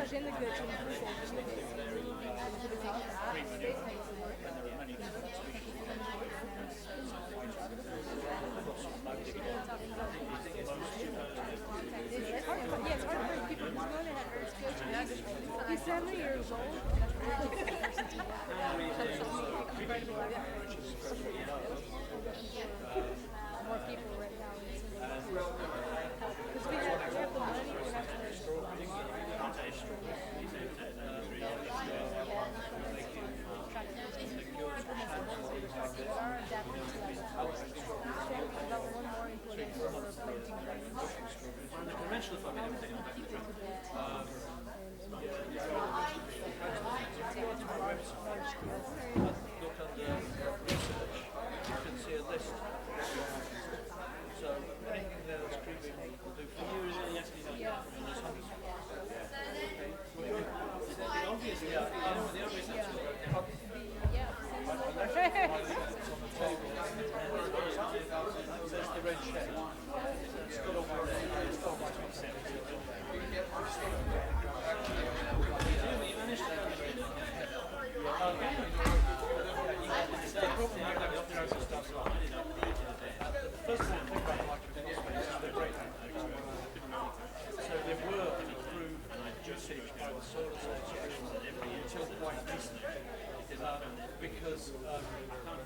Mas ainda que eu tinha que it's hard for people who's going to have earth skills. He's 70 years old. More people right now. Because we have the money, we have to conventional farming, everything on the ground. Look under research, you can see a list. So anything there that's creeping will do for you. The obvious there's the red shade. It's got all my it's got my you managed to first of all, think about microphosphates, they're great. So they were approved usage by the Soil Association until quite recently. Because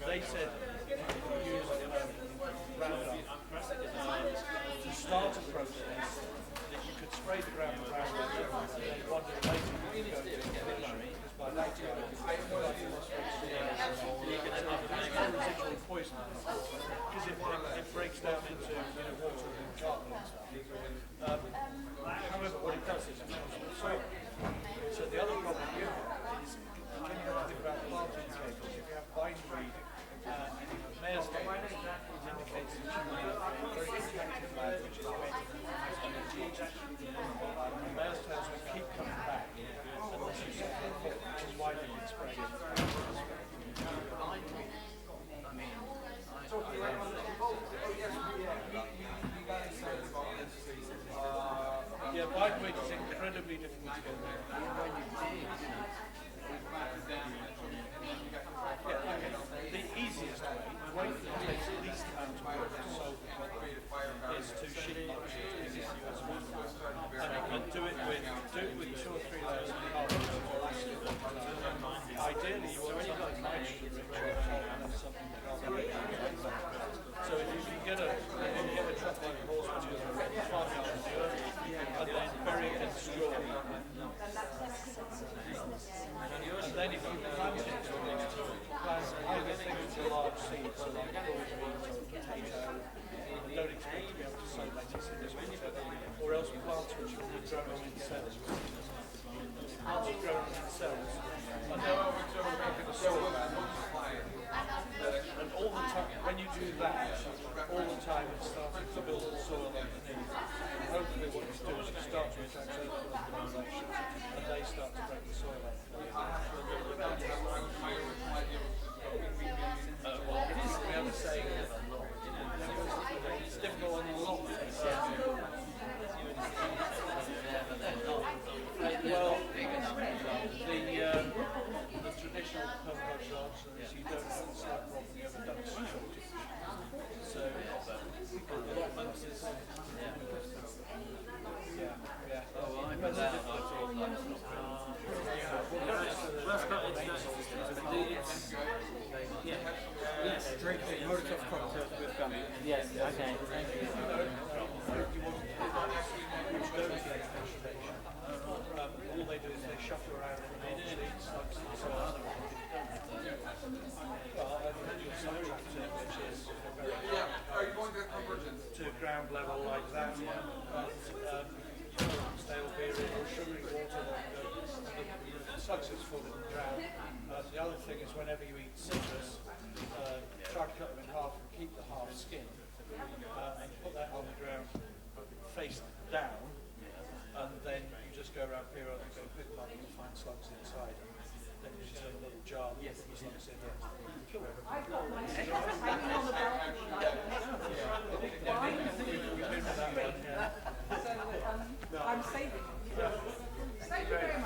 they said if you use Roundup to start a process, that you could spray the ground with Roundup and then wonder later you could go to because by that time it's residual poison because it breaks down into water and carbon and stuff. However, what it does is it comes from the soil. So the other problem you have is when you have to think about planting schedules, if you have bindweed mare's tail, it indicates that you have very protected land which is better and mare's tails will keep coming back unless you set them up, which is why they can spray it. Yeah, bindweed is incredibly difficult to get rid of. Yeah, okay. The easiest way, the way that takes the least amount of work to solve the problem is to sheet mulch it and do it with 2 or 3 layers of carbon. Ideally, you want something nitrogen rich and then something carbon. So if you can get a truck like a horse which is a farmyard in the earth and then bury it in straw. And then if you plant it, plant either things with large seeds, so like broad beans or potato, and don't expect to be able to sow lettuce in this winter, or else plants which will be grown in cells. Plants are grown in cells, and then in the soil. And all the time, when you do that, all the time it's starting to build the soil underneath. And hopefully what you do is you start to attract local organisations and they start to break the soil up. Well, it is, we have a saying, it's difficult on a lot. Well, the traditional permaculture answer is you don't have the slug problem, you have a duck shortage. So, allotments is... Yeah. Oh, I know that. Yes, drinking Molotov cocktails with gummy. Yes, okay. Thank you. All they do is they shuffle around and they eat slugs and so on. Well, I've mentioned some tractor, which is to ground level like that, stale beer or sugary water, the slugs is full in the ground. The other thing is whenever you eat citrus, try to cut them in half and keep the half skin, and put that on the ground face down, and then you just go around periodically, go pick them up and you'll find slugs inside. Then you just have a little jar with the slugs in there. Kill them. I've got my slugs hanging on the balcony. We've been with that one, yeah. So I'm saving. Thank you very much.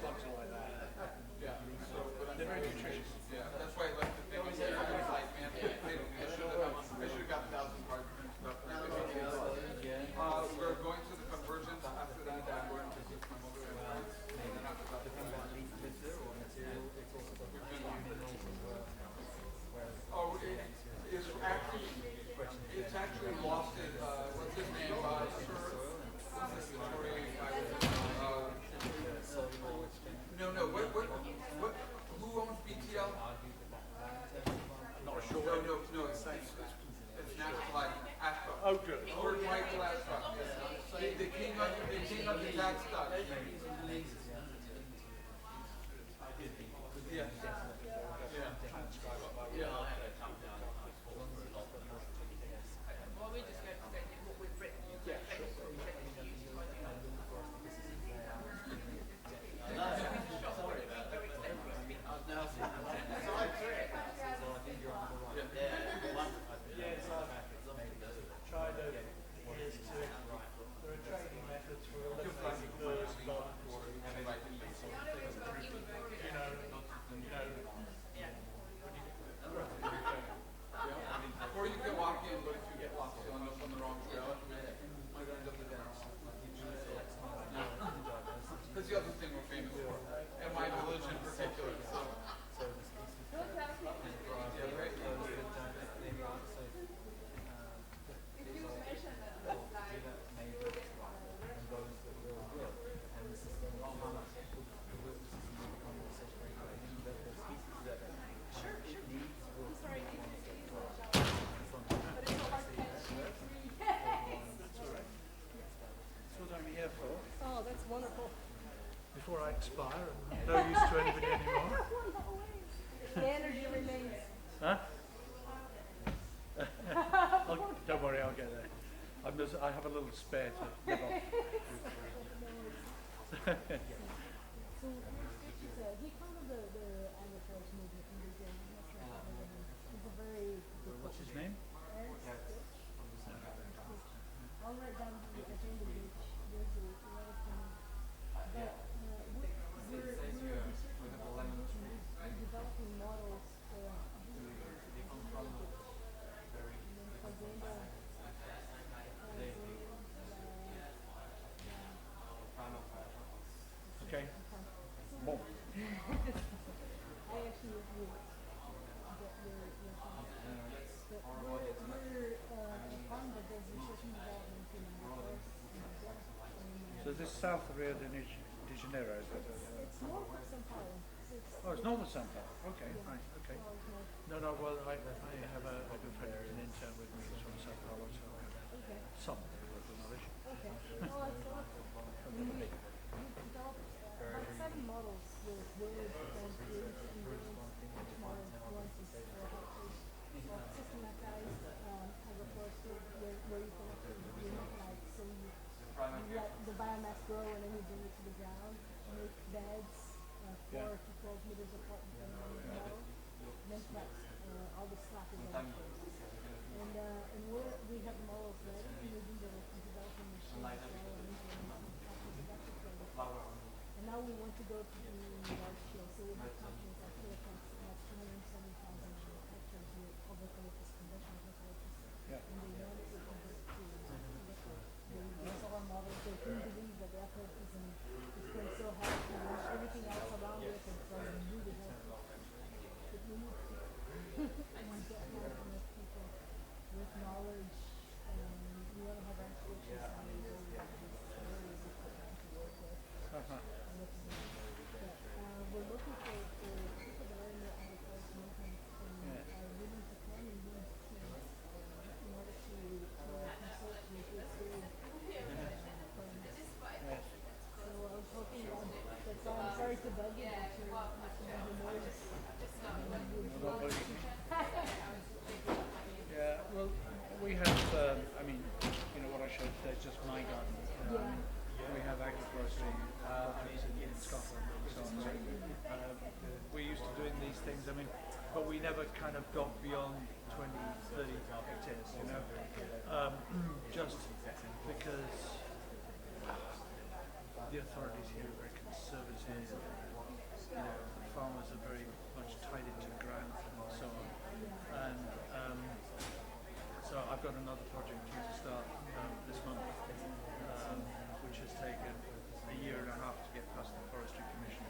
slugs are like that. Yeah. So, but They're very nutritious. yeah, that's why I left the thing on there. I was like, man, I should have got 1,000 cards and stuff. We're going to the convergence. After that, I'm going to visit my mother in France. And then after that, oh, it's actually lost it. What's his name? No. What? Who owns BTL? Not sure. No. It's nationalized. Ashcroft. Oh, good. Lord Michael Ashcroft. The king of the tax stock. Yeah. Or you can walk in, but if you get lost on the wrong trail, might end up the dance. That's the other thing we're famous for, and my village in particular. So. Yeah, right. That's what I'm here for. Oh, that's wonderful. Before I expire and no use to anybody anymore. The energy remains. Huh? Don't worry, I'll get there. I have a little spare to live off. So, he kind of the agriculture movement in Brazil. I'm not sure if you know him. He's a very What's his name? I'll write down at the end of the beach. There's a lot of things. But we're researching about we're developing models for Okay. Bon. I actually agree with your comments. But we're a fund that does research and development in agriculture. So this is south of Rio de Janeiro, is it? It's north of São Paulo. Oh, it's north of São Paulo. Okay, right, okay. No, well, I have a good friend who's an intern with me from São Paulo, so I have some local knowledge. Okay. Well, we developed 7 models with wood and fruit and each model nuances systematized agroforestry where you can actually mechanize, so you let the biomass grow and then you bring it to the ground, make beds 4 to 12 meters apart depending on the model, then flex all the slack is on the place. And we have models ready and we're developing machines as well and implementing production. And now we want to go to the large scale, so we have companies like Philippines that have 270,000 hectares with of eucalyptus, conventional eucalyptus. Yeah. And they know that we convert to liquid. They saw our models, they couldn't believe that the eucalyptus is going so hard to wash everything else around it and from really healthy. But we need to get more enough people with knowledge, and we want to have actually salaries over very difficult to work with. We're looking for people that are in the agriculture movement and are willing to come and lead teams in order to consult with this very firms. So I was hoping that's all. I'm sorry to bug you, but you're someone who knows. Yeah, well, we have, what I showed today is just my garden. We have agroforestry in Scotland and so on. We're used to doing these things, but we never kind of got beyond 20, 30 hectares, just because the authorities here are very concerned conservative. Farmers are very much tied into ground and so on. And so I've got another project due to start this month, which has taken a year and a half to get past the Forestry Commission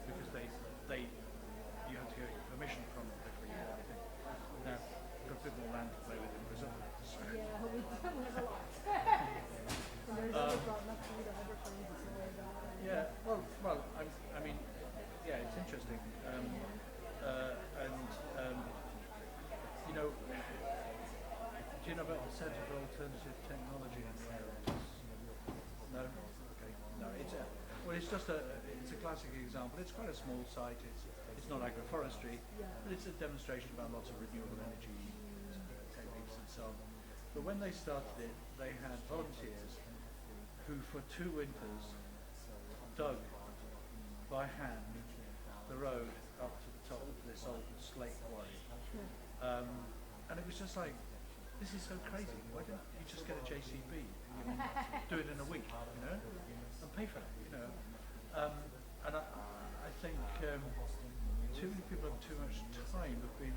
because you have to get permission from them before you do anything. Now, we've got a bit more land to play with in Brazil. So. Yeah, we have a lot. And there's only got enough food ever for me to say about. Yeah, well, I mean, yeah, it's interesting. Do you know about the Centre for Alternative Technology in the areas? No? Okay. No, it's a classic example. It's quite a small site. It's not agroforestry, but it's a demonstration about lots of renewable energy techniques and so on. But when they started it, they had volunteers who, for 2 winters, dug by hand the road up to the top of this old slate quarry. And it was just like, this is so crazy. Why don't you just get a JCB and do it in a week, and pay for it, And I think too many people have too much time have been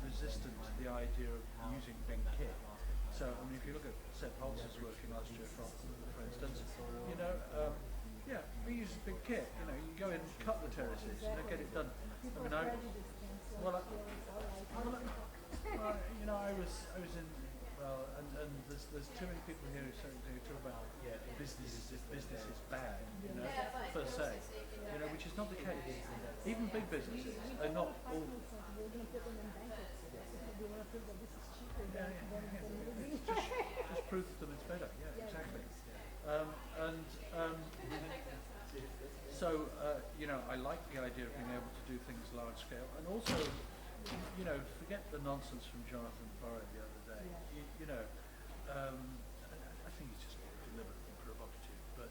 resistant to the idea of using big kit. So, I mean, if you look at Sepp Holz's work in Austria, for instance, we use big kit. You go in, cut the terraces, get it done. I mean, I was in, and there's too many people here who talk about business is bad, per se, which is not the case. Even big businesses are not all. We're going to put them in bankruptcy. We want to prove that this is cheaper than Just prove to them it's better. Yeah, exactly. So I like the idea of being able to do things large scale, and also, forget the nonsense from Jonathan Farrar the other day. I think he's just deliberately provocative, but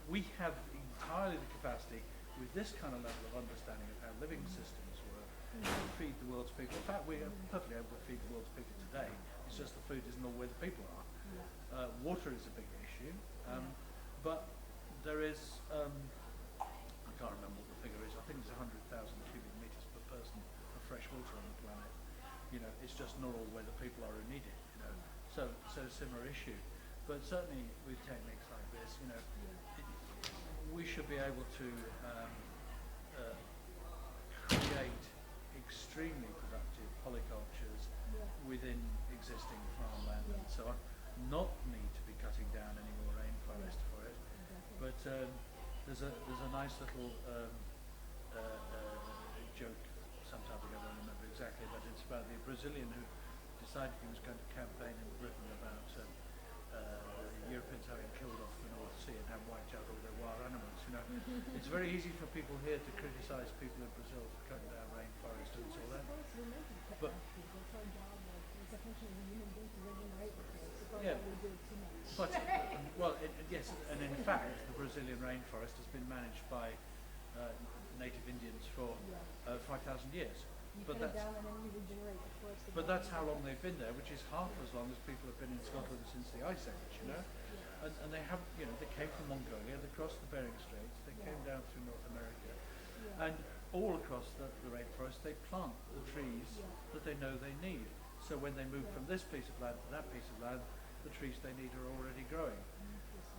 we have entirely the capacity, with this kind of level of understanding of how living systems work, to feed the world's people. In fact, we are perfectly able to feed the world's people today. It's just the food isn't all where the people are. Water is a big issue, but there is, I can't remember what the figure is, I think it's 100,000 cubic meters per person of fresh water on the planet. It's just not all where the people are who need it, So a similar issue. But certainly with techniques like this, we should be able to create extremely productive polycultures within existing farmland and so on. Not need to be cutting down any more rainforest for it. But there's a nice little joke some time ago, I don't remember exactly, but it's about the Brazilian who decided he was going to campaign in Britain about Europeans having killed off the North Sea and have wiped out all their wild animals. It's very easy for people here to criticise people in Brazil for cutting down rainforest and all that. But yes, and in fact, the Brazilian rainforest has been managed by native Indians for 5,000 years. But that's how long they've been there, which is half as long as people have been in Scotland since the Ice Age, And they have, they came from Mongolia, they crossed the Bering Straits, they came down through North America, and all across the rainforest they plant the trees that they know they need. So when they move from this piece of land to that piece of land, the trees they need are already growing.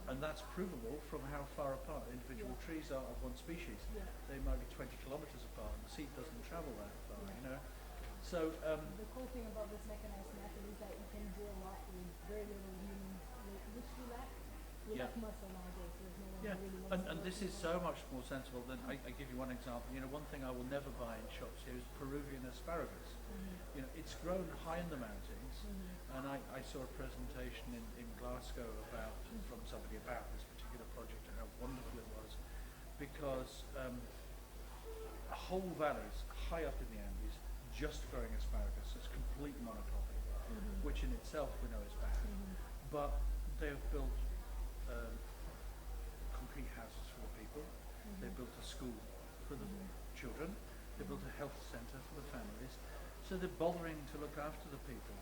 And that's provable from how far apart individual trees are of one species. They might be 20 kilometers apart, and the seed doesn't travel that far, So the cool thing about this mechanized method is that you can do a lot with very little human, which we lack. We lack muscle nowadays. There's no one really wants and this is so much more sensible than, I give you one example. One thing I will never buy in shops here is Peruvian asparagus. It's grown high in the mountains, and I saw a presentation in Glasgow from somebody about this particular project and how wonderful it was, because whole valleys high up in the Andes just growing asparagus. It's complete monocropping, which in itself we know is bad. But they have built concrete houses for the people. They built a school for the children. They built a health centre for the families. So they're bothering to look after the people,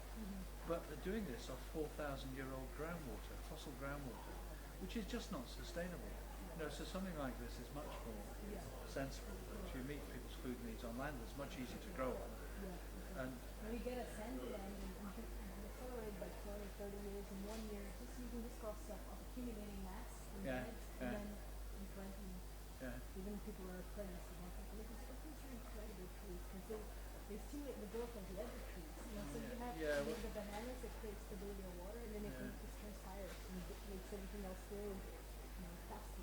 but they're doing this off 4,000-year-old groundwater, fossil groundwater, which is just not sustainable. You know, so something like this is much more sensible. That you meet people's food needs on land, it's much easier to grow on. And when you get a sandy land and you can accelerate by 20, 30 years in 1 year, just using this process of accumulating mass in beds, and then in planting, even people are planting eucalyptus. These are incredible trees because they stimulate the growth of the other trees. You know, so you have the bananas that create stability of water, and then it just transpires and makes everything else grow, you know, faster.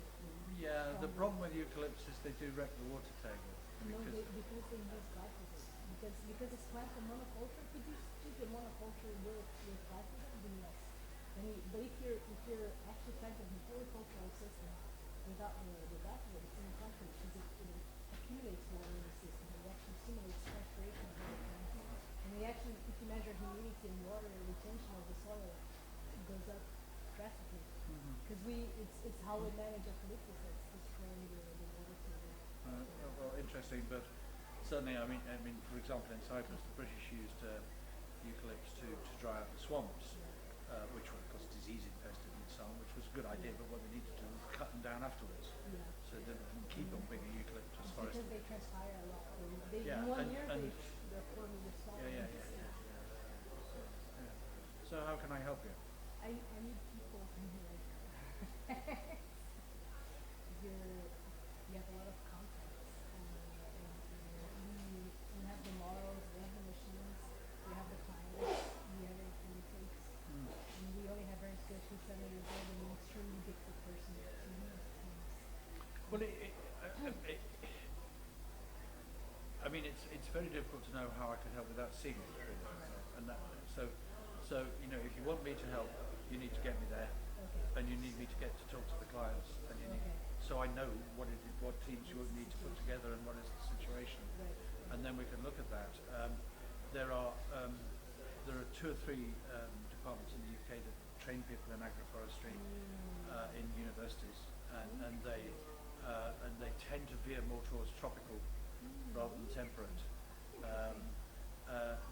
yeah, the problem with eucalyptus is they do wreck the water table. No, because they use glyphosate. Because it's plant for monoculture, could you do the monoculture with glyphosate? Then yes. But if you're actually planting an horticultural system without the glyphosate, it's ineffective because it accumulates water in the system. It actually stimulates transpiration of the plants. And if you measure humidity and water retention of the soil, it goes up drastically. Because it's how we manage eucalyptus that's destroying the water table. Well, interesting, but certainly, I mean, for example, in Cyprus, the British used eucalyptus to dry out the swamps, which were, of course, disease infested and so on, which was a good idea. But what they needed to do was cut them down afterwards, so they didn't keep on being a eucalyptus forest. Because they transpire a lot. In 1 year, they're forming the soil. So how can I help you? I need people who like you have a lot of contacts, and you have the models, we have the machines, we have the clients, we have everything it takes, and we only have very skilled 7 years old and an extremely gifted person to lead teams. Well, I mean, it's very difficult to know how I can help without seeing it, really. And so you know, if you want me to help, you need to get me there, and you need me to get to talk to the clients, and you need so I know what teams you need to put together and what is the situation, and then we can look at that. There are 2 or 3 departments in the UK that train people in agroforestry in universities, and they tend to veer more towards tropical rather than temperate.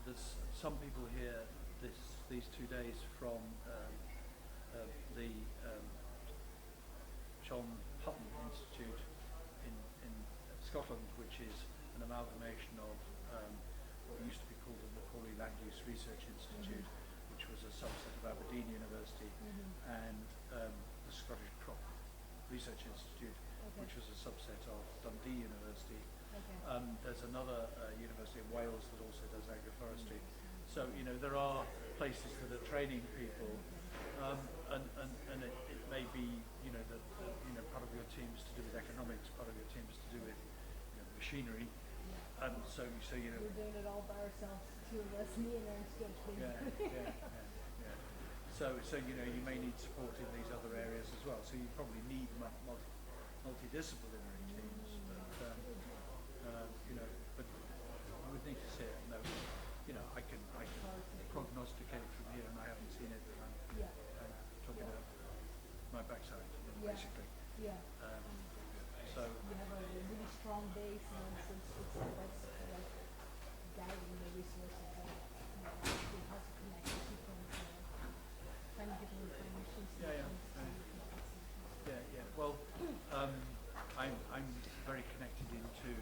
There's some people here these 2 days from the John Hutton Institute in Scotland, which is an amalgamation of what used to be called the Macaulay Land Use Research Institute, which was a subset of Aberdeen University, and the Scottish Crop Research Institute, which was a subset of Dundee University. There's another university in Wales that also does agroforestry. So, you know, there are places that are training people, and it may be, you know, that part of your team is to do with economics, part of your team is to do with, you know, machinery, and so you know. We're doing it all by ourselves, 2 of us, me and Ernst. So you know, you may need support in these other areas as well. So you probably need multidisciplinary teams, but you know, but I would need to see it. No, you know, I can prognosticate from here, and I haven't seen it. But I'm talking about my backside, basically. So you have a really strong base, and that's like guiding the resources, how to connect the people, finding people information. Well, I'm very connected into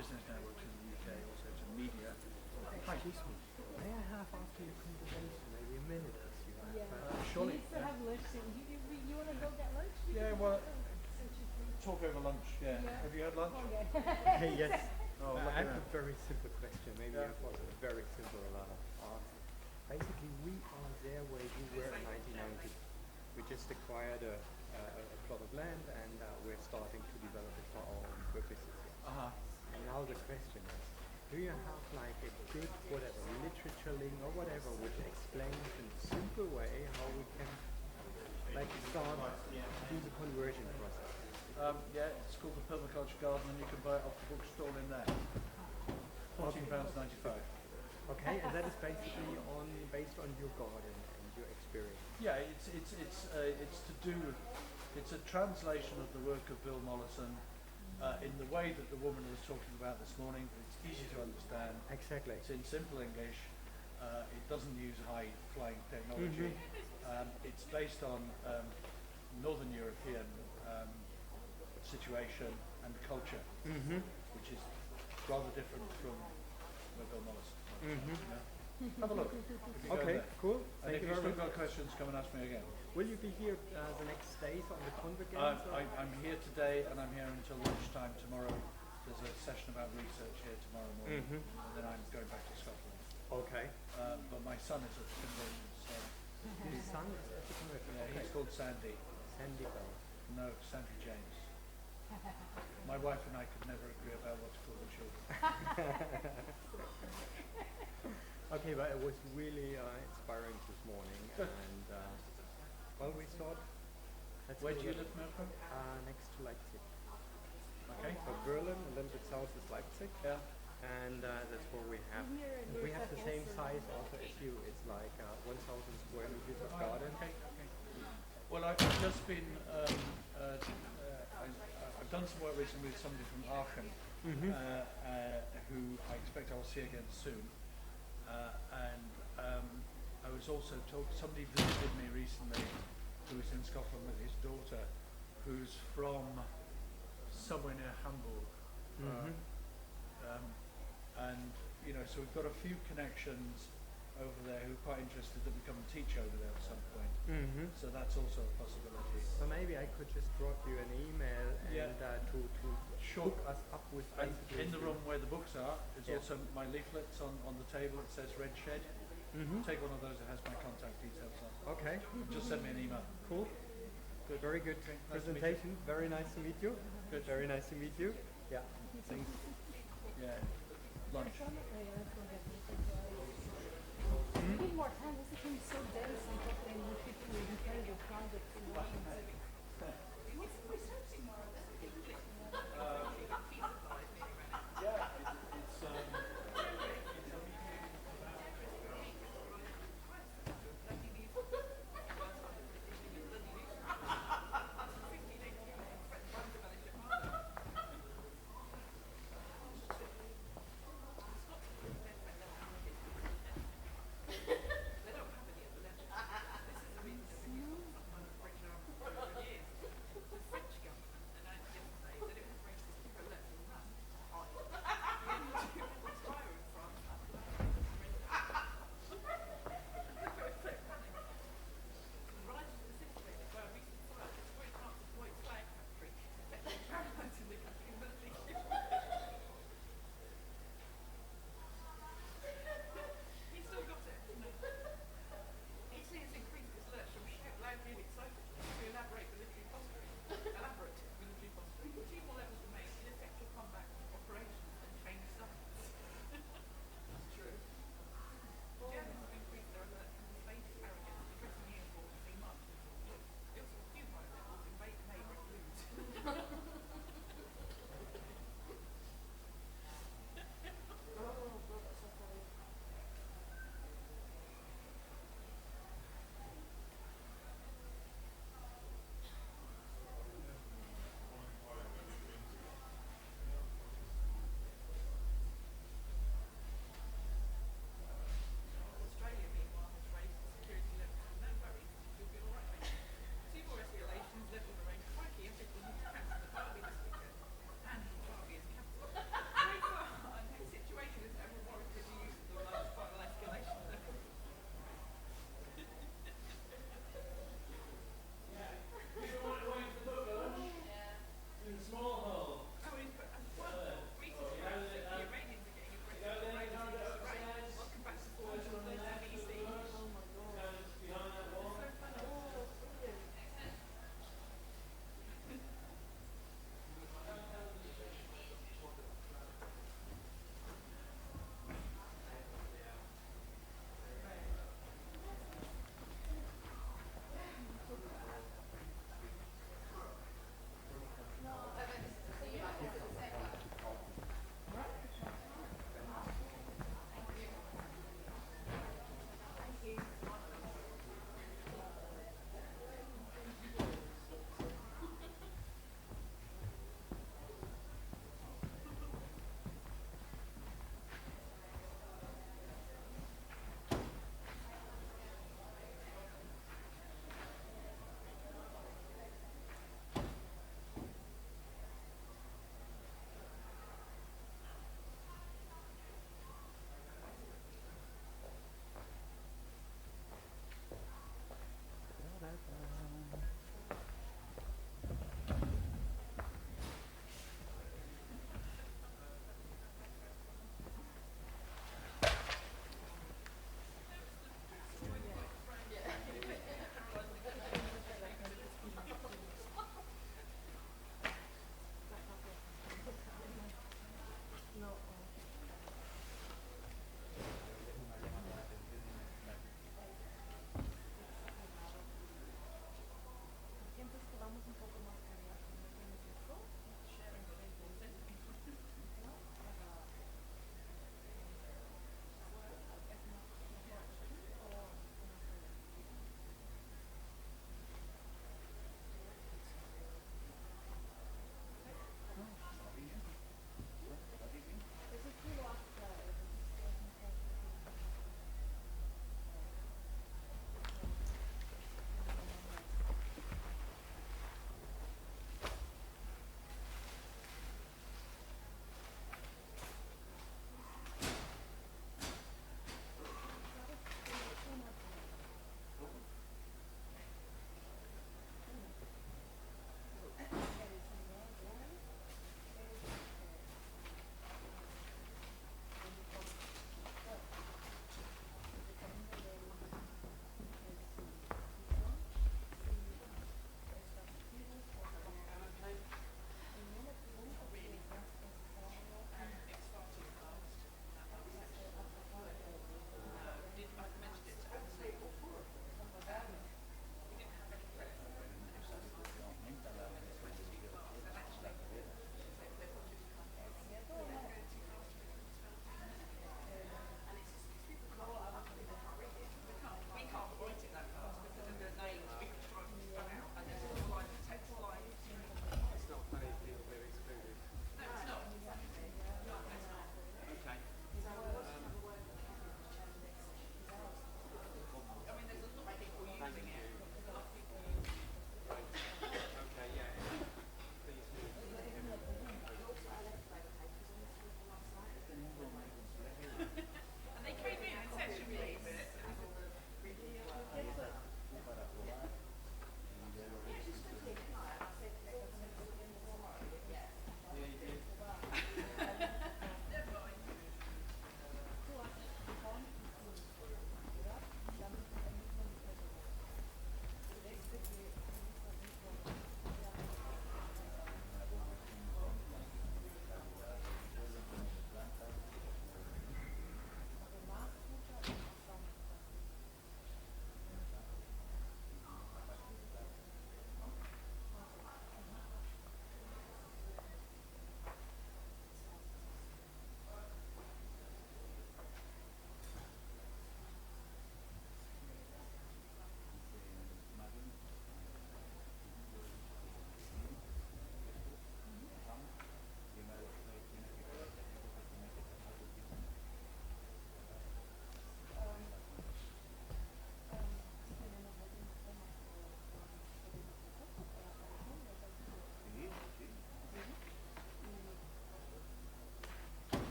business networks in the UK, also to media. Hi. Excuse me. May I have after your conversation maybe a minute or two? Surely. He needs to have lunch soon. You want to go get lunch? Well, talk over lunch. Have you had lunch? Yes. Oh, I have a very simple question. Maybe it was a very simple answer. Basically, we are there where you were in 1990. We just acquired a plot of land, and we're starting to develop it for our own purposes. And now the question is, do you have like a good, whatever, literature link or whatever, which explains in a simple way how we can like start to do the conversion process? It's called the Permaculture Garden, and you can buy it off the bookstall in there. £14.95. Okay, and that is basically based on your garden and your experience. Yeah, it's a translation of the work of Bill Mollison in the way that the woman was talking about this morning. It's easy to understand. Exactly. It's in simple English. It doesn't use high flying technology. It's based on Northern European situation and culture, which is rather different from where Bill Moll's. Have a look. If you go Okay, there. cool. And Thank if you you've very still much. got questions, come and ask me again. Will you be here the next days on the convergence? or- I'm here today and I'm here until lunchtime tomorrow. There's a session about research here tomorrow morning, and then I'm going back to Scotland. Okay. But my son is at the conversion, so His son is at the convergence. yeah, Okay. he's called Sandy. Sandy Bell. No, Sandy James. My wife and I could never agree about what to call the children. Okay, but it was really inspiring this morning, and well, we thought. Let's Where go do you there. live, Mirko? Next to Leipzig. Okay. So Berlin, a little bit south is Leipzig, Yeah. and that's where we have. We have the same size also as you. It's like 1,000 square meters of garden. Okay. Well, I've just been. I've done some work recently with somebody from Aachen, who I expect I'll see again soon. I was also told somebody visited me recently who was in Scotland with his daughter, who's from somewhere near Hamburg. And you know, so we've got a few connections over there who are quite interested that we come and teach over there at some point. So that's also a possibility. So maybe I could just drop you an email and Yeah. to Sure. hook us up with And basically in the room where the books are is Yeah. also my leaflets on the table. It says Red Shed. Take one of those. It has my contact details on. Okay, Just send me an email. cool. Good. Very good Okay, nice to meet you. presentation. Very nice to meet you. Good. Very nice to meet you. Yeah. Thanks. Yeah. Lunch. We need more time. This became so dense and talking with people with incredible projects in Washington.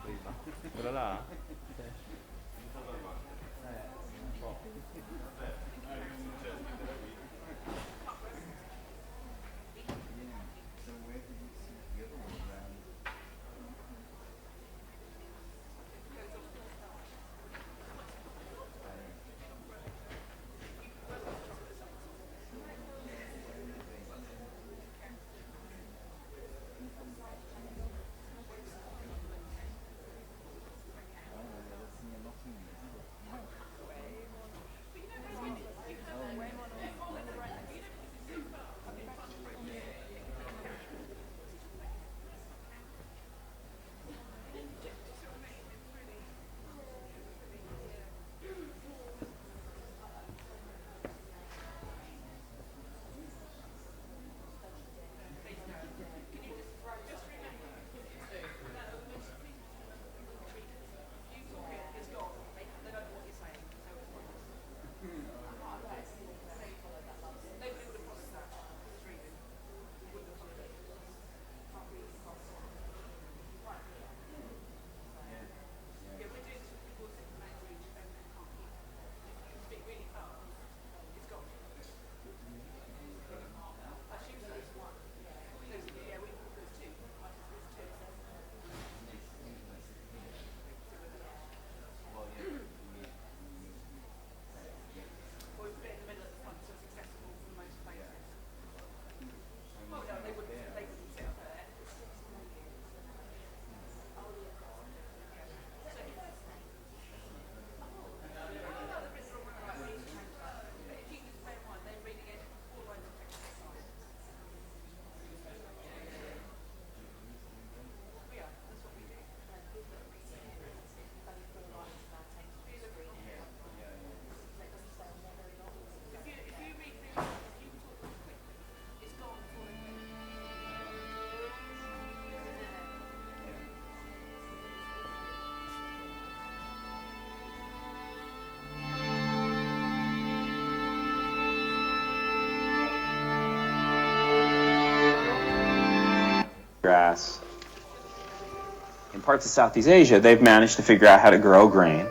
prima. Quello là? Grass. In parts of Southeast Asia, they've managed to figure out how to grow grain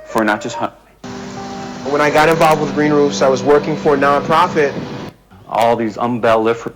for not just when I got involved with Green Roofs, I was working for a nonprofit. all these umbelliferous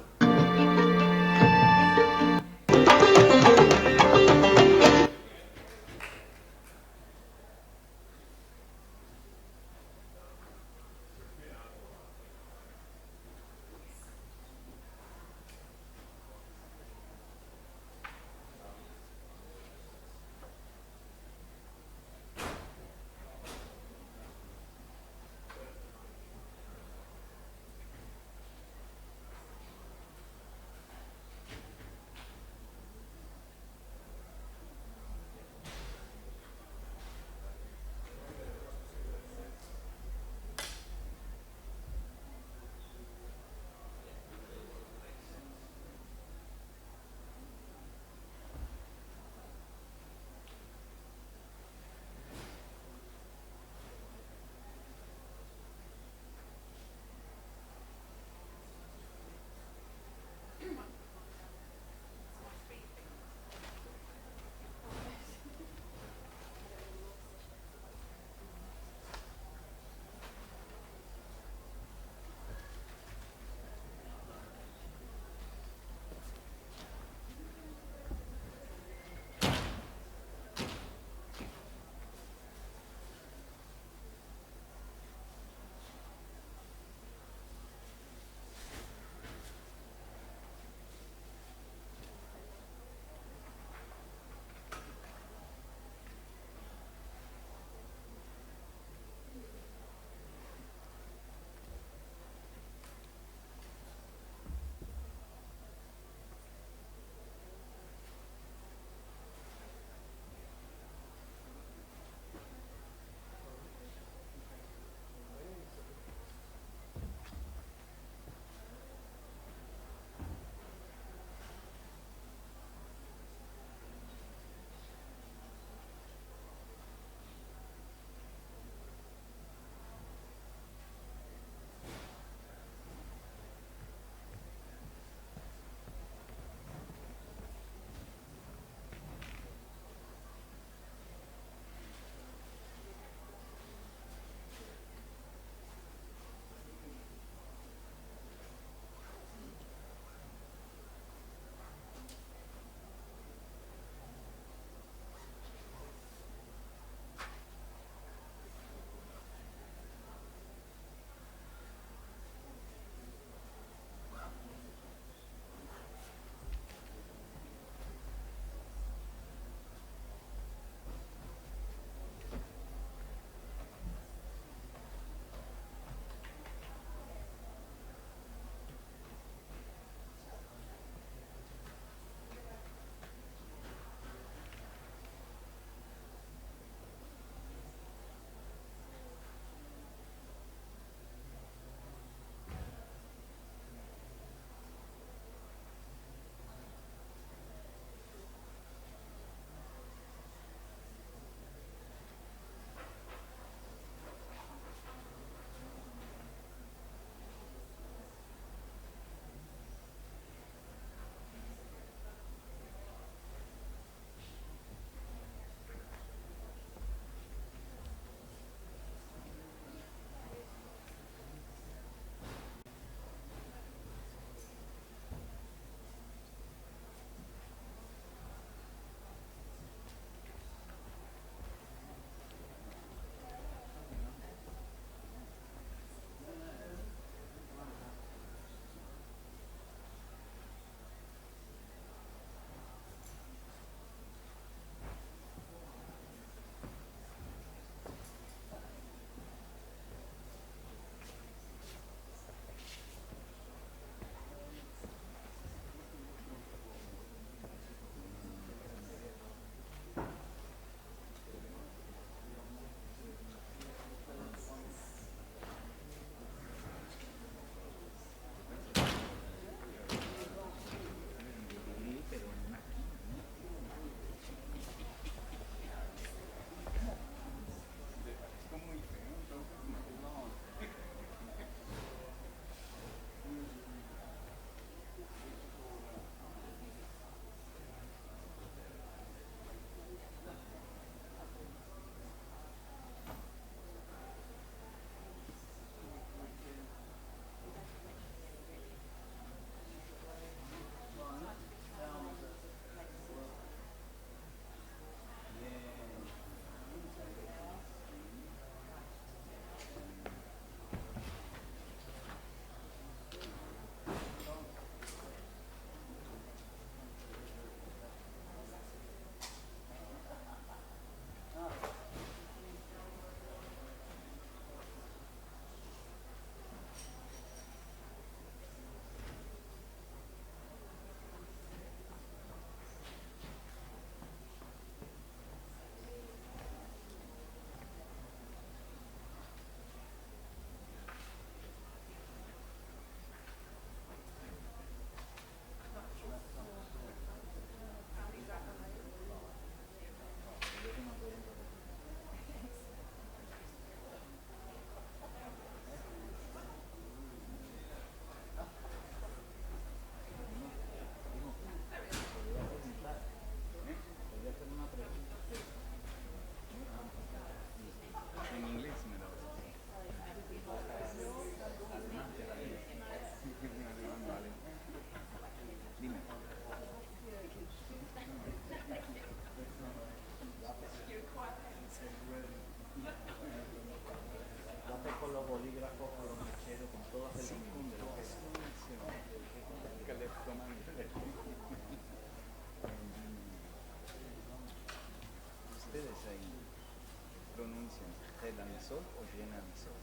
sol o llenan sol?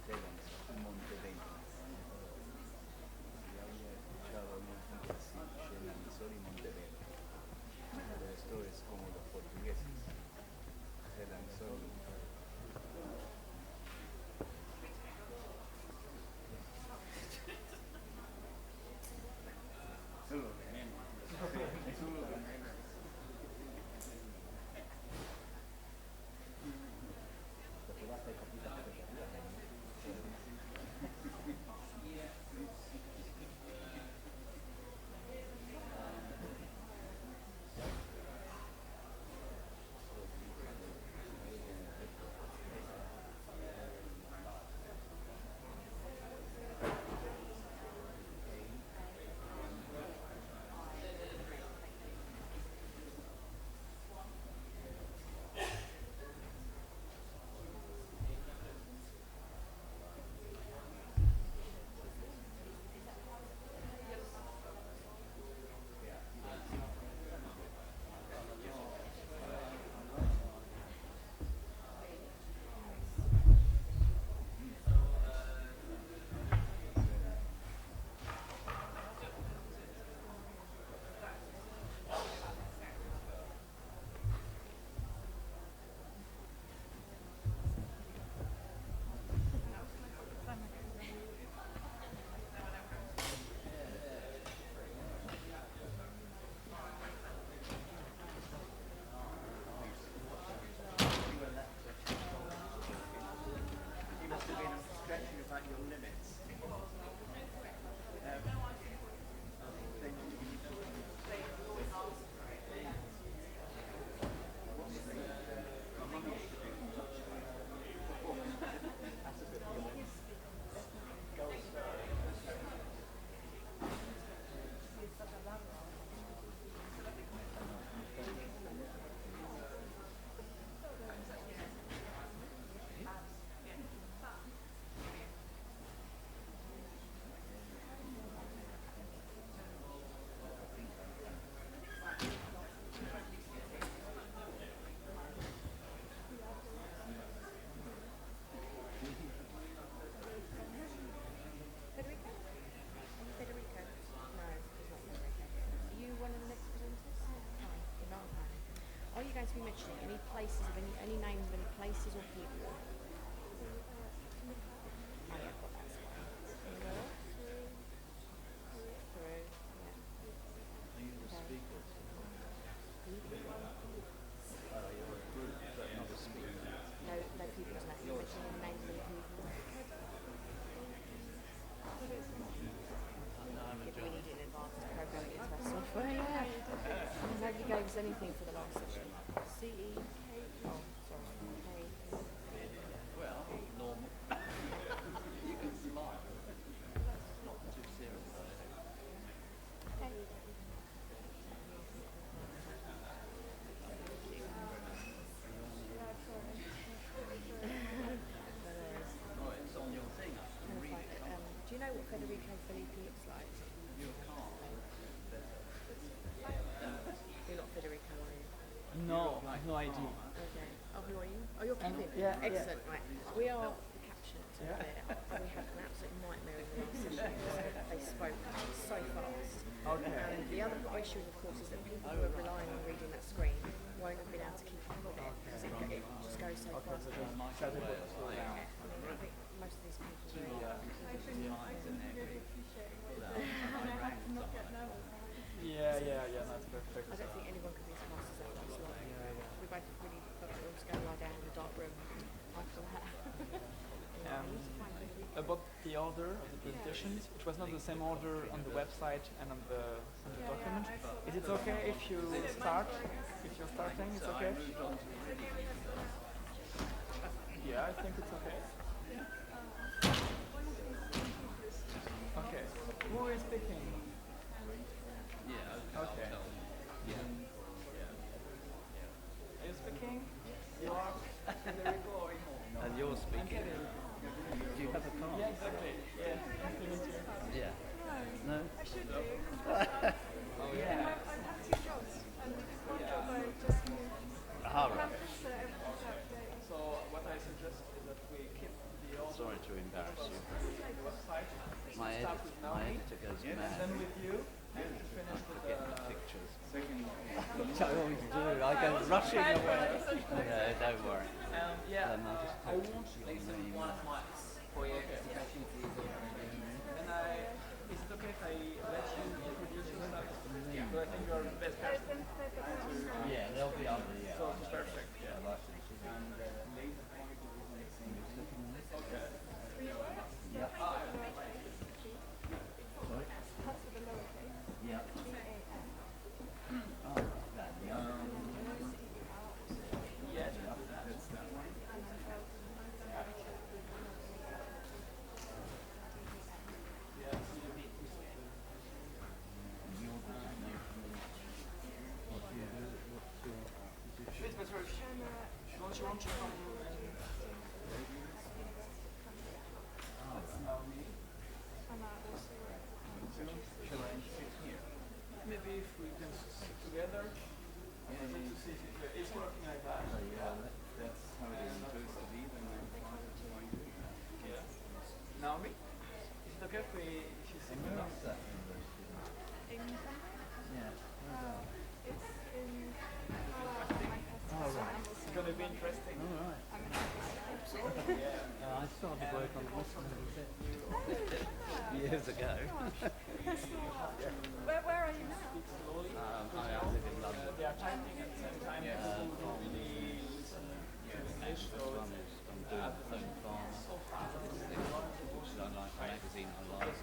Llenan sol, Monteverde. Ya había escuchado una gente así, llenan sol y Monteverde. Pero esto es como los portugueses, llenan sol y eso es lo de menos. Eso es lo de menos. Are you going to be mentioning any places of any names of any places or people? Oh yeah, I've got that as well. Through, yeah. Are you the speaker? You're a group, but not a speaker. No people's names. You're mentioning the names of any people. Yeah, we need it in advance to program it into our software. Yeah. Nobody gave us anything for the last session. CE. Oh, sorry. K. Well, normal. You can smile. Not too serious. Okay. Oh, it's on your thing. I can read it. Do you know what Federico Felipe looks like? You can't. You're not Federico, are you? No, no idea. Okay. Oh, who are you? Oh, you're Kevin. Yeah, Excellent. Right. We are captioned there. We had an absolute nightmare in the last session. They spoke so fast. Okay. And the other issue, of course, is that people who are relying on reading that screen won't have been able to keep up with it because it just goes so fast. So they put it slow down. I think most of these people Yeah, that's perfect. I don't think anyone could be as fast as that. So we both really got to just go lie down in the dark room after that. About the order of the presentations, it was not the same order on the website and on the document. Is it okay if you start? If you're starting, it's okay? Yeah, I think it's okay. Okay. Who is speaking? Yeah, Okay. Are you speaking? You are? and you're speaking. Do you have a card? Yeah, exactly. Yeah. Nice to meet you. Yeah. No? I should do. Oh, yeah. I have two jobs, and one job I just moved. Ah, right. Campus every Saturday. So what I suggest I always do. I go rushing away. Okay, don't worry. Yeah, Then I'll just I want one of my projects. And is it okay if I let you introduce yourself? Yeah. So I think you're the best person. Yeah, they'll be under, yeah. So it's perfect. Yeah. And laser point is okay. Yeah. Sorry? Yeah. Oh, that, yeah. Yeah. That's that one. It's better if don't you want to come and Shall I sit here? maybe if we can sit together to see if it's working like that. So yeah, that's how it is supposed to be, then I'm fine with going to do that. Yeah. Naomi, is it okay if you sit with Where us? is that university? Yeah. It's in Oh, right. It's going to be interesting. All right. Yeah. I started work on this one years ago. Where are you now? I live in London. They are typing at the same time. People don't really listen to English, so I'm doing phone farm. Which is like a magazine I like.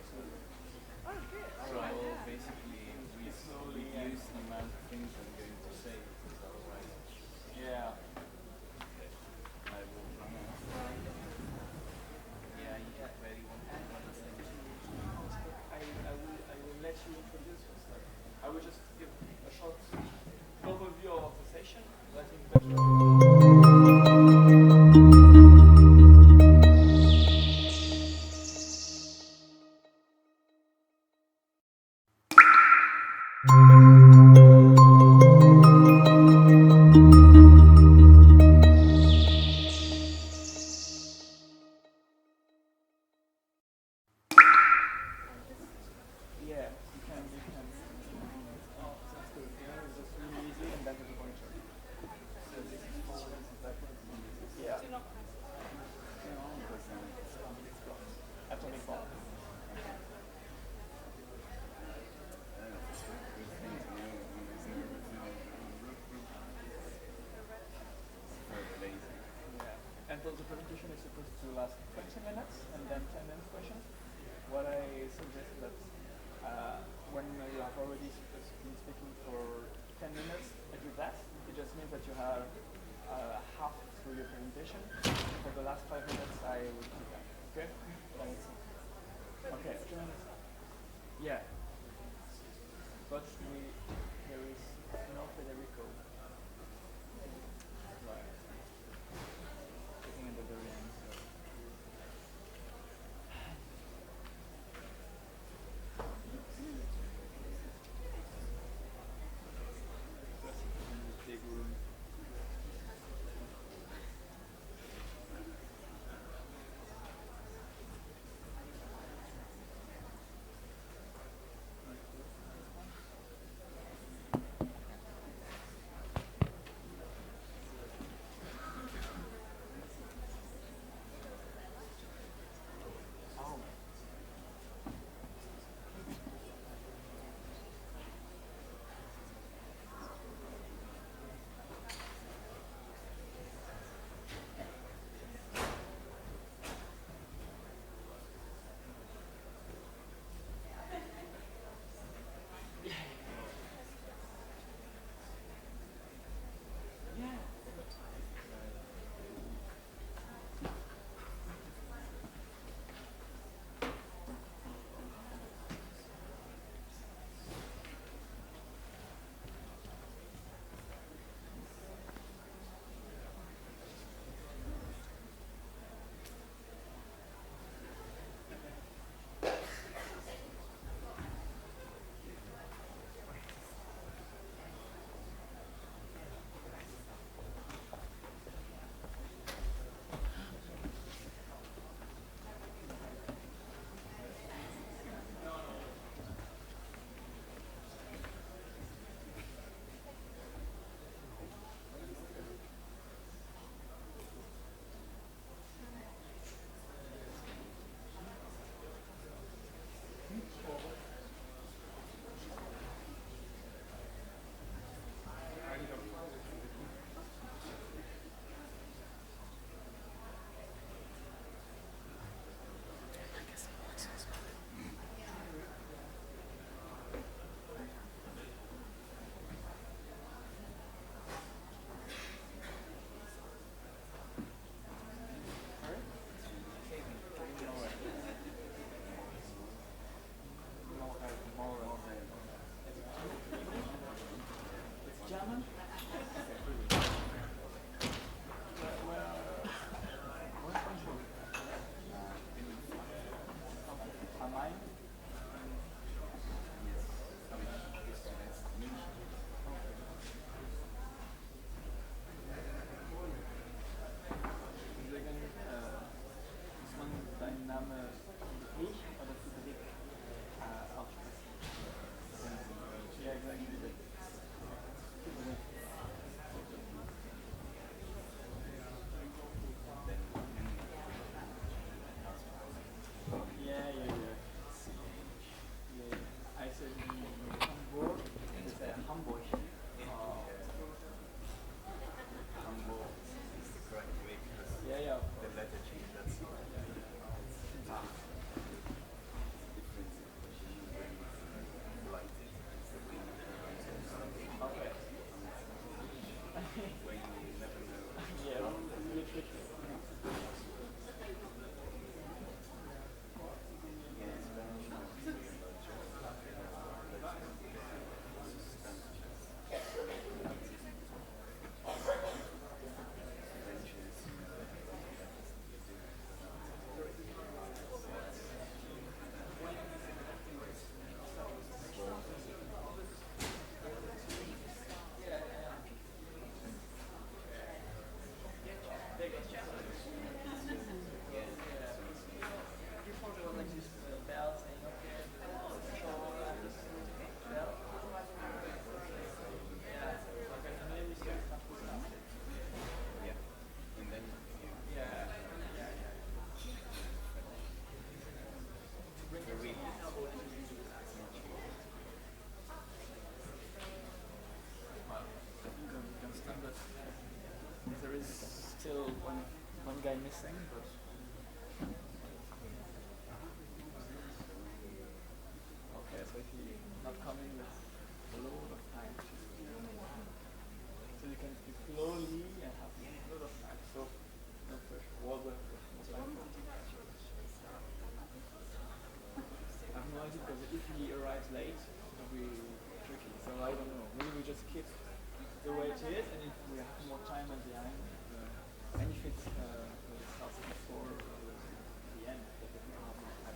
Oh, good. So basically, we reduce the amount of things I'm going to say, because otherwise yeah. I will run out. Yeah, you get where you want to run this thing. I will let you introduce yourself. I will just give a short overview of the session. I think better. Yeah, you can. Oh, that's good. Yeah, it's just really easy and then there's a pointer. So this is forward, this is backwards. Yeah. Atomic bomb. Yeah. And so the presentation is supposed to last 20 minutes and then 10 minutes questions. What I suggest that when you have already been speaking for 10 minutes, I do that. It just means that you have half through your presentation. For the last 5 minutes, I will do that. Okay? Okay. 2 minutes. Yeah. But there is no Federico. Right. Sitting at the very end. So. Big room. think I'm missing, but okay, so if you're not coming with a load of time, so you can speak slowly and have a lot of time, so no pressure. What the most likely. I have no idea because if he arrives late, it'll be tricky, so I don't know. Maybe we just keep the way it is, and if we have more time at the end, and if it starts before the end, that we can have more time.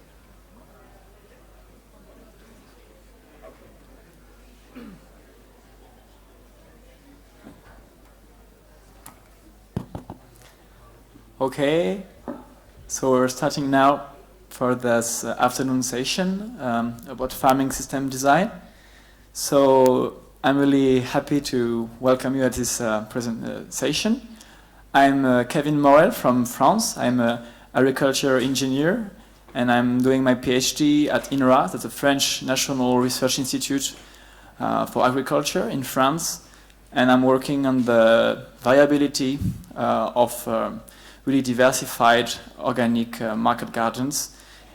Okay, so we're starting now for this afternoon session about farming system design. So I'm really happy to welcome you at this presentation. I'm Kevin Morel from France. I'm an agriculture engineer, and I'm doing my PhD at INRA, that's the French National Research Institute for Agriculture in France. And I'm working on the viability of really diversified organic market gardens,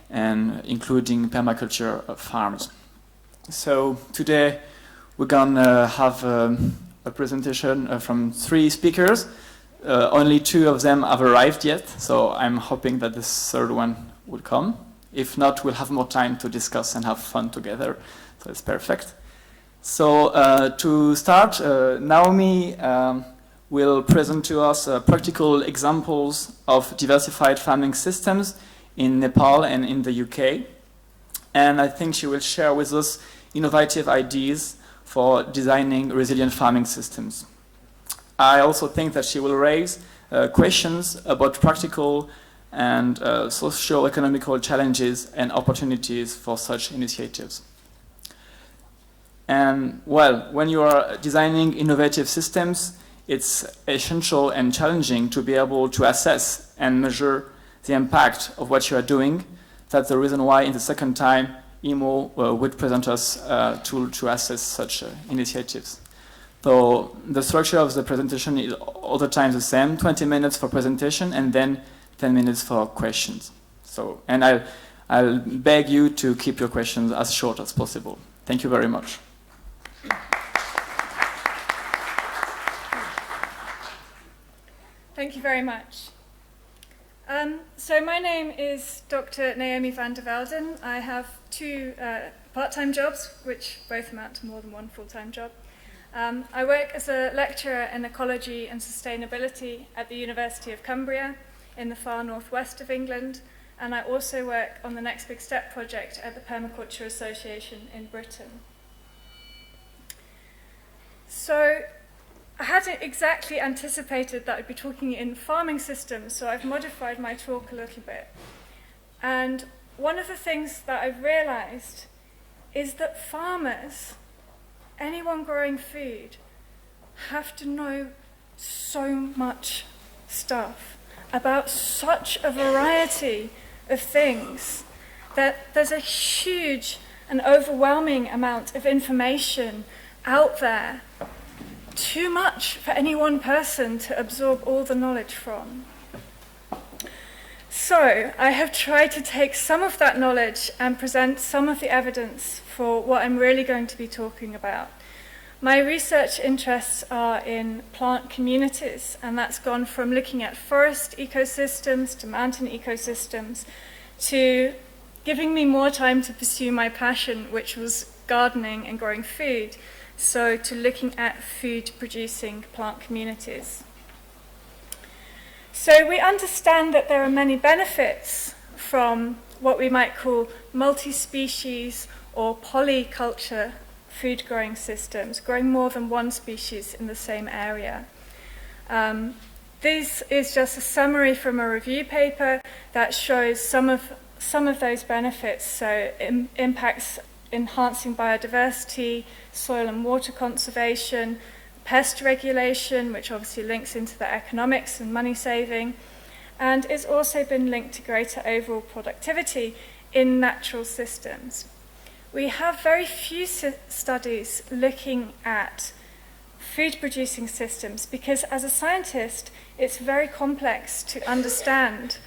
and including permaculture farms. So today we're going to have a presentation from 3 speakers. Only 2 of them have arrived yet, so I'm hoping that the third one will come. If not, we'll have more time to discuss and have fun together, so it's perfect. So to start, Naomi will present to us practical examples of diversified farming systems in Nepal and in the UK. And I think she will share with us innovative ideas for designing resilient farming systems. I also think that she will raise questions about practical and socio-economical challenges and opportunities for such initiatives. And well, when you are designing innovative systems, it's essential and challenging to be able to assess and measure the impact of what you are doing. That's the reason why in the second time, Imo would present us a tool to assess such initiatives. So the structure of the presentation is all the time the same, 20 minutes for presentation and then 10 minutes for questions. So, and I'll beg you to keep your questions as short as possible. Thank you very much. Thank you very much. So my name is Dr. Naomi van der Velden. I have 2 part-time jobs, which both amount to more than 1 full-time job. I work as a lecturer in ecology and sustainability at the University of Cumbria in the far northwest of England, and I also work on the Next Big Step project at the Permaculture Association in Britain. So I hadn't exactly anticipated that I'd be talking in farming systems, so I've modified my talk a little bit. And one of the things that I've realized is that farmers, anyone growing food, have to know so much stuff about such a variety of things that there's a huge and overwhelming amount of information out there. Too much for any one person to absorb all the knowledge from. So I have tried to take some of that knowledge and present some of the evidence for what I'm really going to be talking about. My research interests are in plant communities, and that's gone from looking at forest ecosystems to mountain ecosystems to giving me more time to pursue my passion, which was gardening and growing food. So to looking at food-producing plant communities. So we understand that there are many benefits from what we might call multi-species or polyculture food-growing systems, growing more than one species in the same area. This is just a summary from a review paper that shows some of those benefits. So impacts enhancing biodiversity, soil and water conservation, pest regulation, which obviously links into the economics and money saving, and it's also been linked to greater overall productivity in natural systems. We have very few studies looking at food-producing systems, because as a scientist, it's very complex to understand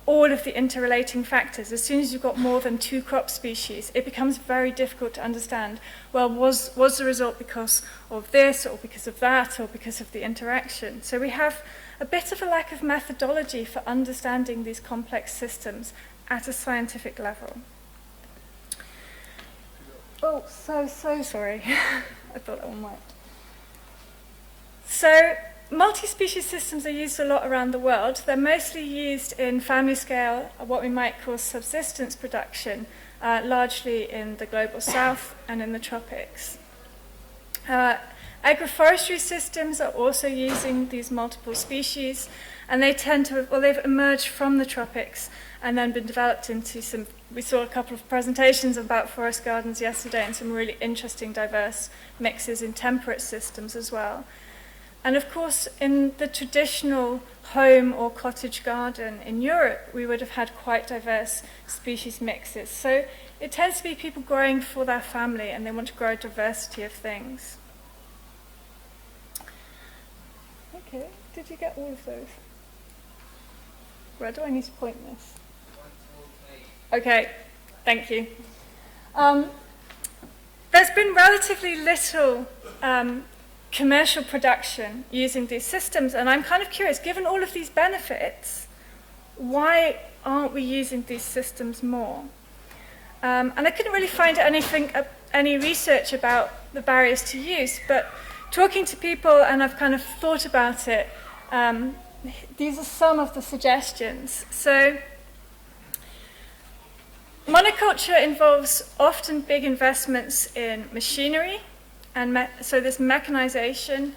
all of the interrelating factors. As soon as you've got more than 2 crop species, it becomes very difficult to understand, well, was the result because of this, or because of that, or because of the interaction? So we have a bit of a lack of methodology for understanding these complex systems at a scientific level. Oh, so sorry. I thought that one worked. So multi-species systems are used a lot around the world. They're mostly used in family scale, what we might call subsistence production, largely in the global south and in the tropics. Agroforestry systems are also using these multiple species, and they tend to, well, they've emerged from the tropics and then been developed into some, we saw a couple of presentations about forest gardens yesterday and some really interesting diverse mixes in temperate systems as well. And of course, in the traditional home or cottage garden in Europe, we would have had quite diverse species mixes. So it tends to be people growing for their family, and they want to grow a diversity of things. Okay, did you get all of those? Where do I need to point this? Okay, thank you. There's been relatively little commercial production using these systems, and I'm kind of curious, given all of these benefits, why aren't we using these systems more? And I couldn't really find any research about the barriers to use, but talking to people, and I've kind of thought about it, these are some of the suggestions. So monoculture involves often big investments in machinery, and so there's mechanization.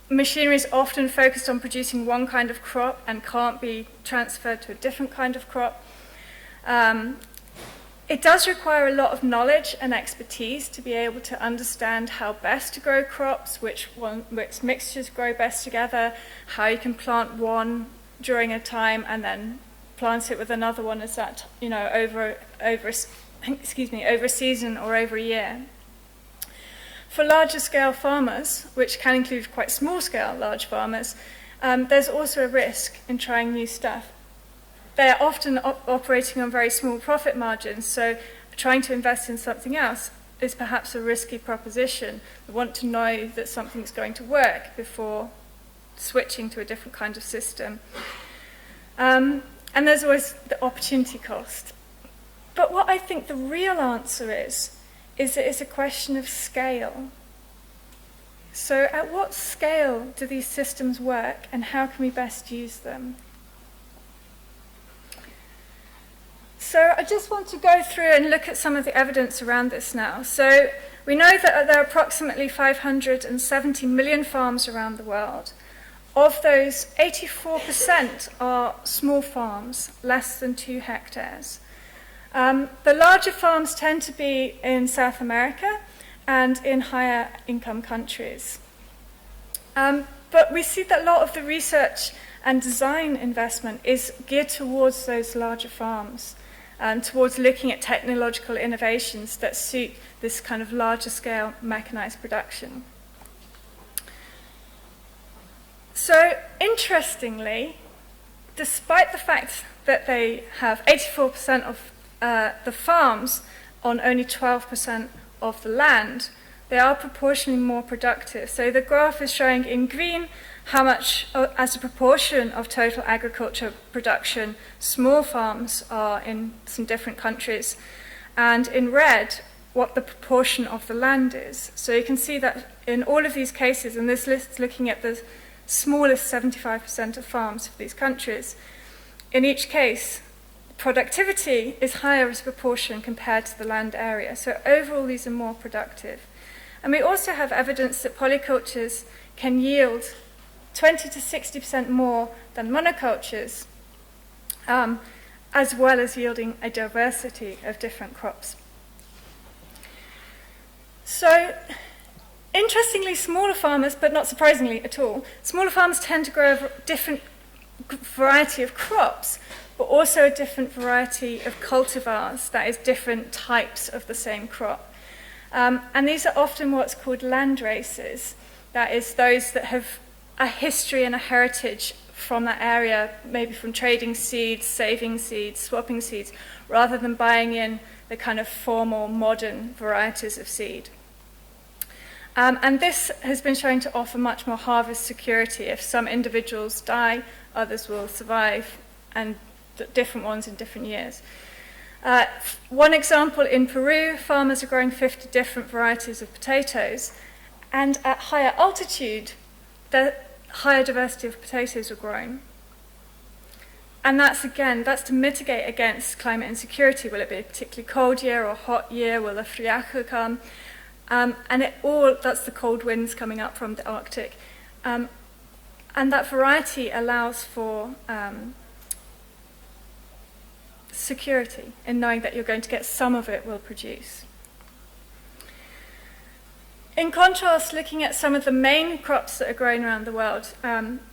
Machinery is often focused on producing one kind of crop and can't be transferred to a different kind of crop. It does require a lot of knowledge and expertise to be able to understand how best to grow crops, which mixtures grow best together, how you can plant one during a time and then plant it with another one as that, over a season or over a year. For larger scale farmers, which can include quite small scale large farmers, there's also a risk in trying new stuff. They're often operating on very small profit margins, so trying to invest in something else is perhaps a risky proposition. They want to know that something's going to work before switching to a different kind of system. And there's always the opportunity cost. But what I think the real answer is that it's a question of scale. So at what scale do these systems work, and how can we best use them? So I just want to go through and look at some of the evidence around this now. So we know that there are approximately 570 million farms around the world. Of those, 84% are small farms, less than 2 hectares. The larger farms tend to be in South America and in higher income countries. But we see that a lot of the research and design investment is geared towards those larger farms, and towards looking at technological innovations that suit this kind of larger scale mechanized production. So interestingly, despite the fact that they have 84% of the farms on only 12% of the land, they are proportionally more productive. So the graph is showing in green how much, as a proportion of total agriculture production, small farms are in some different countries, and in red, what the proportion of the land is. So you can see that in all of these cases, and this list is looking at the smallest 75% of farms for these countries, in each case, productivity is higher as a proportion compared to the land area. So overall, these are more productive. And we also have evidence that polycultures can yield 20 to 60% more than monocultures, as well as yielding a diversity of different crops. So, interestingly, smaller farmers, but not surprisingly at all, smaller farmers tend to grow a different variety of crops, but also a different variety of cultivars, that is, different types of the same crop. And these are often what's called land races. That is, those that have a history and a heritage from that area, maybe from trading seeds, saving seeds, swapping seeds, rather than buying in the kind of formal, modern varieties of seed. And this has been shown to offer much more harvest security. If some individuals die, others will survive, and different ones in different years. One example, in Peru, farmers are growing 50 different varieties of potatoes, and at higher altitude, the higher diversity of potatoes are grown. And that's to mitigate against climate insecurity. Will it be a particularly cold year or hot year? Will the friaca come? And that's the cold winds coming up from the Arctic. And that variety allows for security in knowing that you're going to get some of it will produce. In contrast, looking at some of the main crops that are grown around the world,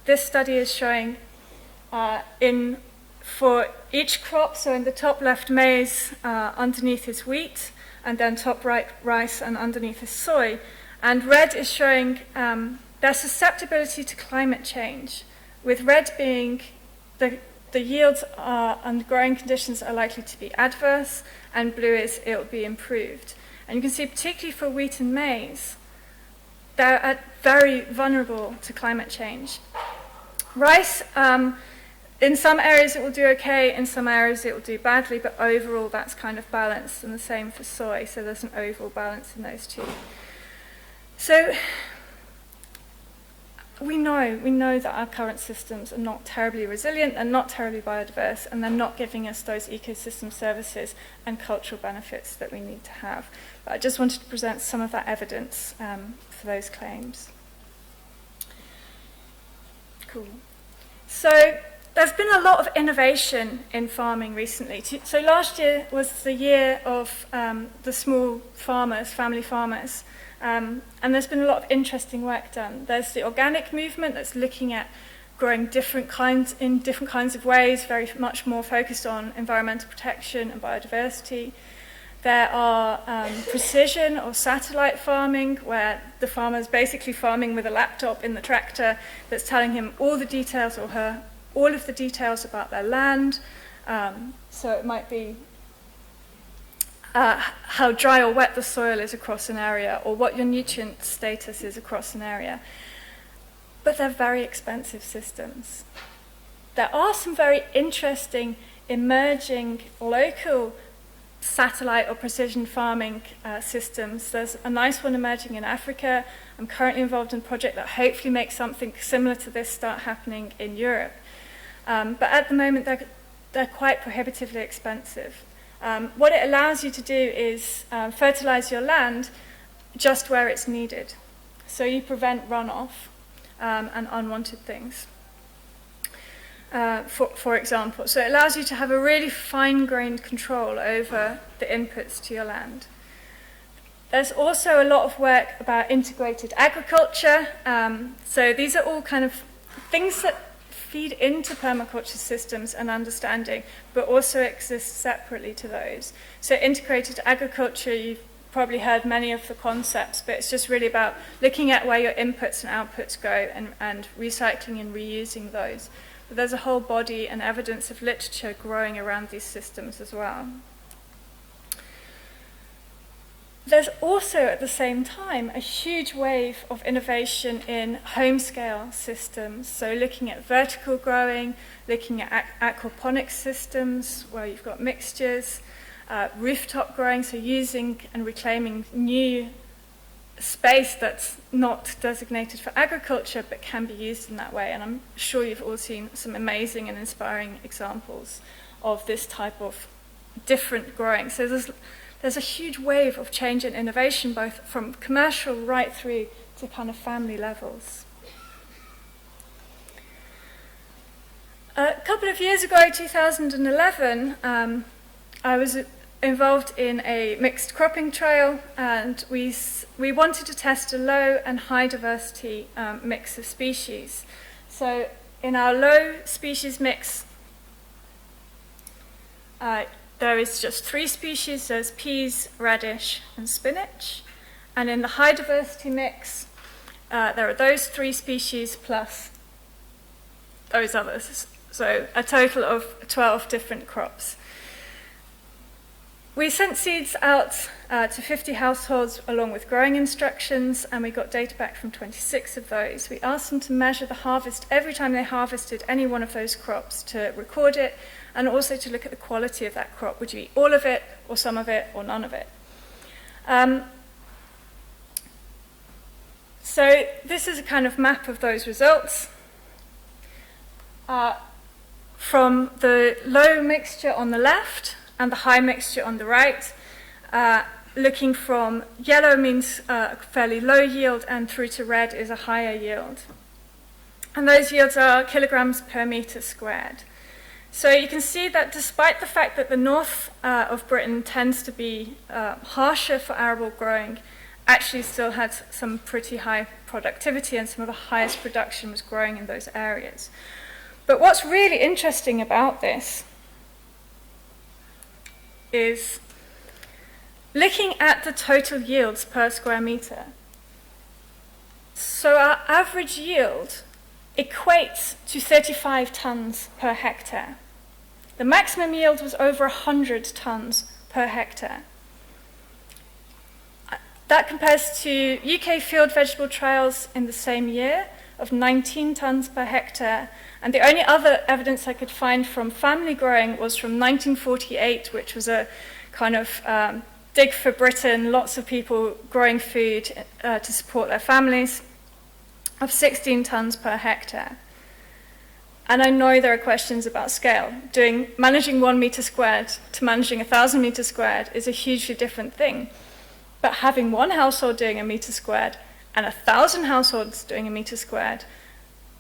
this study is showing for each crop, so in the top left maize, underneath is wheat, and then top right rice, and underneath is soy. And red is showing their susceptibility to climate change, with red being the yields and growing conditions are likely to be adverse, and blue is it will be improved. And you can see, particularly for wheat and maize, they're very vulnerable to climate change. Rice, in some areas it will do okay, in some areas it will do badly, but overall that's kind of balanced, and the same for soy, so there's an overall balance in those two. So we know that our current systems are not terribly resilient and not terribly biodiverse, and they're not giving us those ecosystem services and cultural benefits that we need to have. But I just wanted to present some of that evidence for those claims. Cool. So there's been a lot of innovation in farming recently. So last year was the year of the small farmers, family farmers. And there's been a lot of interesting work done. There's the organic movement that's looking at growing different kinds of ways, very much more focused on environmental protection and biodiversity. There are precision or satellite farming, where the farmer's basically farming with a laptop in the tractor that's telling him all the details, or her, all of the details about their land. So it might be how dry or wet the soil is across an area, or what your nutrient status is across an area. But they're very expensive systems. There are some very interesting emerging local satellite or precision farming systems. There's a nice one emerging in Africa. I'm currently involved in a project that hopefully makes something similar to this start happening in Europe. But at the moment, they're quite prohibitively expensive. What it allows you to do is fertilize your land just where it's needed. So you prevent runoff and unwanted things, for example. So it allows you to have a really fine-grained control over the inputs to your land. There's also a lot of work about integrated agriculture. So these are all kind of things that feed into permaculture systems and understanding, but also exist separately to those. So integrated agriculture, you've probably heard many of the concepts, but it's just really about looking at where your inputs and outputs go and recycling and reusing those. But there's a whole body and evidence of literature growing around these systems as well. There's also, at the same time, a huge wave of innovation in home-scale systems. So looking at vertical growing, looking at aquaponics systems, where you've got mixtures, rooftop growing, so using and reclaiming new space that's not designated for agriculture, but can be used in that way. And I'm sure you've all seen some amazing and inspiring examples of this type of different growing. So there's a huge wave of change and innovation, both from commercial right through to kind of family levels. A couple of years ago, 2011, I was involved in a mixed cropping trial, and we wanted to test a low and high diversity mix of species. So in our low species mix, there is just 3 species. There's peas, radish, and spinach. And in the high diversity mix, there are those 3 species plus those others. So a total of 12 different crops. We sent seeds out to 50 households along with growing instructions, and we got data back from 26 of those. We asked them to measure the harvest every time they harvested any one of those crops, to record it, and also to look at the quality of that crop. Would you eat all of it, or some of it, or none of it? So this is a kind of map of those results. From the low mixture on the left and the high mixture on the right, looking from yellow means fairly low yield, and through to red is a higher yield. And those yields are kilograms per metre squared. So you can see that despite the fact that the north of Britain tends to be harsher for arable growing, actually still had some pretty high productivity, and some of the highest production was growing in those areas. But what's really interesting about this is looking at the total yields per square metre. So our average yield equates to 35 tonnes per hectare. The maximum yield was over 100 tonnes per hectare. That compares to UK field vegetable trials in the same year of 19 tonnes per hectare. And the only other evidence I could find from family growing was from 1948, which was a kind of dig for Britain, lots of people growing food to support their families, of 16 tonnes per hectare. And I know there are questions about scale. Managing 1 metre squared to managing 1,000 metres squared is a hugely different thing. But having one household doing a metre squared and 1,000 households doing a metre squared,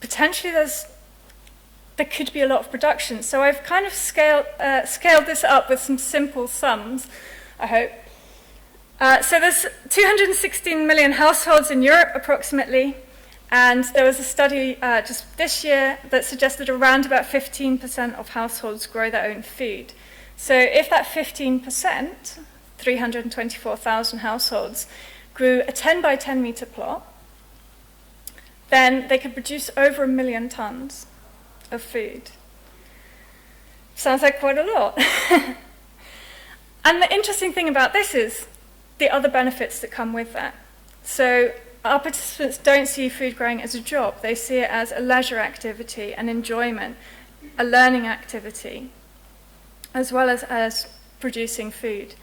potentially there could be a lot of production. So I've kind of scaled this up with some simple sums, I hope. So there's 216 million households in Europe, approximately, and there was a study just this year that suggested around about 15% of households grow their own food. So if that 15%, 324,000 households, grew a 10 by 10 metre plot, then they could produce over 1 million tonnes of food. Sounds like quite a lot. And the interesting thing about this is the other benefits that come with that. So our participants don't see food growing as a job. They see it as a leisure activity, an enjoyment, a learning activity, as well as producing food.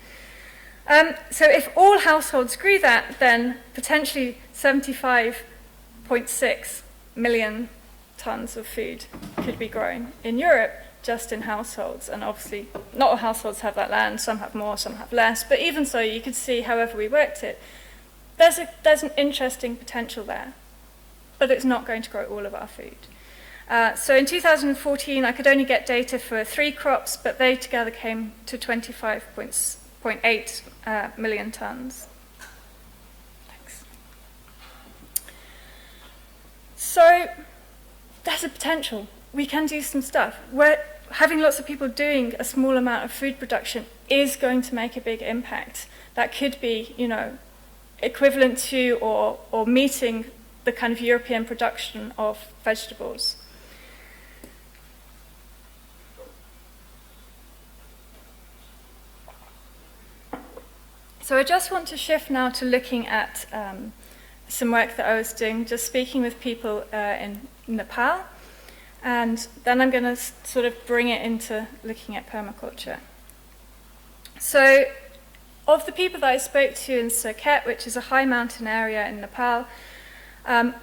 So if all households grew that, then potentially 75.6 million tonnes of food could be grown in Europe just in households. And obviously, not all households have that land. Some have more, some have less. But even so, you could see, however we worked it, there's an interesting potential there. But it's not going to grow all of our food. So in 2014, I could only get data for 3 crops, but they together came to 25.8 million tonnes. Thanks. So there's a potential. We can do some stuff. Having lots of people doing a small amount of food production is going to make a big impact. That could be, equivalent to or meeting the kind of European production of vegetables. So I just want to shift now to looking at some work that I was doing, just speaking with people in Nepal, and then I'm going to sort of bring it into looking at permaculture. So of the people that I spoke to in Surkhet, which is a high mountain area in Nepal,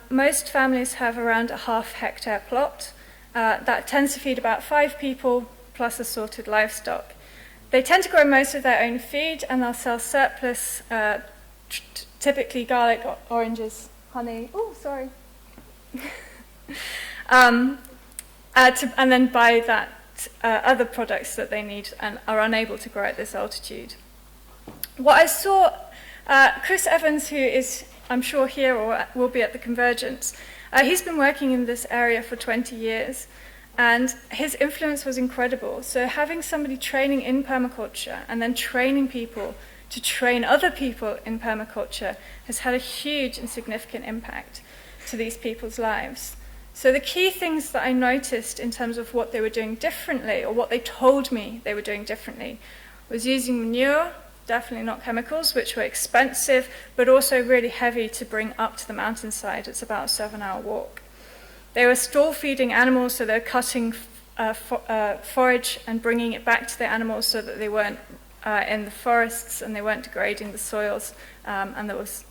most families have around a half-hectare plot. That tends to feed about 5 people plus assorted livestock. They tend to grow most of their own food, and they'll sell surplus, typically garlic, oranges, honey. Oh, sorry. And then buy that other products that they need and are unable to grow at this altitude. What I saw, Chris Evans, who is, I'm sure, here or will be at the Convergence, he's been working in this area for 20 years. And his influence was incredible. So having somebody training in permaculture and then training people to train other people in permaculture has had a huge and significant impact to these people's lives. So the key things that I noticed in terms of what they were doing differently, or what they told me they were doing differently, was using manure, definitely not chemicals, which were expensive, but also really heavy to bring up to the mountainside. It's about a 7-hour walk. They were stall feeding animals, so they're cutting forage and bringing it back to the animals so that they weren't in the forests and they weren't degrading the soils, and that was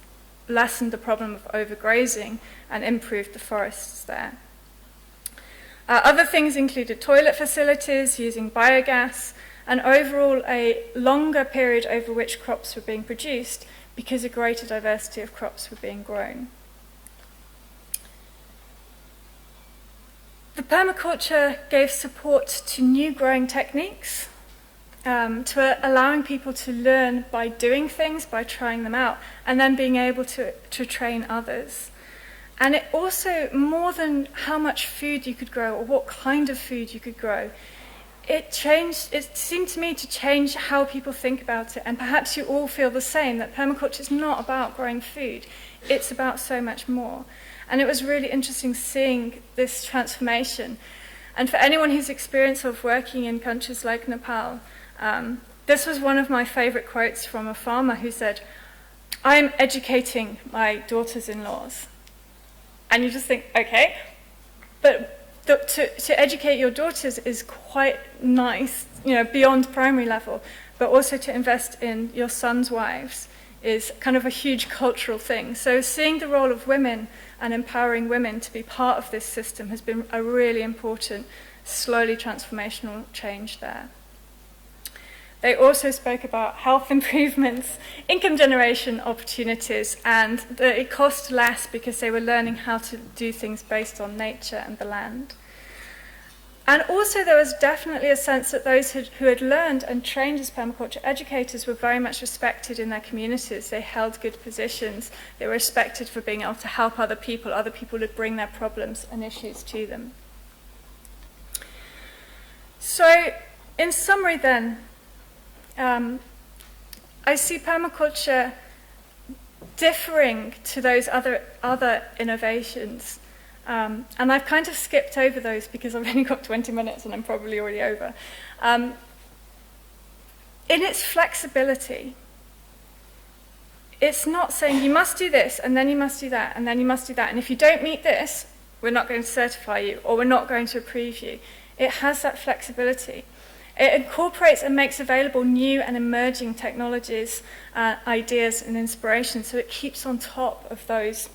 lessened the problem of overgrazing and improved the forests there. Other things included toilet facilities, using biogas, and overall a longer period over which crops were being produced because a greater diversity of crops were being grown. The permaculture gave support to new growing techniques, to allowing people to learn by doing things, by trying them out, and then being able to train others. And it also, more than how much food you could grow or what kind of food you could grow, it seemed to me to change how people think about it. And perhaps you all feel the same, that permaculture is not about growing food, it's about so much more. And it was really interesting seeing this transformation. And for anyone who's experienced of working in countries like Nepal, this was one of my favorite quotes from a farmer who said, "I'm educating my daughters-in-laws." And you just think, okay, but to educate your daughters is quite nice, beyond primary level, but also to invest in your sons' wives is kind of a huge cultural thing. So seeing the role of women and empowering women to be part of this system has been a really important, slowly transformational change there. They also spoke about health improvements, income generation opportunities, and that it cost less because they were learning how to do things based on nature and the land. And also there was definitely a sense that those who had learned and trained as permaculture educators were very much respected in their communities. They held good positions. They were respected for being able to help other people. Other people would bring their problems and issues to them. So in summary then, I see permaculture differing to those other innovations. And I've kind of skipped over those because I've only got 20 minutes and I'm probably already over. In its flexibility, it's not saying you must do this and then you must do that and then you must do that. And if you don't meet this, we're not going to certify you or we're not going to approve you. It has that flexibility. It incorporates and makes available new and emerging technologies, ideas and inspiration, so it keeps on top of those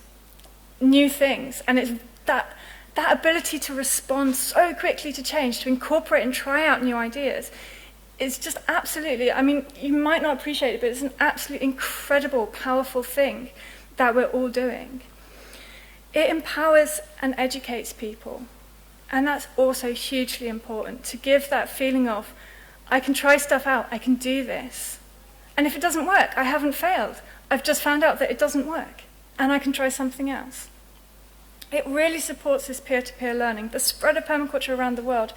new things. And it's that ability to respond so quickly to change, to incorporate and try out new ideas, is just absolutely, I mean, you might not appreciate it, but it's an absolutely incredible, powerful thing that we're all doing. It empowers and educates people. And that's also hugely important, to give that feeling of, I can try stuff out, I can do this. And if it doesn't work, I haven't failed. I've just found out that it doesn't work, and I can try something else. It really supports this peer-to-peer learning. The spread of permaculture around the world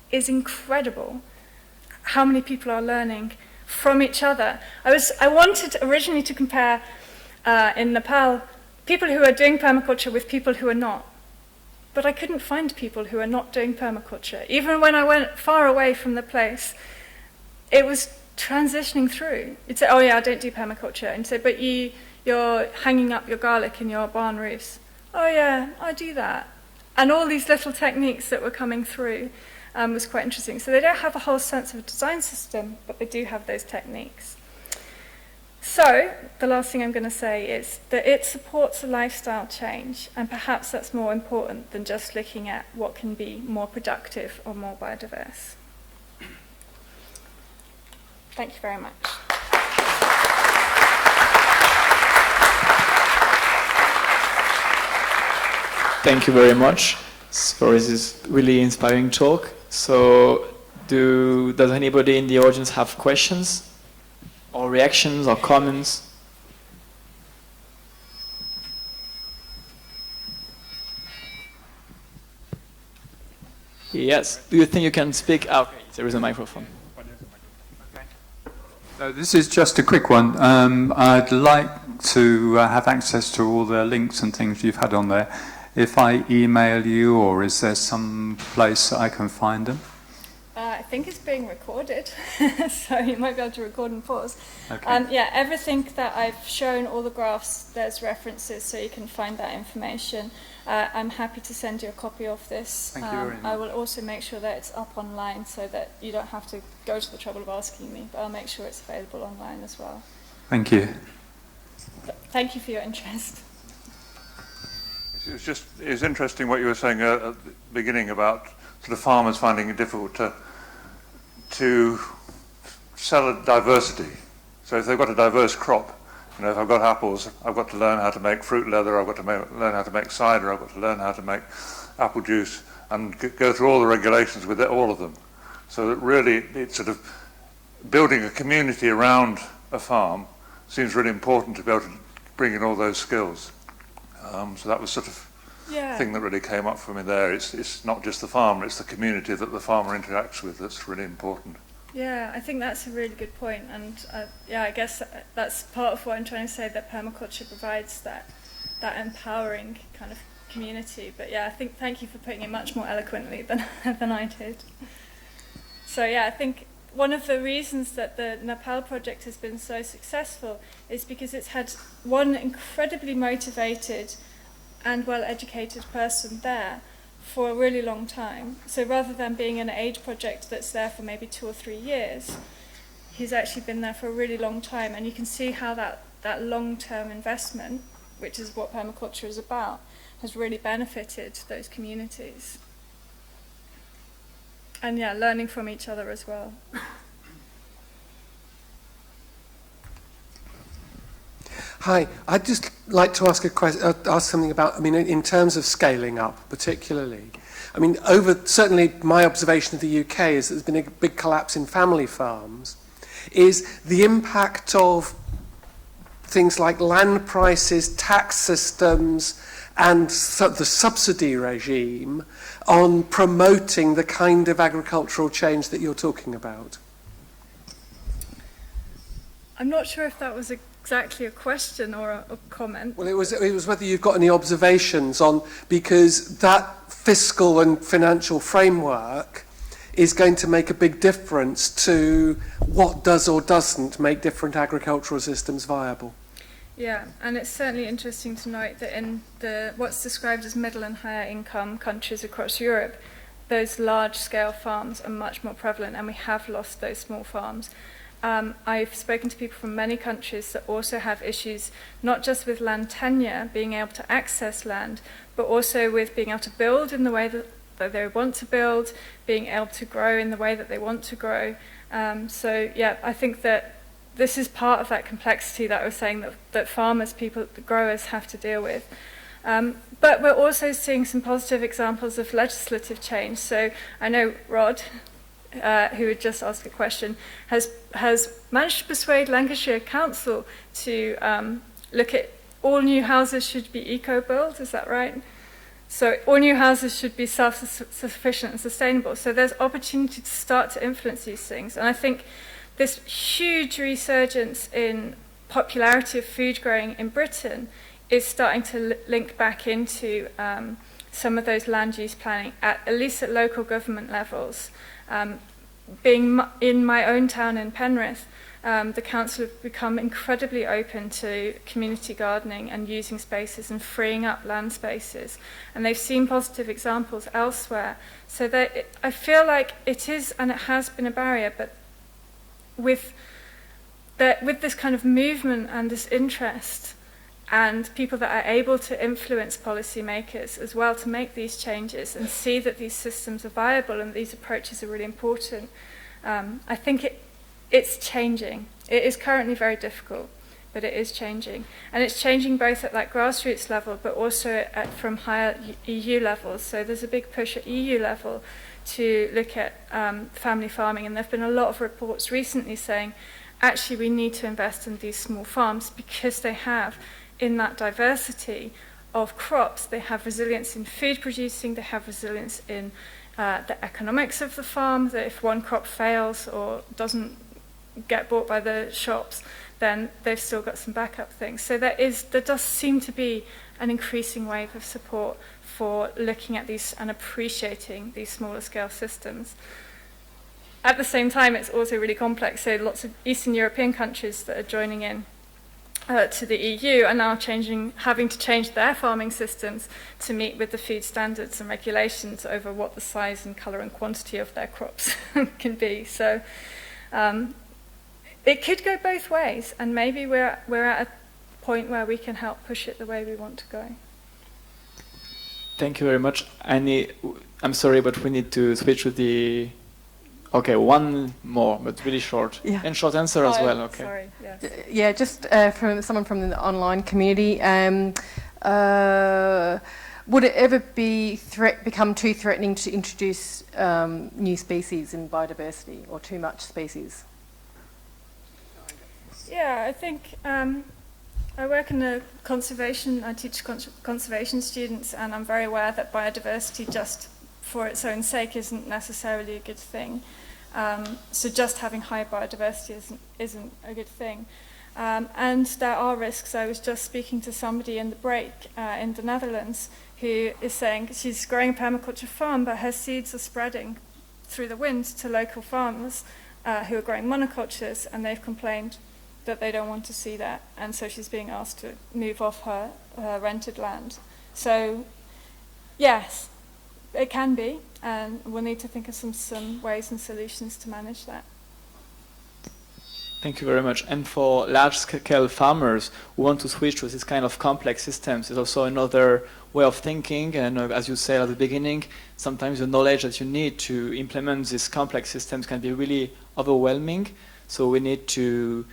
is incredible. How many people are learning from each other. I wanted originally to compare, in Nepal, people who are doing permaculture with people who are not. But I couldn't find people who are not doing permaculture. Even when I went far away from the place, it was transitioning through. You'd say, oh yeah, I don't do permaculture. And say, but you're hanging up your garlic in your barn roofs. Oh yeah, I do that. And all these little techniques that were coming through was quite interesting. So they don't have a whole sense of a design system, but they do have those techniques. So, the last thing I'm going to say is that it supports a lifestyle change, and perhaps that's more important than just looking at what can be more productive or more biodiverse. Thank you very much. Thank you very much for this really inspiring talk. So, does anybody in the audience have questions? Or reactions or comments? Yes. Do you think you can speak? Ah, okay, there is a microphone. Okay. This is just a quick one. I'd like to have access to all the links and things you've had on there. If I email you, or is there some place I can find them? I think it's being recorded, so you might be able to record and pause. Okay. Yeah, everything that I've shown, all the graphs, there's references, so you can find that information. I'm happy to send you a copy of this. Thank you very much. I will also make sure that it's up online so that you don't have to go to the trouble of asking me, but I'll make sure it's available online as well. Thank you. But thank you for your interest. It's interesting what you were saying at the beginning about sort of farmers finding it difficult to sell a diversity. So if they've got a diverse crop, you know, if I've got apples, I've got to learn how to make fruit leather, I've got to learn how to make cider, I've got to learn how to make apple juice, and go through all the regulations with all of them. So that really, it's sort of building a community around a farm seems really important to be able to bring in all those skills. So that was sort of thing that really came up for me there. It's not just the farmer, it's the community that the farmer interacts with that's really important. Yeah, I think that's a really good point, and yeah, I guess that's part of what I'm trying to say, that permaculture provides that empowering kind of community. But yeah, I think thank you for putting it much more eloquently than I did. So yeah, I think one of the reasons that the Nepal project has been so successful is because it's had one incredibly motivated and well-educated person there for a really long time. So rather than being an aid project that's there for maybe 2 or 3 years, he's actually been there for a really long time, and you can see how that long-term investment, which is what permaculture is about, has really benefited those communities. And yeah, learning from each other as well. Hi, I'd just like to ask ask something about, I mean, in terms of scaling up particularly. I mean, certainly my observation of the UK is that there's been a big collapse in family farms. Is the impact of things like land prices, tax systems, and the subsidy regime on promoting the kind of agricultural change that you're talking about? I'm not sure if that was exactly a question or a comment. Well, it was whether you've got any observations on, because that fiscal and financial framework is going to make a big difference to what does or doesn't make different agricultural systems viable. Yeah, and it's certainly interesting to note that in what's described as middle and higher income countries across Europe, those large-scale farms are much more prevalent, and we have lost those small farms. I've spoken to people from many countries that also have issues, not just with land tenure, being able to access land, but also with being able to build in the way that they want to build, being able to grow in the way that they want to grow. So yeah, I think that this is part of that complexity that I was saying that farmers, the growers have to deal with. But we're also seeing some positive examples of legislative change. So I know Rod, who had just asked a question, has managed to persuade Lancashire Council to look at all new houses should be eco-built, is that right? So all new houses should be self-sufficient and sustainable. So there's opportunity to start to influence these things. And I think this huge resurgence in popularity of food growing in Britain is starting to link back into some of those land use planning, at least at local government levels. Being in my own town in Penrith, the council have become incredibly open to community gardening and using spaces and freeing up land spaces. And they've seen positive examples elsewhere. So I feel like it is, and it has been a barrier, but with this kind of movement and this interest, and people that are able to influence policymakers as well to make these changes and see that these systems are viable and these approaches are really important, I think it's changing. It is currently very difficult, but it is changing. And it's changing both at that grassroots level, but also from higher EU levels. So there's a big push at EU level to look at family farming, and there have been a lot of reports recently saying, actually, we need to invest in these small farms because they have, in that diversity of crops, they have resilience in food producing, they have resilience in the economics of the farm, that if one crop fails or doesn't get bought by the shops, then they've still got some backup things. So there does seem to be an increasing wave of support for looking at these and appreciating these smaller scale systems. At the same time, it's also really complex. So lots of Eastern European countries that are joining in to the EU are now having to change their farming systems to meet with the food standards and regulations over what the size and colour and quantity of their crops can be. So it could go both ways, and maybe we're at a point where we can help push it the way we want to go. Thank you very much. I'm sorry, but we need to switch to the... Okay, one more, but really short. Yeah. And short answer as well, okay. Sorry, yes. Yeah, just from someone from the online community. Would it ever become too threatening to introduce new species in biodiversity, or too much species? Yeah, I think I work in a conservation, I teach conservation students, and I'm very aware that biodiversity just for its own sake isn't necessarily a good thing. So just having high biodiversity isn't a good thing. And there are risks. I was just speaking to somebody in the break in the Netherlands who is saying she's growing a permaculture farm, but her seeds are spreading through the wind to local farmers who are growing monocultures, and they've complained that they don't want to see that, and so she's being asked to move off her rented land. So yes, it can be, and we'll need to think of some ways and solutions to manage that. Thank you very much. And for large-scale farmers who want to switch to this kind of complex systems, there's also another way of thinking. And as you said at the beginning, sometimes the knowledge that you need to implement these complex systems can be really overwhelming. So we need to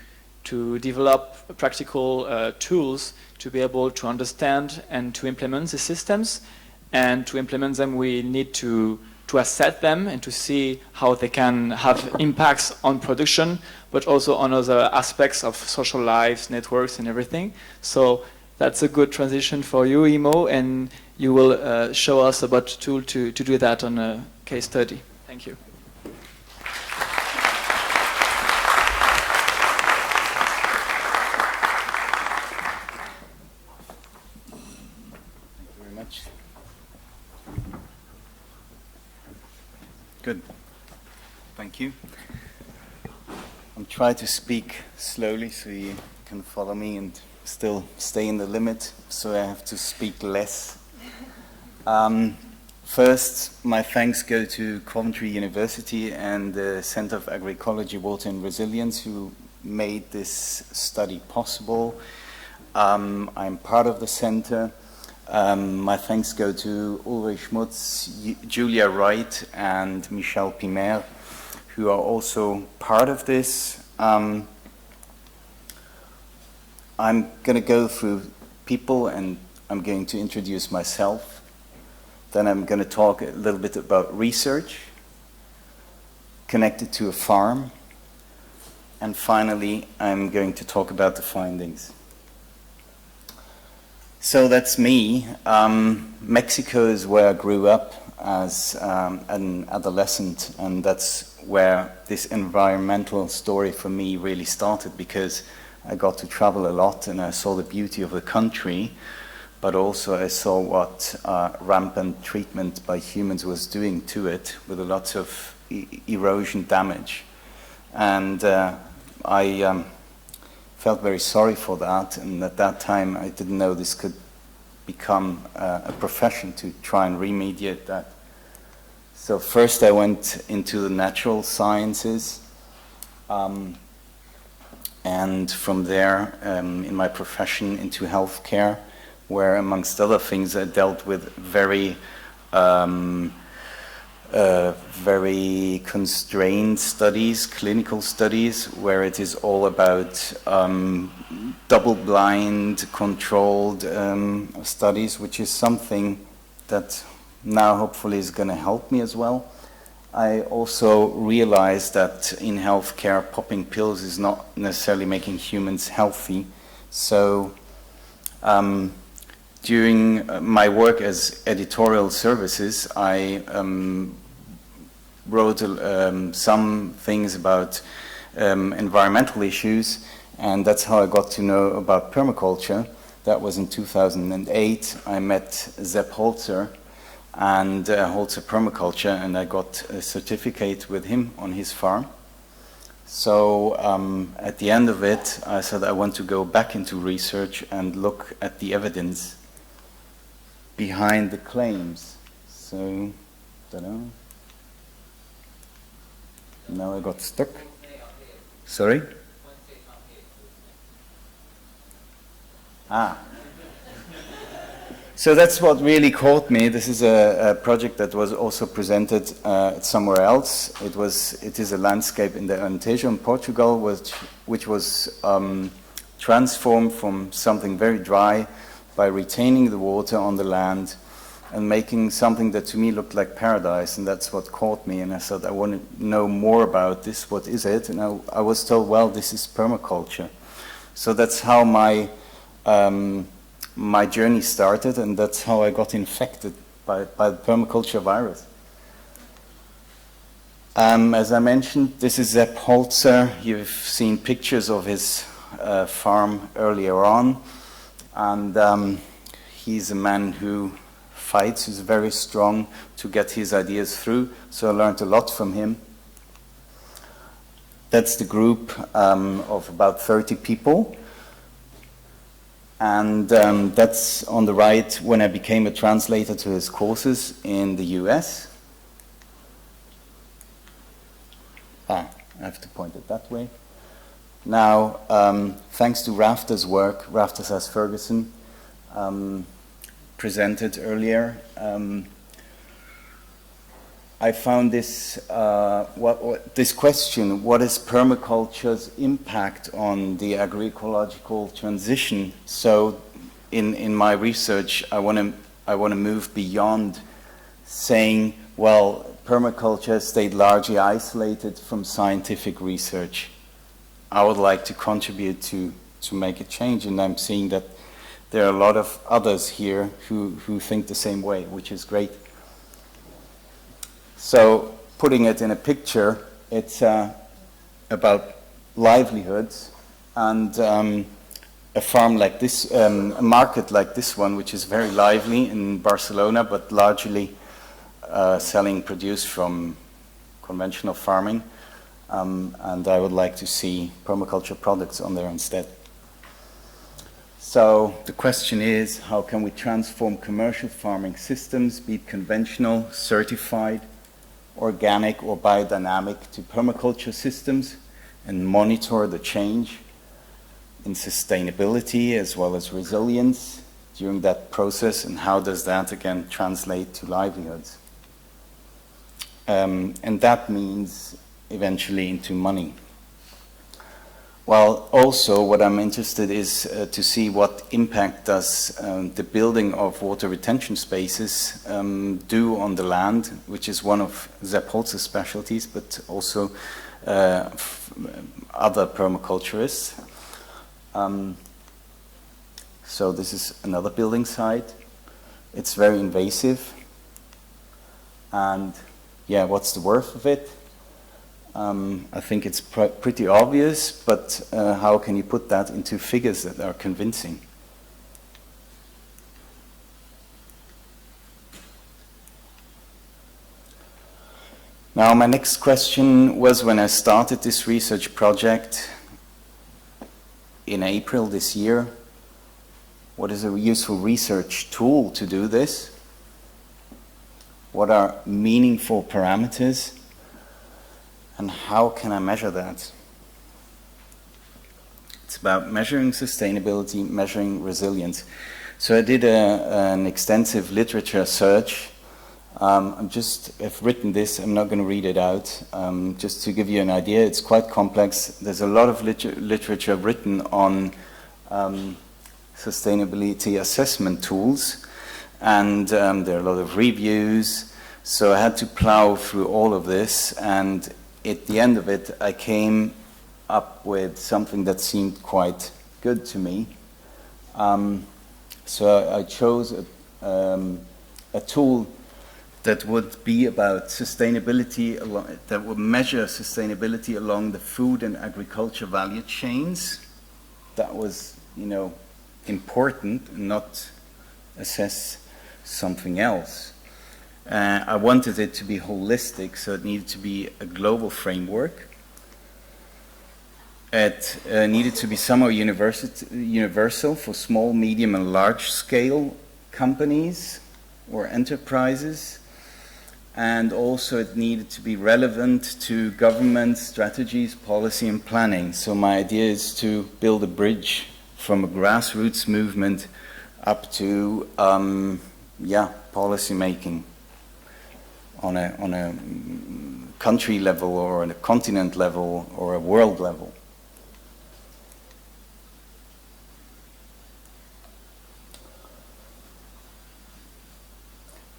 develop practical tools to be able to understand and to implement the systems. And to implement them, we need to assess them and to see how they can have impacts on production, but also on other aspects of social lives, networks, and everything. So that's a good transition for you, Imo, and you will show us about a tool to do that on a case study. Thank you. Good. Thank you. I'll try to speak slowly so you can follow me and still stay in the limit, so I have to speak less. First, my thanks go to Coventry University and the Center of Agroecology, Water and Resilience, who made this study possible. I'm part of the center. My thanks go to Ulrich Schmutz, Julia Wright, and Michel Pimer, who are also part of this. I'm going to go through people, and I'm going to introduce myself. Then I'm going to talk a little bit about research connected to a farm. And finally, I'm going to talk about the findings. So that's me. Mexico is where I grew up as an adolescent, and that's where this environmental story for me really started, because I got to travel a lot and I saw the beauty of the country, but also I saw what rampant treatment by humans was doing to it, with a lot of erosion damage. And I felt very sorry for that, and at that time I didn't know this could become a profession to try and remediate that. So first I went into the natural sciences, and from there in my profession into healthcare, where amongst other things I dealt with very constrained studies, clinical studies, where it is all about double-blind, controlled studies, which is something that now hopefully is going to help me as well. I also realized that in healthcare, popping pills is not necessarily making humans healthy. So during my work as editorial services, I wrote some things about environmental issues, and that's how I got to know about permaculture. That was in 2008. I met Sepp Holzer and Holzer Permaculture, and I got a certificate with him on his farm. So at the end of it, I said I want to go back into research and look at the evidence behind the claims. So, ta-da. Now I got stuck. Sorry? So that's what really caught me. This is a project that was also presented somewhere else. It is a landscape in the Alentejo in Portugal, which was transformed from something very dry by retaining the water on the land and making something that to me looked like paradise, and that's what caught me. And I said, I want to know more about this. What is it? And I was told, well, this is permaculture. So that's how my journey started, and that's how I got infected by the permaculture virus. As I mentioned, this is Sepp Holzer. You've seen pictures of his farm earlier on, and he's a man who fights, who's very strong to get his ideas through, so I learned a lot from him. That's the group of about 30 people. And that's on the right when I became a translator to his courses in the US. I have to point it that way. Now, thanks to Rafter's work, Rafters as Ferguson presented earlier, I found this this question: what is permaculture's impact on the agroecological transition? So, in my research, I want to move beyond saying, well, permaculture stayed largely isolated from scientific research. I would like to contribute to make a change, and I'm seeing that there are a lot of others here who think the same way, which is great. So, putting it in a picture, it's about livelihoods, and a farm like this, a market like this one, which is very lively in Barcelona, but largely selling produce from conventional farming, and I would like to see permaculture products on there instead. So the question is, how can we transform commercial farming systems, be it conventional, certified, organic or biodynamic, to permaculture systems, and monitor the change in sustainability as well as resilience during that process, and how does that again translate to livelihoods? And that means eventually into money. Well, also what I'm interested is to see what impact does the building of water retention spaces do on the land, which is one of Sepp Holzer's specialties, but also other permaculturists. So this is another building site. It's very invasive, and yeah, what's the worth of it? I think it's pretty obvious, but how can you put that into figures that are convincing? Now, my next question was, when I started this research project in April this year, what is a useful research tool to do this? What are meaningful parameters? And how can I measure that? It's about measuring sustainability, measuring resilience. So I did an extensive literature search. I've written this, I'm not going to read it out. Just to give you an idea, it's quite complex. There's a lot of literature written on sustainability assessment tools, and there are a lot of reviews. So I had to plow through all of this, and at the end of it, I came up with something that seemed quite good to me. So I chose a tool that would be about sustainability, that would measure sustainability along the food and agriculture value chains. That was, you know, important, not assess something else. I wanted it to be holistic, so it needed to be a global framework. It needed to be somehow universal for small, medium, and large-scale companies or enterprises. And also it needed to be relevant to government strategies, policy, and planning. So my idea is to build a bridge from a grassroots movement up to policy making on a country level or on a continent level or a world level.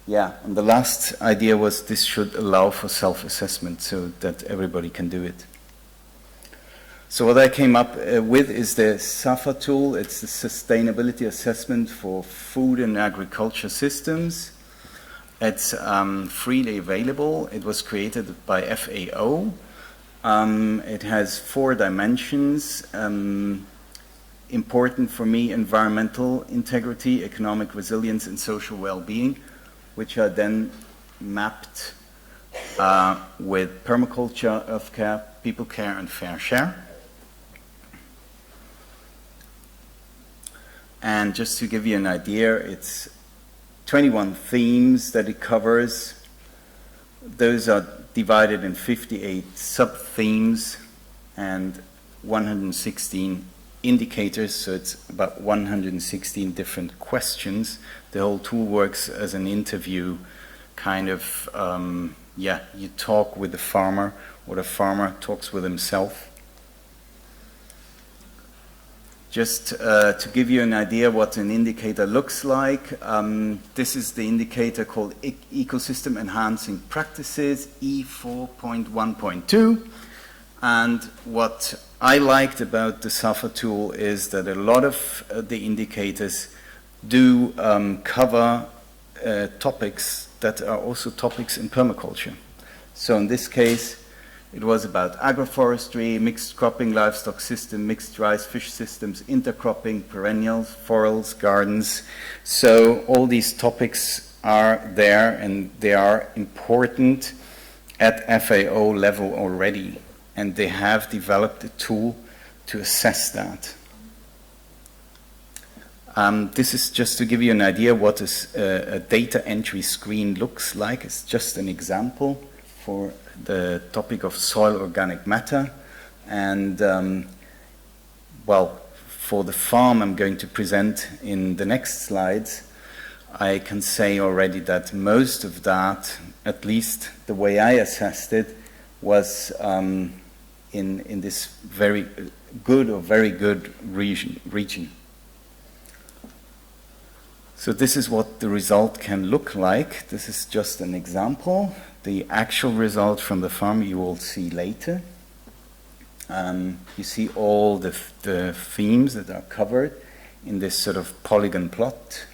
Yeah, and the last idea was this should allow for self-assessment so that everybody can do it. So what I came up with is the SAFA tool. It's the Sustainability Assessment for Food and Agriculture Systems. It's freely available. It was created by FAO. It has 4 dimensions. Important for me, environmental integrity, economic resilience, and social well-being, which are then mapped with permaculture, earth care, people care, and fair share. And just to give you an idea, it's 21 themes that it covers. Those are divided in 58 sub-themes and 116 indicators, so it's about 116 different questions. The whole tool works as an interview, kind of, you talk with the farmer, or the farmer talks with himself. Just to give you an idea what an indicator looks like, this is the indicator called Ecosystem Enhancing Practices, E4.1.2. And what I liked about the SAFA tool is that a lot of the indicators do cover topics that are also topics in permaculture. So in this case, it was about agroforestry, mixed cropping livestock system, mixed rice fish systems, intercropping, perennials, forels, gardens. So all these topics are there, and they are important at FAO level already. And they have developed a tool to assess that. This is just to give you an idea what a data entry screen looks like. It's just an example for the topic of soil organic matter. And, for the farm I'm going to present in the next slides, I can say already that most of that, at least the way I assessed it, was in this very good or very good region. So this is what the result can look like. This is just an example. The actual result from the farm you will see later. You see all the themes that are covered in this sort of polygon plot.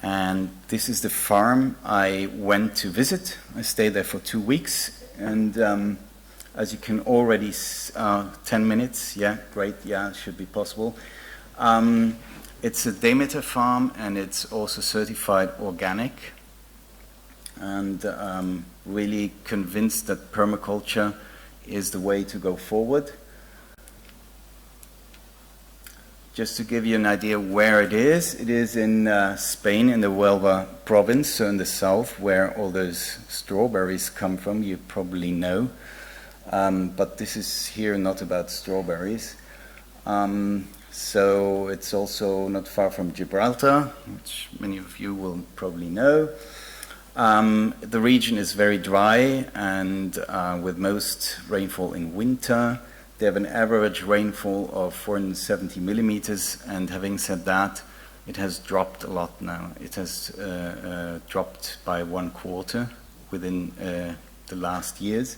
And this is the farm I went to visit. I stayed there for 2 weeks, and as you can already, 10 minutes, yeah, great, yeah, it should be possible. It's a Demeter farm, and it's also certified organic, and really convinced that permaculture is the way to go forward. Just to give you an idea where it is in Spain, in the Huelva province, so in the south, where all those strawberries come from, you probably know. But this is here not about strawberries. So it's also not far from Gibraltar, which many of you will probably know. The region is very dry, and with most rainfall in winter. They have an average rainfall of 470 millimeters, and having said that, it has dropped a lot now. It has dropped by 1/4 within the last years.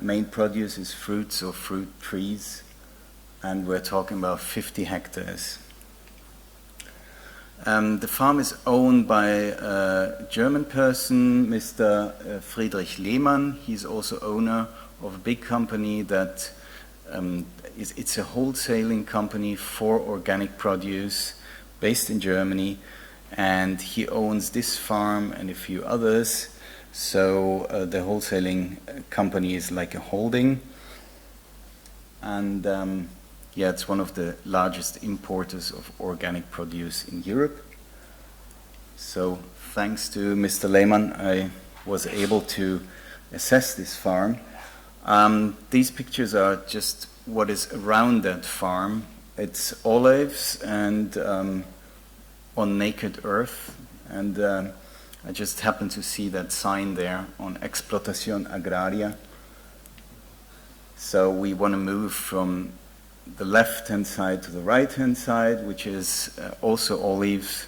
Main produce is fruits or fruit trees, and we're talking about 50 hectares. The farm is owned by a German person, Mr. Friedrich Lehmann. He's also owner of a big company that it's a wholesaling company for organic produce based in Germany, and he owns this farm and a few others. So the wholesaling company is like a holding, and yeah, it's one of the largest importers of organic produce in Europe. So thanks to Mr. Lehmann, I was able to assess this farm. These pictures are just what is around that farm. It's olives and on naked earth, and I just happened to see that sign there on Explotación Agraria. So we want to move from the left-hand side to the right-hand side, which is also olives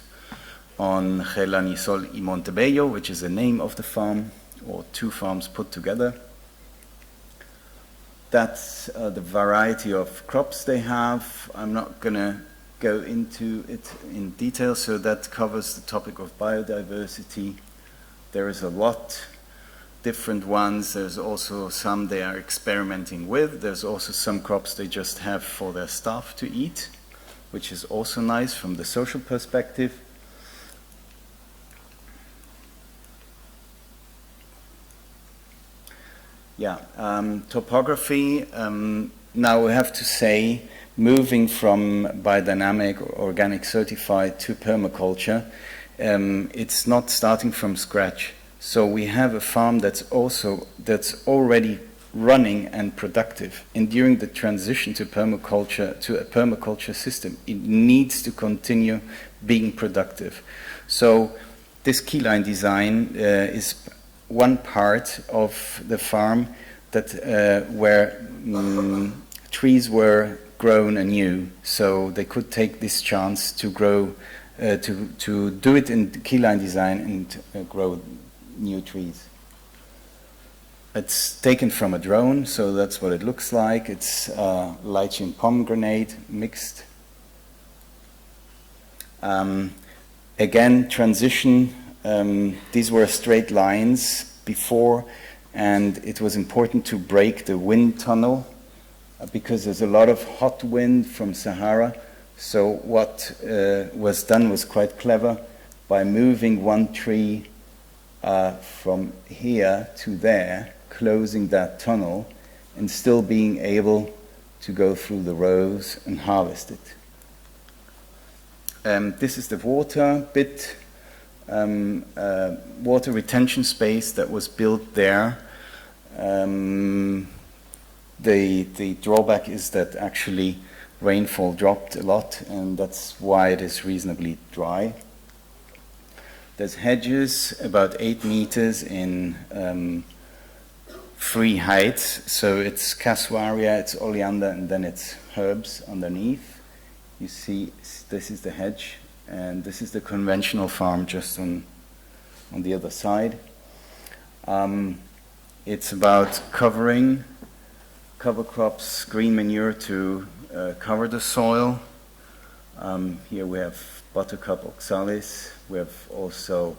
on Gelanisol y Montebello, which is the name of the farm, or two farms put together. That's the variety of crops they have. I'm not going to go into it in detail, so that covers the topic of biodiversity. There is a lot different ones. There's also some they are experimenting with. There's also some crops they just have for their staff to eat, which is also nice from the social perspective. Yeah, topography. Now we have to say, moving from biodynamic or organic certified to permaculture, it's not starting from scratch. So we have a farm that's already running and productive. And during the transition to permaculture, to a permaculture system, it needs to continue being productive. So this keyline design is one part of the farm that where trees were grown anew. So they could take this chance to grow, to do it in keyline design and grow new trees. It's taken from a drone, so that's what it looks like. It's lychee and pomegranate mixed. Again, transition. These were straight lines before, and it was important to break the wind tunnel because there's a lot of hot wind from Sahara. So what was done was quite clever by moving one tree from here to there, closing that tunnel, and still being able to go through the rows and harvest it. This is the water bit, water retention space that was built there. The drawback is that actually rainfall dropped a lot, and that's why it is reasonably dry. There's hedges about 8 meters in 3 heights, so it's cassowaria, it's oleander, and then it's herbs underneath. You see, this is the hedge, and this is the conventional farm just on the other side. It's about cover crops, green manure to cover the soil. Here we have buttercup oxalis. We have also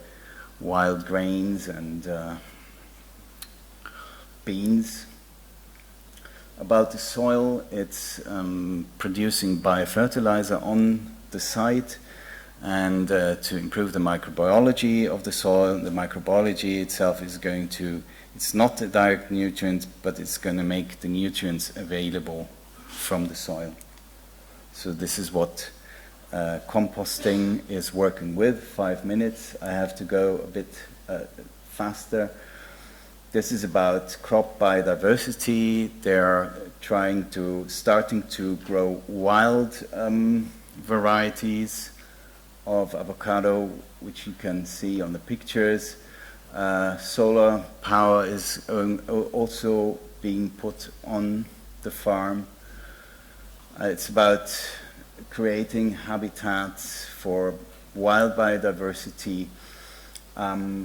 wild grains and beans. About the soil, it's producing biofertilizer on the site, and to improve the microbiology of the soil. The microbiology itself is going to, it's not a direct nutrient, but it's going to make the nutrients available from the soil. So this is what composting is working with. 5 minutes. I have to go a bit faster. This is about crop biodiversity. They're starting to grow wild varieties of avocado, which you can see on the pictures. Solar power is also being put on the farm. It's about creating habitats for wild biodiversity.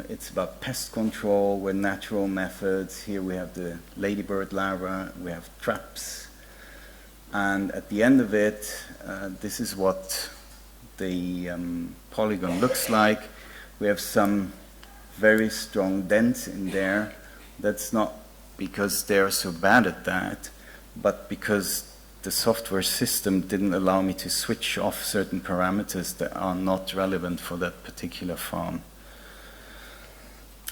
It's about pest control with natural methods. Here we have the ladybird larva, we have traps, And at the end of it, this is what the polygon looks like. We have some very strong dents in there. That's not because they're so bad at that, but because the software system didn't allow me to switch off certain parameters that are not relevant for that particular farm.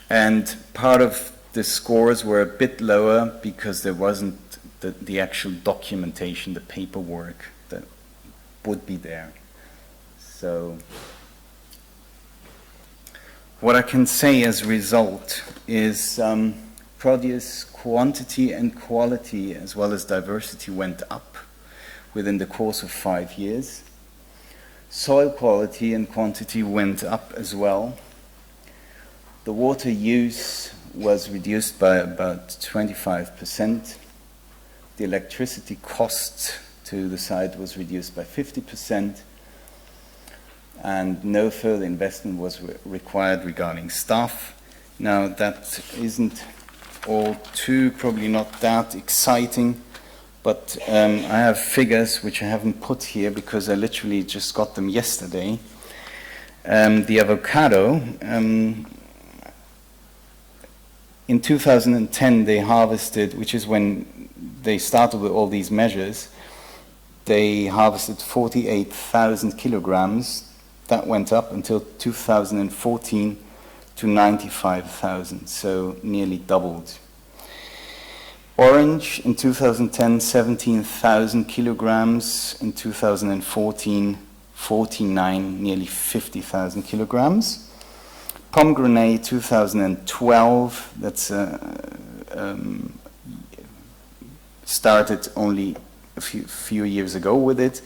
And part of the scores were a bit lower because there wasn't the actual documentation, the paperwork that would be there. So what I can say as a result is produce quantity and quality as well as diversity went up within the course of 5 years. Soil quality and quantity went up as well. The water use was reduced by about 25%. The electricity cost to the site was reduced by 50%. And no further investment was required regarding staff. Now that isn't all too, probably not that exciting, but I have figures which I haven't put here because I literally just got them yesterday. The avocado, in 2010 they harvested, which is when they started with all these measures, they harvested 48,000 kilograms. That went up until 2014 to 95,000, so nearly doubled. Orange in 2010, 17,000 kilograms. In 2014, 49, nearly 50,000 kilograms. Pomegranate 2012, that's started only a few years ago with it.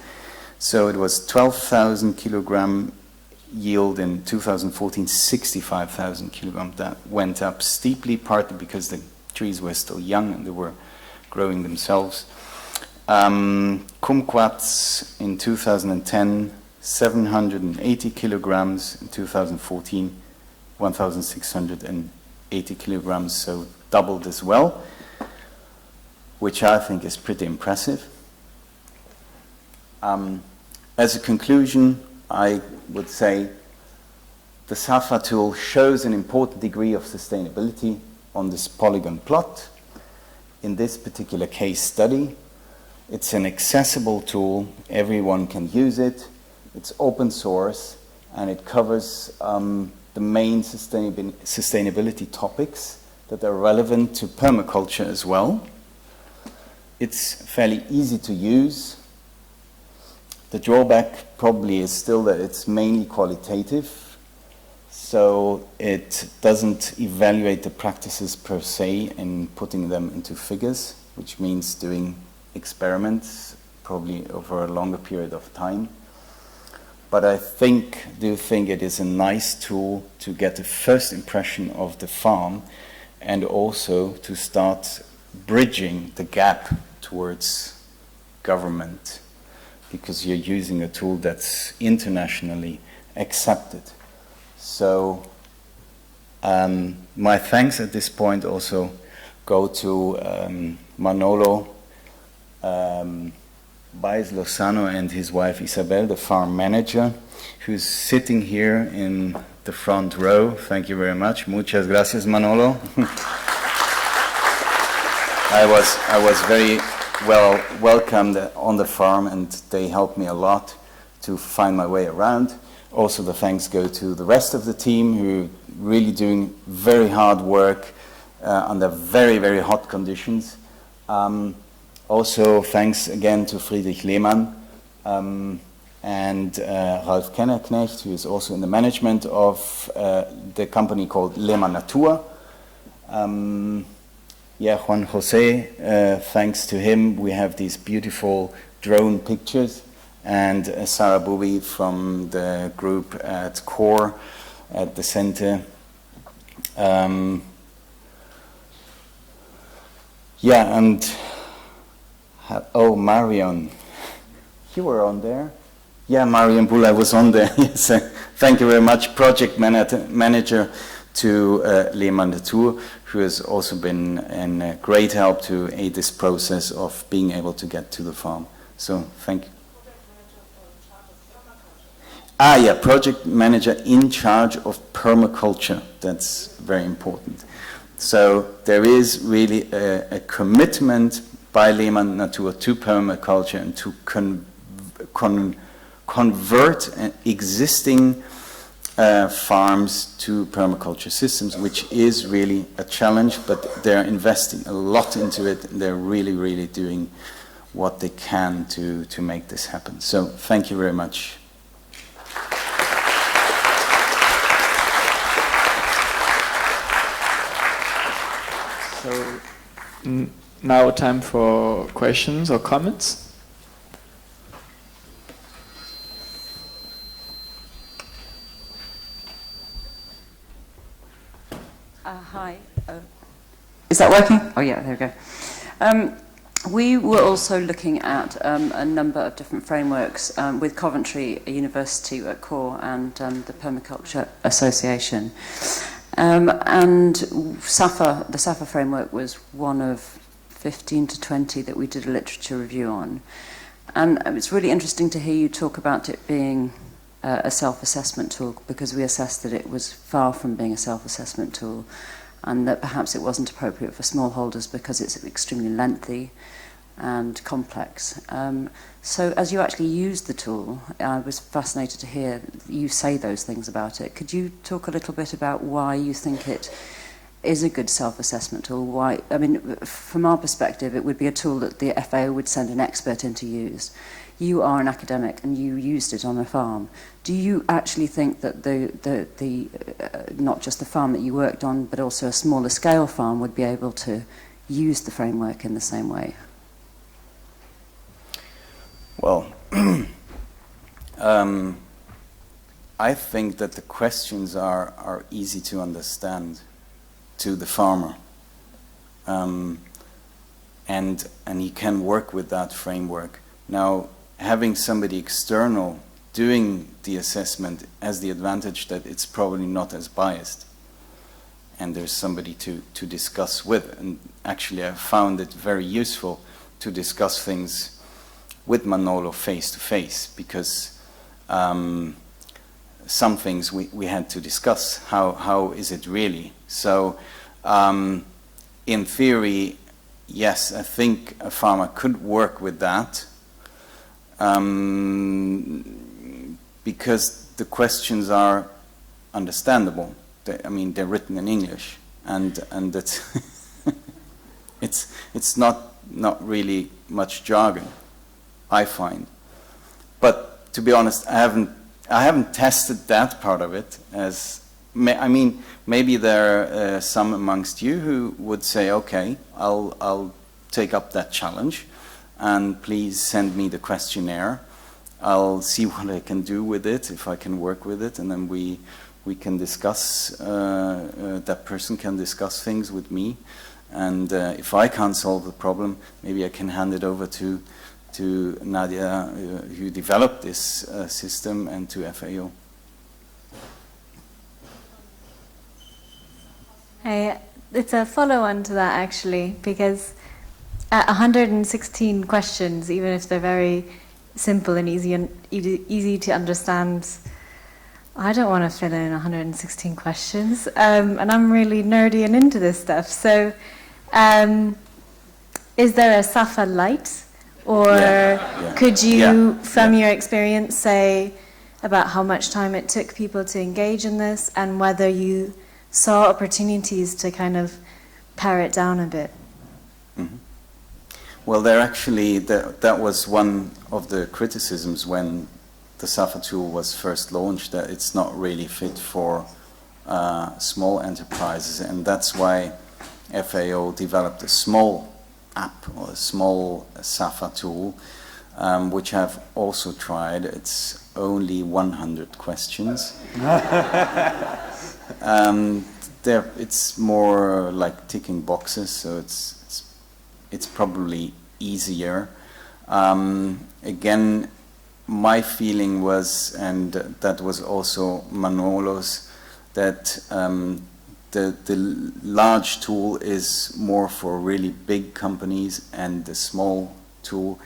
So it was 12,000 kilogram yield in 2014, 65,000 kilogram. That went up steeply, partly because the trees were still young and they were growing themselves. Kumquats in 2010, 780 kilograms. In 2014, 1,680 kilograms, so doubled as well, which I think is pretty impressive. As a conclusion, I would say the SAFA tool shows an important degree of sustainability on this polygon plot. In this particular case study, it's an accessible tool, everyone can use it, it's open source, and it covers the main sustainability topics that are relevant to permaculture as well. It's fairly easy to use. The drawback probably is still that it's mainly qualitative, so it doesn't evaluate the practices per se in putting them into figures, which means doing experiments probably over a longer period of time. But I do think it is a nice tool to get a first impression of the farm and also to start bridging the gap towards government, because you're using a tool that's internationally accepted. So my thanks at this point also go to Manolo Baez Lozano and his wife Isabel, the farm manager, who's sitting here in the front row. Thank you very much. Muchas gracias, Manolo. I was very well welcomed on the farm, and they helped me a lot to find my way around. Also, the thanks go to the rest of the team, who are really doing very hard work under very, very hot conditions. Also, thanks again to Friedrich Lehmann and Ralf Kennerknecht, who is also in the management of the company called Lehmann Natur. Juan Jose, thanks to him, we have these beautiful drone pictures, and Sarah Booby from the group at CORE at the center. Marion, you were on there? Yeah, Marion Bull, I was on there. Yes, thank you very much. Project manager to Lehmann Natur, who has also been a great help to aid this process of being able to get to the farm. So thank you. Ah, yeah, project manager in charge of permaculture. That's very important. So there is really a commitment by Lehmann Natur to permaculture and to convert existing farms to permaculture systems, which is really a challenge, but they're investing a lot into it. And they're really, really doing what they can to make this happen. So thank you very much. So now time for questions or comments. Hi. Is that working? Oh yeah, there we go. We were also looking at a number of different frameworks with Coventry University at core and the Permaculture Association. And SAFA, the SAFA framework was one of 15 to 20 that we did a literature review on. And it's really interesting to hear you talk about it being a self-assessment tool, because we assessed that it was far from being a self-assessment tool, and that perhaps it wasn't appropriate for smallholders because it's extremely lengthy and complex. So as you actually used the tool, I was fascinated to hear you say those things about it. Could you talk a little bit about why you think it is a good self-assessment tool? Why? I mean, from our perspective, it would be a tool that the FAO would send an expert in to use. You are an academic and you used it on a farm. Do you actually think that the not just the farm that you worked on, but also a smaller scale farm would be able to use the framework in the same way? Well, I think that the questions are easy to understand to the farmer, and he can work with that framework. Now, having somebody external doing the assessment has the advantage that it's probably not as biased, and there's somebody to discuss with. And actually, I found it very useful to discuss things with Manolo face to face, because some things we had to discuss. How is it really? So in theory, yes, I think a farmer could work with that, because the questions are understandable. I mean, they're written in English, and it's it's not really much jargon, I find. But to be honest, I haven't tested that part of it. I mean, maybe there are some amongst you who would say, okay, I'll take up that challenge, and please send me the questionnaire. I'll see what I can do with it, if I can work with it, and then we can discuss, that person can discuss things with me, and if I can't solve the problem, maybe I can hand it over to Nadia, who developed this system, and to FAO. It's a follow-on to that, actually, because at 116 questions, even if they're very simple and easy to understand, I don't want to fill in 116 questions, and I'm really nerdy and into this stuff. So is there a SAFA Lite? Or could you, from your experience, say about how much time it took people to engage in this, and whether you saw opportunities to kind of pare it down a bit? Mm-hmm. Well, that was one of the criticisms when the SAFA tool was first launched, that it's not really fit for small enterprises, and that's why FAO developed a small app or a small SAFA tool, which I've also tried. It's only 100 questions. It's more like ticking boxes, so it's probably easier. Again, my feeling was, and that was also Manolo's, that the large tool is more for really big companies, and the small tool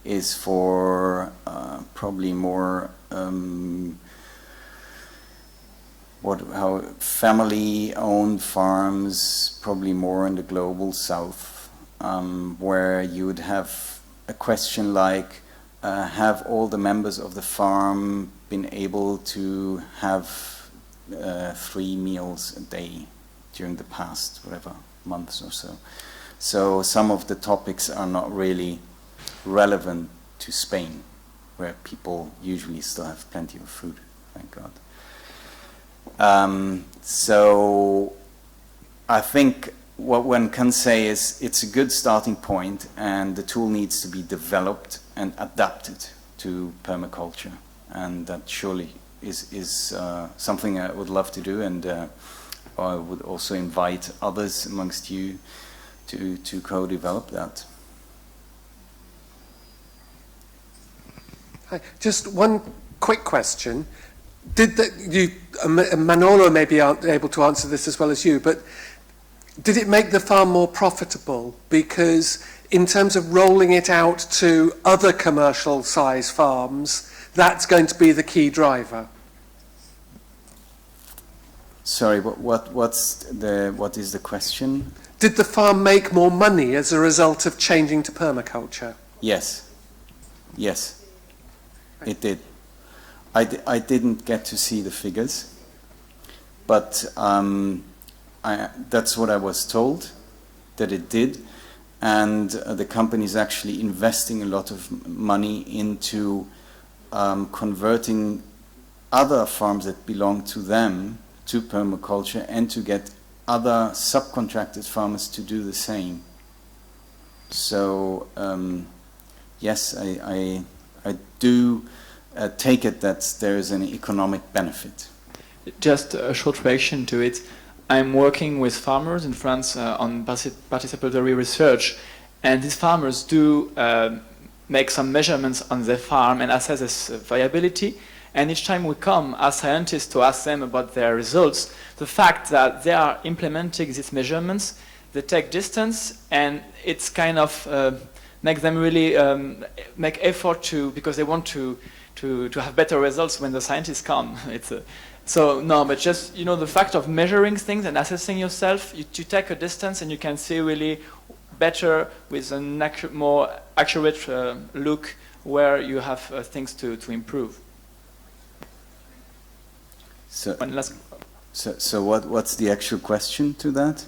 is for probably more how family-owned farms, probably more in the global south, where you would have a question like, have all the members of the farm been able to have 3 meals a day during the past, whatever, months or so. So some of the topics are not really relevant to Spain, where people usually still have plenty of food, thank God. So I think what one can say is it's a good starting point, and the tool needs to be developed and adapted to permaculture, and that surely is something I would love to do, and I would also invite others amongst you to co-develop that. Hi. Just one quick question. Manolo may be able to answer this as well as you, but did it make the farm more profitable? Because in terms of rolling it out to other commercial size farms, that's going to be the key driver. Sorry, what is the question? Did the farm make more money as a result of changing to permaculture? Yes. Yes, it did. I didn't get to see the figures, but that's what I was told, that it did. And the company is actually investing a lot of money into converting other farms that belong to them to permaculture, and to get other subcontracted farmers to do the same. So yes, I do take it that there is an economic benefit. Just a short reaction to it. I'm working with farmers in France on participatory research, and these farmers do make some measurements on their farm and assess its viability. And each time we come as scientists to ask them about their results, the fact that they are implementing these measurements, they take distance, and it's kind of make them really make effort because they want to have better results when the scientists come. So no, but just, you know, the fact of measuring things and assessing yourself, you take a distance and you can see really better with a more accurate look where you have things to improve. So what's the actual question to that?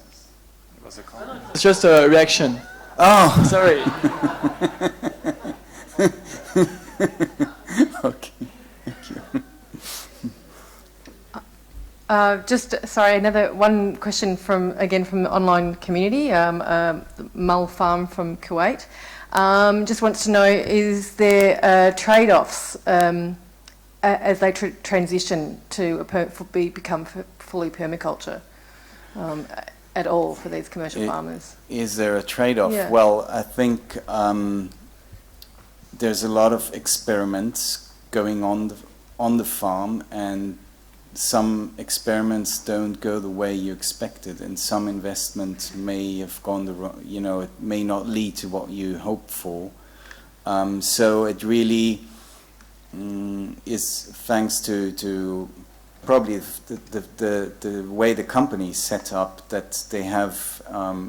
It's just a reaction. Oh, sorry. Okay, thank you. Sorry, another one question from the online community, Mul Farm from Kuwait. Just wants to know, is there trade-offs as they transition to become fully permaculture at all for these commercial farmers? Is there a trade-off? Yeah. Well, I think there's a lot of experiments going on the farm, and some experiments don't go the way you expected, and some investment may have gone the wrong, you know, it may not lead to what you hoped for. So it really is thanks to probably the way the company is set up, that they have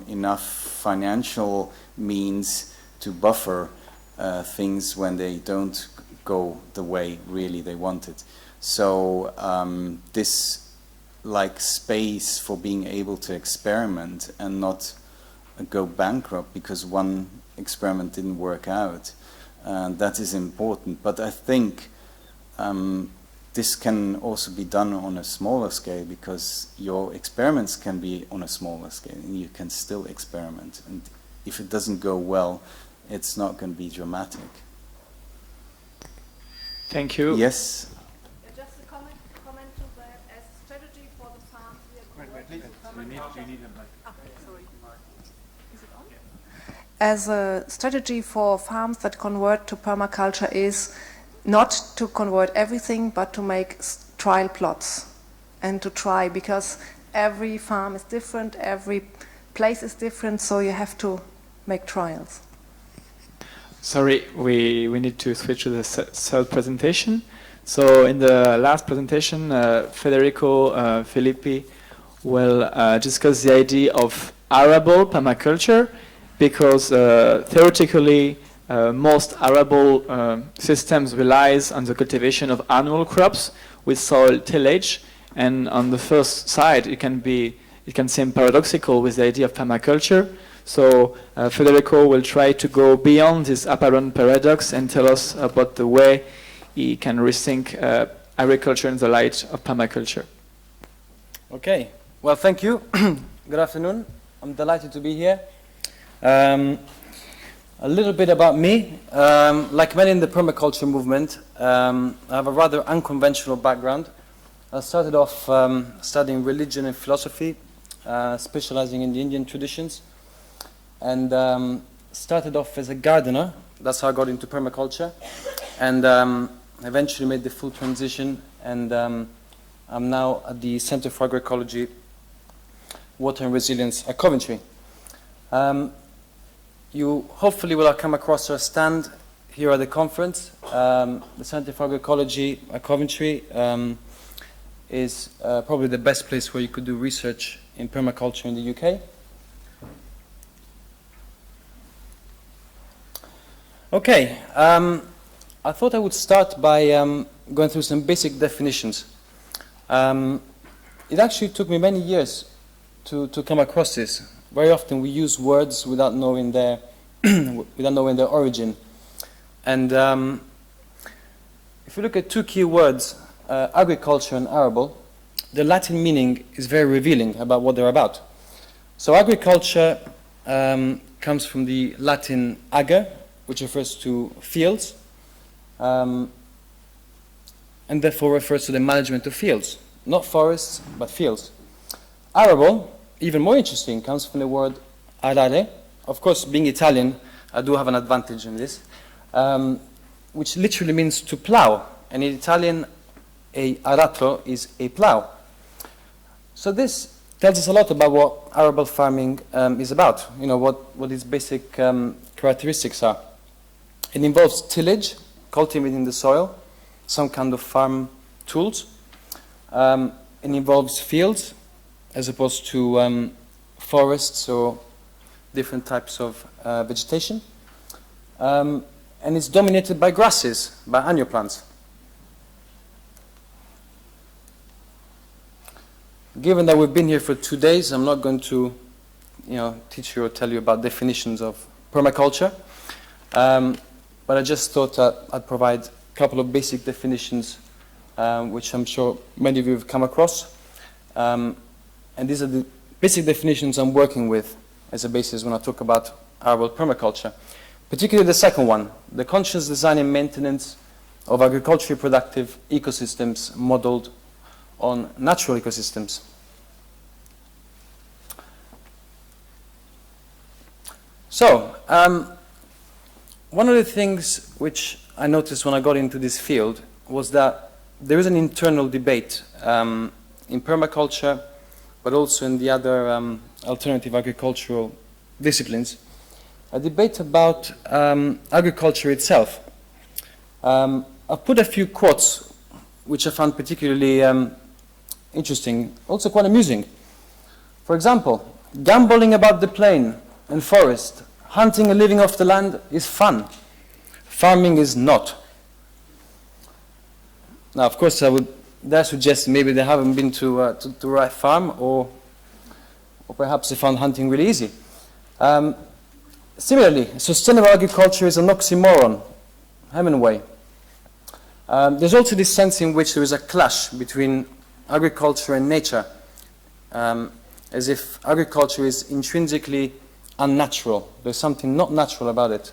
enough financial means to buffer things when they don't go the way really they wanted. So this like space for being able to experiment and not go bankrupt because one experiment didn't work out, that is important. But I think this can also be done on a smaller scale, because your experiments can be on a smaller scale and you can still experiment. And if it doesn't go well, it's not going to be dramatic. Thank you. Yes? Just a comment to that, as a strategy for the farms we are As a strategy for farms that convert to permaculture is not to convert everything, but to make trial plots and to try, because every farm is different, every place is different, so you have to make trials. Sorry, we need to switch to the third presentation. So in the last presentation, Federico Filippi will discuss the idea of arable permaculture, because theoretically most arable systems relies on the cultivation of annual crops with soil tillage, and on the first side it can seem paradoxical with the idea of permaculture. So Federico will try to go beyond this apparent paradox and tell us about the way he can rethink agriculture in the light of permaculture. Okay, well, thank you. Good afternoon. I'm delighted to be here. A little bit about me. Like many in the permaculture movement, I have a rather unconventional background. I started off studying religion and philosophy, specializing in the Indian traditions, and started off as a gardener. That's how I got into permaculture, and eventually made the full transition, and I'm now at the Center for Agroecology, Water and Resilience at Coventry. You hopefully will have come across our stand here at the conference. The Center for Agroecology at Coventry is probably the best place where you could do research in permaculture in the UK. Okay, I thought I would start by going through some basic definitions. It actually took me many years to come across this. Very often we use words without knowing their origin. And if you look at two key words, agriculture and arable, the Latin meaning is very revealing about what they're about. So agriculture comes from the Latin ager, which refers to fields, and therefore refers to the management of fields, not forests, but fields. Arable, even more interesting, comes from the word arare. Of course, being Italian, I do have an advantage in this, which literally means to plow. And in Italian, a aratro is a plow. So this tells us a lot about what arable farming is about, you know, what its basic characteristics are. It involves tillage, cultivating the soil, some kind of farm tools. It involves fields, as opposed to forests or different types of vegetation. And it's dominated by grasses, by annual plants. Given that we've been here for 2 days, I'm not going to teach you or tell you about definitions of permaculture. But I just thought I'd provide a couple of basic definitions, which I'm sure many of you have come across. And these are the basic definitions I'm working with as a basis when I talk about arable permaculture. Particularly the second one, the conscious design and maintenance of agriculturally productive ecosystems modeled on natural ecosystems. So, one of the things which I noticed when I got into this field was that there is an internal debate in permaculture, but also in the other alternative agricultural disciplines, a debate about agriculture itself. I've put a few quotes which I found particularly interesting, also quite amusing. For example, gambling about the plain and forest, hunting and living off the land is fun. Farming is not. Now, of course, I would dare suggest maybe they haven't been to the right farm, or perhaps they found hunting really easy. Similarly, sustainable agriculture is an oxymoron. Hemingway. There's also this sense in which there is a clash between agriculture and nature, as if agriculture is intrinsically unnatural. There's something not natural about it.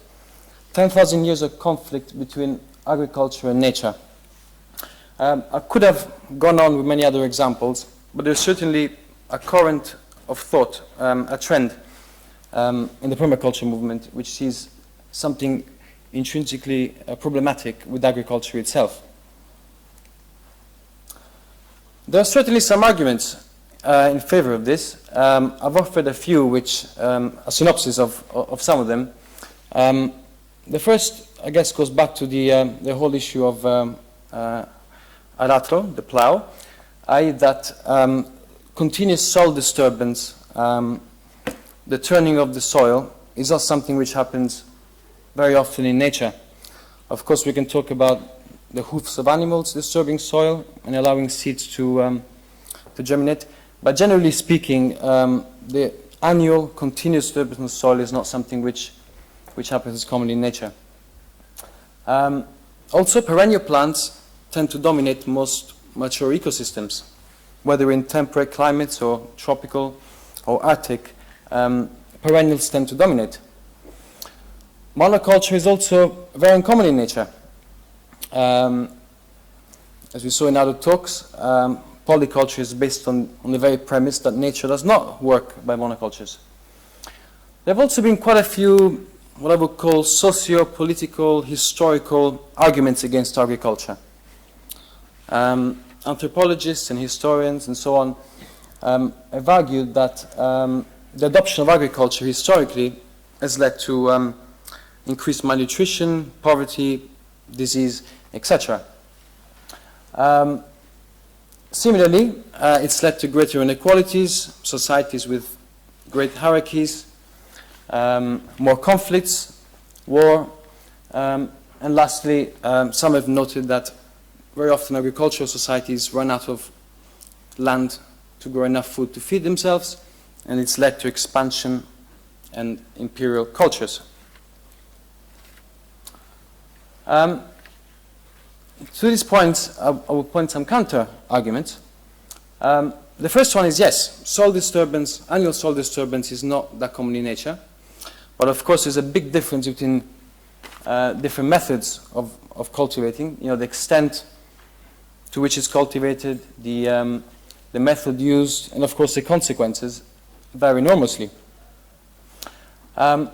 10,000 years of conflict between agriculture and nature. I could have gone on with many other examples, but there's certainly a current of thought, a trend in the permaculture movement, which sees something intrinsically problematic with agriculture itself. There are certainly some arguments in favor of this. I've offered a few, which a synopsis of some of them. The first, I guess, goes back to the whole issue of aratro, the plow, i.e. that continuous soil disturbance, the turning of the soil, is not something which happens very often in nature. Of course, we can talk about the hoofs of animals disturbing soil and allowing seeds to germinate, but generally speaking, the annual continuous disturbance of soil is not something which happens commonly in nature. Also, perennial plants tend to dominate most mature ecosystems, whether in temperate climates or tropical or Arctic. Perennials tend to dominate. Monoculture is also very uncommon in nature. As we saw in other talks, polyculture is based on the very premise that nature does not work by monocultures. There have also been quite a few what I would call socio-political, historical arguments against agriculture. Anthropologists and historians and so on have argued that the adoption of agriculture historically has led to increased malnutrition, poverty, disease, etc. Similarly, it's led to greater inequalities, societies with great hierarchies, more conflicts, war, and lastly, some have noted that very often agricultural societies run out of land to grow enough food to feed themselves, and it's led to expansion and imperial cultures. To these points, I will point some counter-arguments. The first one is yes, soil disturbance, annual soil disturbance is not that common in nature, but of course there's a big difference between different methods of cultivating. You know, the extent to which it's cultivated, the method used, and of course the consequences vary enormously. I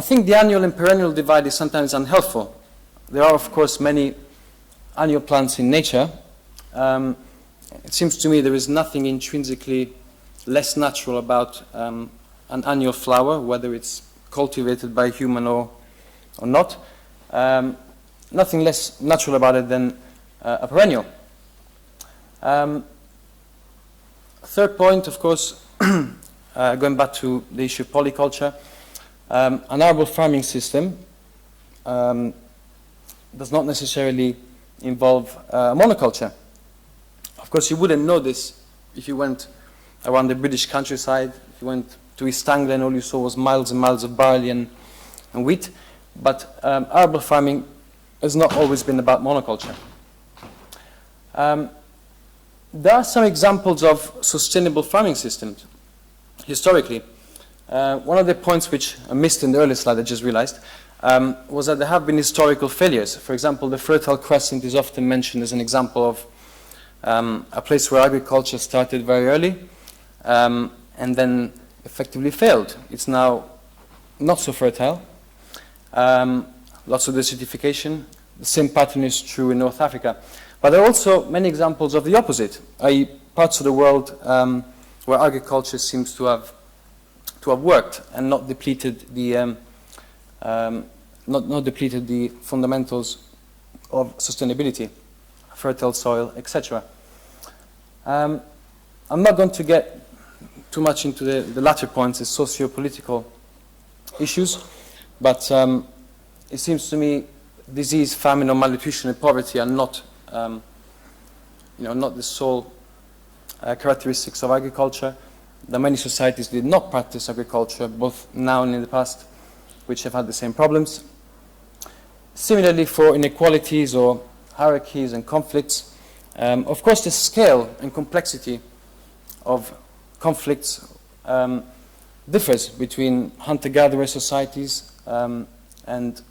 think the annual and perennial divide is sometimes unhelpful. There are, of course, many annual plants in nature. It seems to me there is nothing intrinsically less natural about an annual flower, whether it's cultivated by a human or not. Nothing less natural about it than a perennial. Third point, of course, going back to the issue of polyculture, an arable farming system does not necessarily involve monoculture. Of course, you wouldn't know this if you went around the British countryside. If you went to East Anglia and all you saw was miles and miles of barley and wheat. But arable farming has not always been about monoculture. There are some examples of sustainable farming systems historically. One of the points which I missed in the earlier slide, I just realized, was that there have been historical failures. For example, the Fertile Crescent is often mentioned as an example of a place where agriculture started very early and then effectively failed. It's now not so fertile. Lots of desertification. The same pattern is true in North Africa. But there are also many examples of the opposite, i.e. parts of the world where agriculture seems to have worked and not depleted the not depleted the fundamentals of sustainability, fertile soil, etc. I'm not going to get too much into the latter points, the socio-political issues, but it seems to me disease, famine, or malnutrition and poverty are not, not the sole characteristics of agriculture. There are many societies that did not practice agriculture, both now and in the past, which have had the same problems. Similarly, for inequalities or hierarchies and conflicts, of course, the scale and complexity of conflicts differs between hunter-gatherer societies and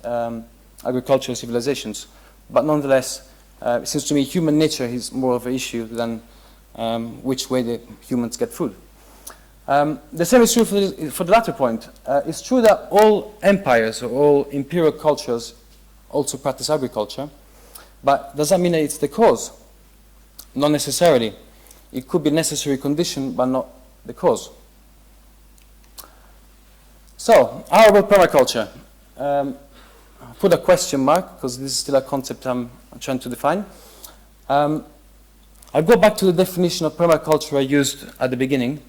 agricultural civilizations. But nonetheless, it seems to me human nature is more of an issue than which way the humans get food. The same is true for the latter point. It's true that all empires or all imperial cultures also practice agriculture, but does that mean that it's the cause? Not necessarily. It could be a necessary condition, but not the cause. So, arable permaculture. put a question mark, because this is still a concept I'm trying to define. I'll go back to the definition of permaculture I used at the beginning.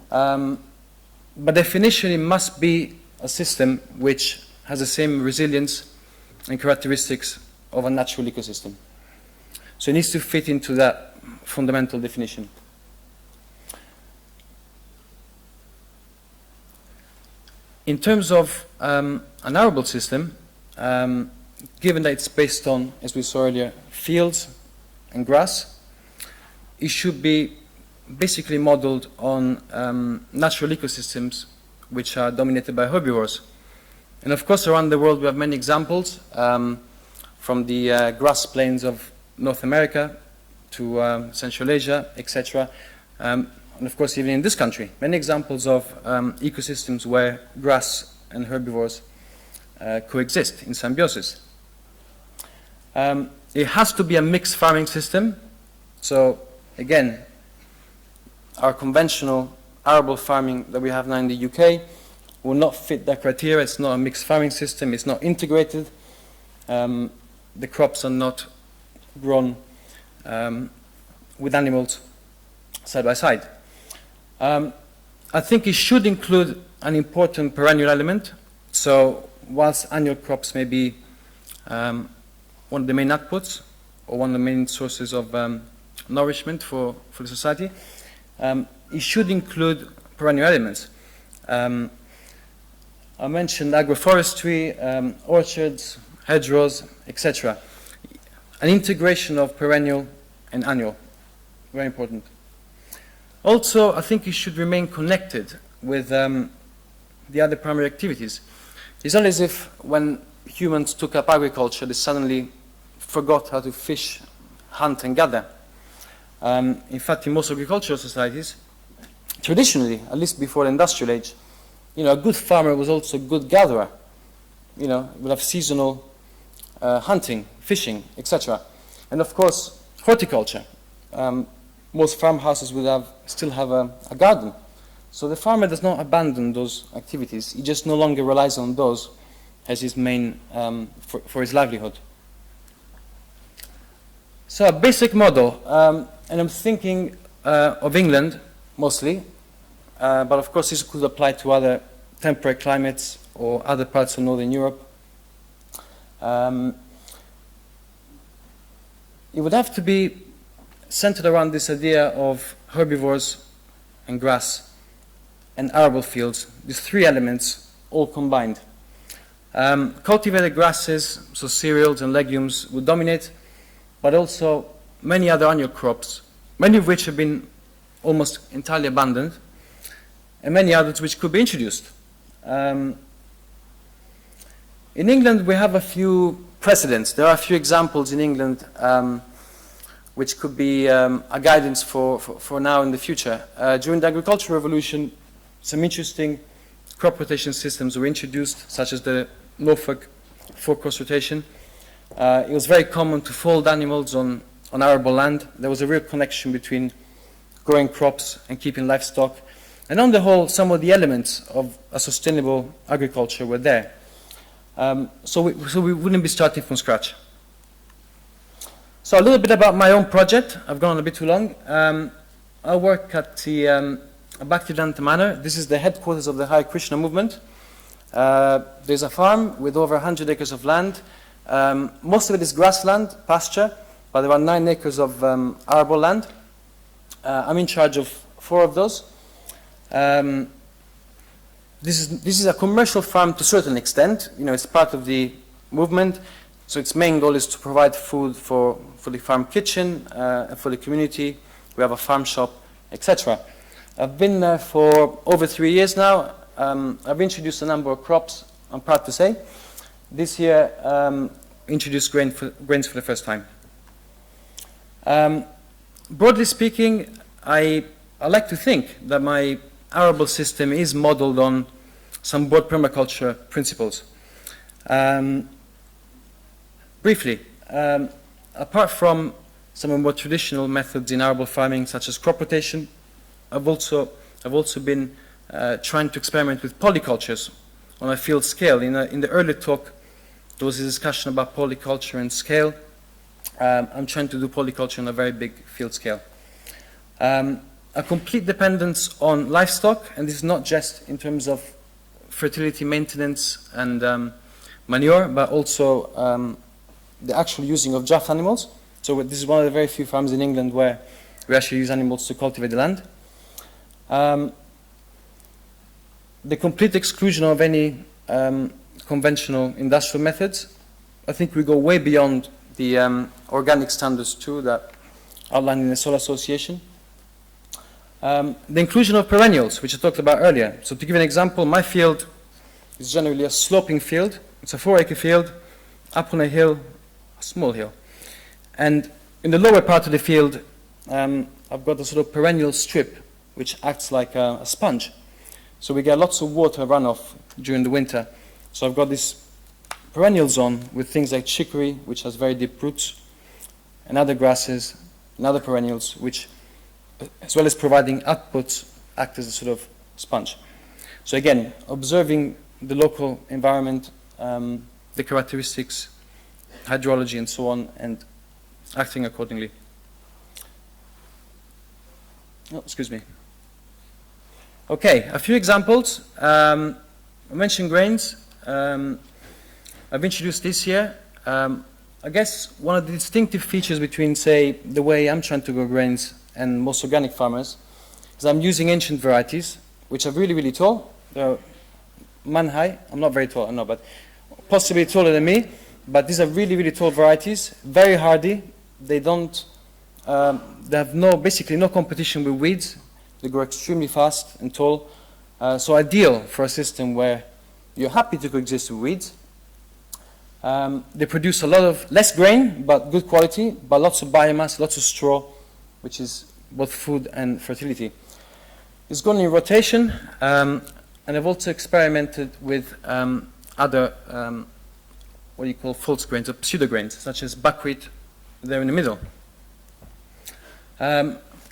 But definition, it must be a system which has the same resilience and characteristics of a natural ecosystem. So it needs to fit into that fundamental definition. In terms of an arable system, given that it's based on, as we saw earlier, fields and grass, it should be basically modeled on natural ecosystems which are dominated by herbivores. And of course, around the world, we have many examples, from the grass plains of North America to Central Asia, etc. And of course, even in this country, many examples of ecosystems where grass and herbivores coexist in symbiosis. It has to be a mixed farming system. So again, our conventional arable farming that we have now in the UK will not fit that criteria. It's not a mixed farming system. It's not integrated. The crops are not grown with animals side by side. I think it should include an important perennial element. So whilst annual crops may be one of the main outputs or one of the main sources of nourishment for the society, it should include perennial elements. I mentioned agroforestry, orchards, hedgerows, etc. An integration of perennial and annual, very important. Also, I think it should remain connected with the other primary activities. It's not as if when humans took up agriculture, they suddenly forgot how to fish, hunt, and gather. In fact, in most agricultural societies, traditionally, at least before the industrial age, a good farmer was also a good gatherer. Would have seasonal hunting, fishing, etc. And of course, horticulture. Most farmhouses would still have a garden. So the farmer does not abandon those activities. He just no longer relies on those as his main, for his livelihood. So a basic model, and I'm thinking of England mostly, but of course this could apply to other temperate climates or other parts of Northern Europe. It would have to be centered around this idea of herbivores and grass and arable fields, these three elements all combined. Cultivated grasses, so cereals and legumes, would dominate, but also many other annual crops, many of which have been almost entirely abandoned, and many others which could be introduced. In England, we have a few precedents. There are a few examples in England which could be a guidance for now and the future. During the agricultural revolution, some interesting crop rotation systems were introduced, such as the Norfolk four-cross rotation. It was very common to fold animals on arable land. There was a real connection between growing crops and keeping livestock. And on the whole, some of the elements of a sustainable agriculture were there. So we wouldn't be starting from scratch. So a little bit about my own project. I've gone on a bit too long. I work at the Bhaktivedanta Manor. This is the headquarters of the Hare Krishna movement. There's a farm with over 100 acres of land. Most of it is grassland, pasture, but there are 9 acres of arable land. I'm in charge of 4 of those. This is a commercial farm to a certain extent. It's part of the movement. So its main goal is to provide food for the farm kitchen, for the community. We have a farm shop, etc. I've been there for over 3 years now. I've introduced a number of crops, I'm proud to say. This year, introduced grains for the first time. Broadly speaking, I like to think that my arable system is modeled on some broad permaculture principles. Briefly, apart from some of the more traditional methods in arable farming, such as crop rotation, I've also been trying to experiment with polycultures on a field scale. In the early talk, there was a discussion about polyculture and scale. I'm trying to do polyculture on a very big field scale. A complete dependence on livestock, and this is not just in terms of fertility maintenance and manure, but also the actual using of draft animals. So this is one of the very few farms in England where we actually use animals to cultivate the land. The complete exclusion of any conventional industrial methods. I think we go way beyond the organic standards too that outlined in the Soil Association. The inclusion of perennials, which I talked about earlier. So to give an example, my field is generally a sloping field. It's a 4-acre field up on a hill, a small hill. And in the lower part of the field, I've got a sort of perennial strip which acts like a sponge. So we get lots of water runoff during the winter. So I've got this perennial zone with things like chicory, which has very deep roots, and other grasses and other perennials, which, as well as providing outputs, act as a sort of sponge. So again, observing the local environment, the characteristics, hydrology and so on, and acting accordingly. Oh, excuse me. Okay, a few examples. I mentioned grains. I've introduced this here. I guess one of the distinctive features between, say, the way I'm trying to grow grains and most organic farmers is I'm using ancient varieties, which are really, really tall. They're man-high. I'm not very tall, I know, but possibly taller than me. But these are really, really tall varieties, very hardy. They don't, they have basically no competition with weeds. They grow extremely fast and tall. So ideal for a system where you're happy to coexist with weeds. They produce a lot of, less grain, but good quality, but lots of biomass, lots of straw, which is both food and fertility. It's gone in rotation, and I've also experimented with other, what you call false grains, or pseudo grains, such as buckwheat, there in the middle.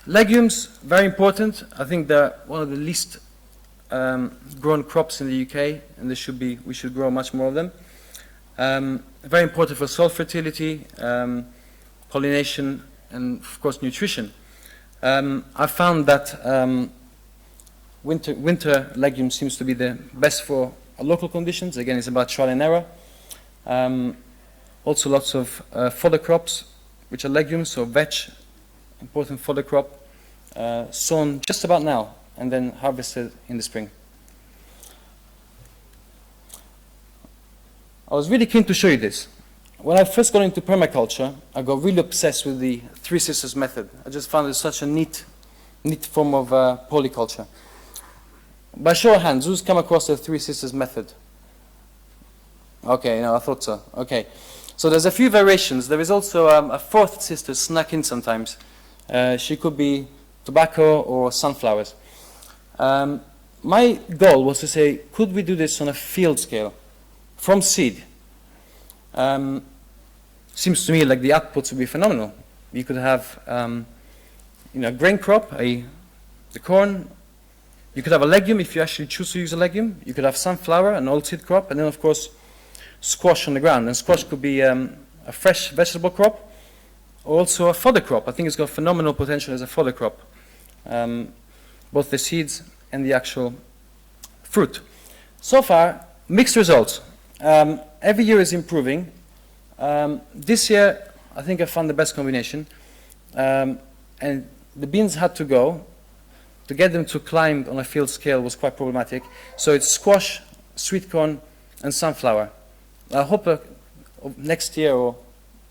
Legumes, very important. I think they're one of the least grown crops in the UK, and we should grow much more of them. Very important for soil fertility, pollination, and of course nutrition. I found that winter legumes seems to be the best for local conditions. Again, it's about trial and error. Also lots of fodder crops, which are legumes, so vetch, important fodder crop, sown just about now and then harvested in the spring. I was really keen to show you this. When I first got into permaculture, I got really obsessed with the Three Sisters method. I just found it such a neat form of polyculture. By show of hands, who's come across the Three Sisters method? Okay, no, I thought so. Okay. So there's a few variations. There is also a fourth sister snuck in sometimes. She could be tobacco or sunflowers. My goal was to say, could we do this on a field scale, from seed? Seems to me like the outputs would be phenomenal. You could have, grain crop, the corn. You could have a legume if you actually choose to use a legume. You could have sunflower, an oilseed crop, and then of course squash on the ground. And squash could be a fresh vegetable crop, or also a fodder crop. I think it's got phenomenal potential as a fodder crop, both the seeds and the actual fruit. So far, mixed results. Every year is improving. This year, I think I found the best combination. And the beans had to go. To get them to climb on a field scale was quite problematic. So it's squash, sweet corn, and sunflower. I hope next year or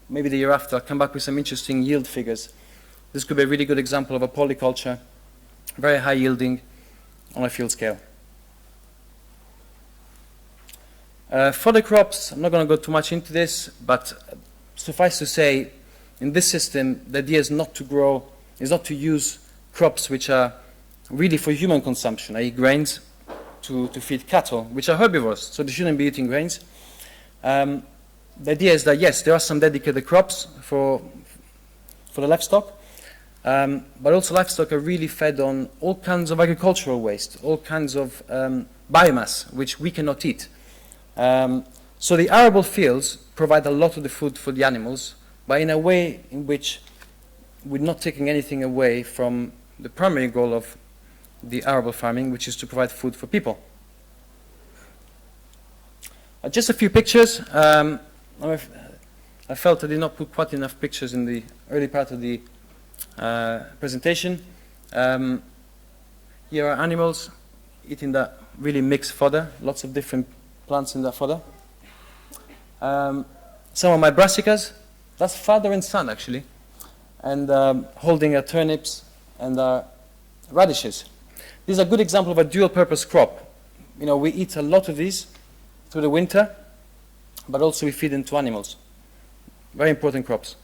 maybe the year after I'll come back with some interesting yield figures. This could be a really good example of a polyculture, very high yielding on a field scale. Fodder crops, I'm not going to go too much into this, but suffice to say, in this system, the idea is not to use crops which are really for human consumption, i.e. grains to feed cattle, which are herbivores, so they shouldn't be eating grains. The idea is that, yes, there are some dedicated crops for the livestock, but also livestock are really fed on all kinds of agricultural waste, all kinds of biomass, which we cannot eat. So the arable fields provide a lot of the food for the animals, but in a way in which we're not taking anything away from the primary goal of the arable farming, which is to provide food for people. Just a few pictures. I felt I did not put quite enough pictures in the early part of the presentation. Here are animals eating that really mixed fodder, lots of different plants in that fodder. Some of my brassicas, that's father and son actually, and holding turnips and radishes. This is a good example of a dual purpose crop. You know, we eat a lot of these through the winter, but also we feed them to animals. Very important crops.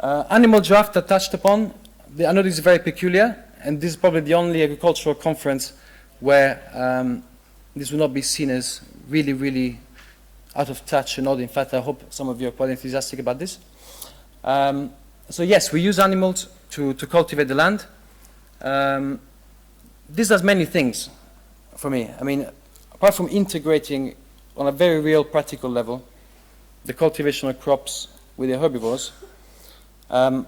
Animal draft are touched upon. I know this is very peculiar, and this is probably the only agricultural conference where this will not be seen as really, really out of touch and odd. In fact, I hope some of you are quite enthusiastic about this. So yes, we use animals to cultivate the land. This does many things for me. I mean, apart from integrating on a very real practical level the cultivation of crops with the herbivores, it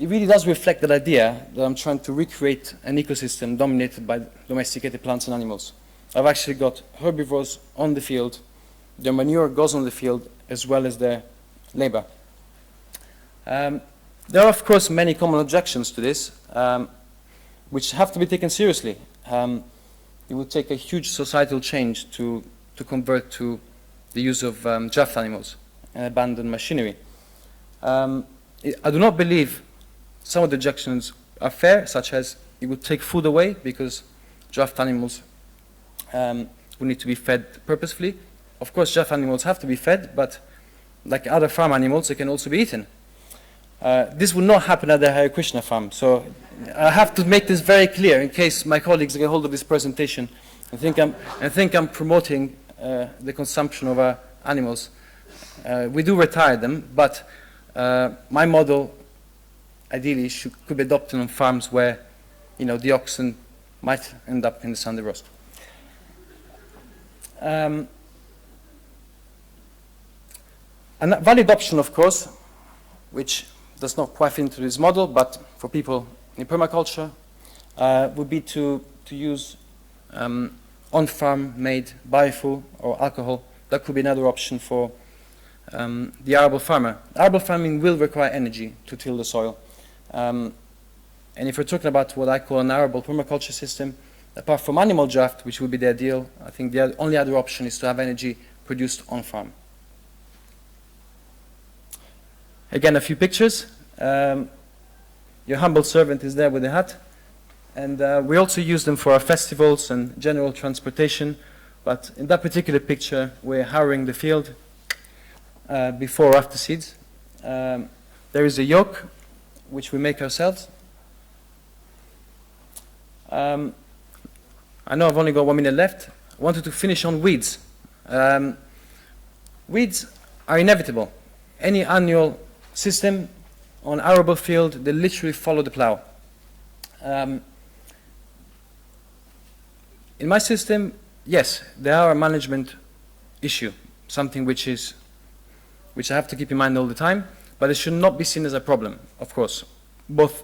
really does reflect that idea that I'm trying to recreate an ecosystem dominated by domesticated plants and animals. I've actually got herbivores on the field, their manure goes on the field as well as their labor. There are of course many common objections to this, which have to be taken seriously. It would take a huge societal change to convert to the use of draft animals and abandon machinery. I do not believe some of the objections are fair, such as it would take food away because draft animals would need to be fed purposefully. Of course, draft animals have to be fed, but like other farm animals, they can also be eaten. This will not happen at the Hare Krishna farm, so I have to make this very clear in case my colleagues get hold of this presentation and think I'm promoting the consumption of animals. We do retire them, but my model ideally could be adopted on farms where, you know, the oxen might end up in the Sunday roast. And valid option, of course, which does not quite fit into this model, but for people in permaculture, would be to use on-farm made biofuel or alcohol. That could be another option for the arable farmer. Arable farming will require energy to till the soil. And if we're talking about what I call an arable permaculture system, apart from animal draft, which would be the ideal, I think the only other option is to have energy produced on-farm. Again, a few pictures. Your humble servant is there with the hat. And we also use them for our festivals and general transportation. But in that particular picture, we're harrowing the field before or after seeds. There is a yoke, which we make ourselves. I know I've only got 1 minute left. I wanted to finish on weeds. Weeds are inevitable. Any annual system on arable field, they literally follow the plow. In my system, yes, there are a management issue, something which I have to keep in mind all the time, but it should not be seen as a problem, of course, both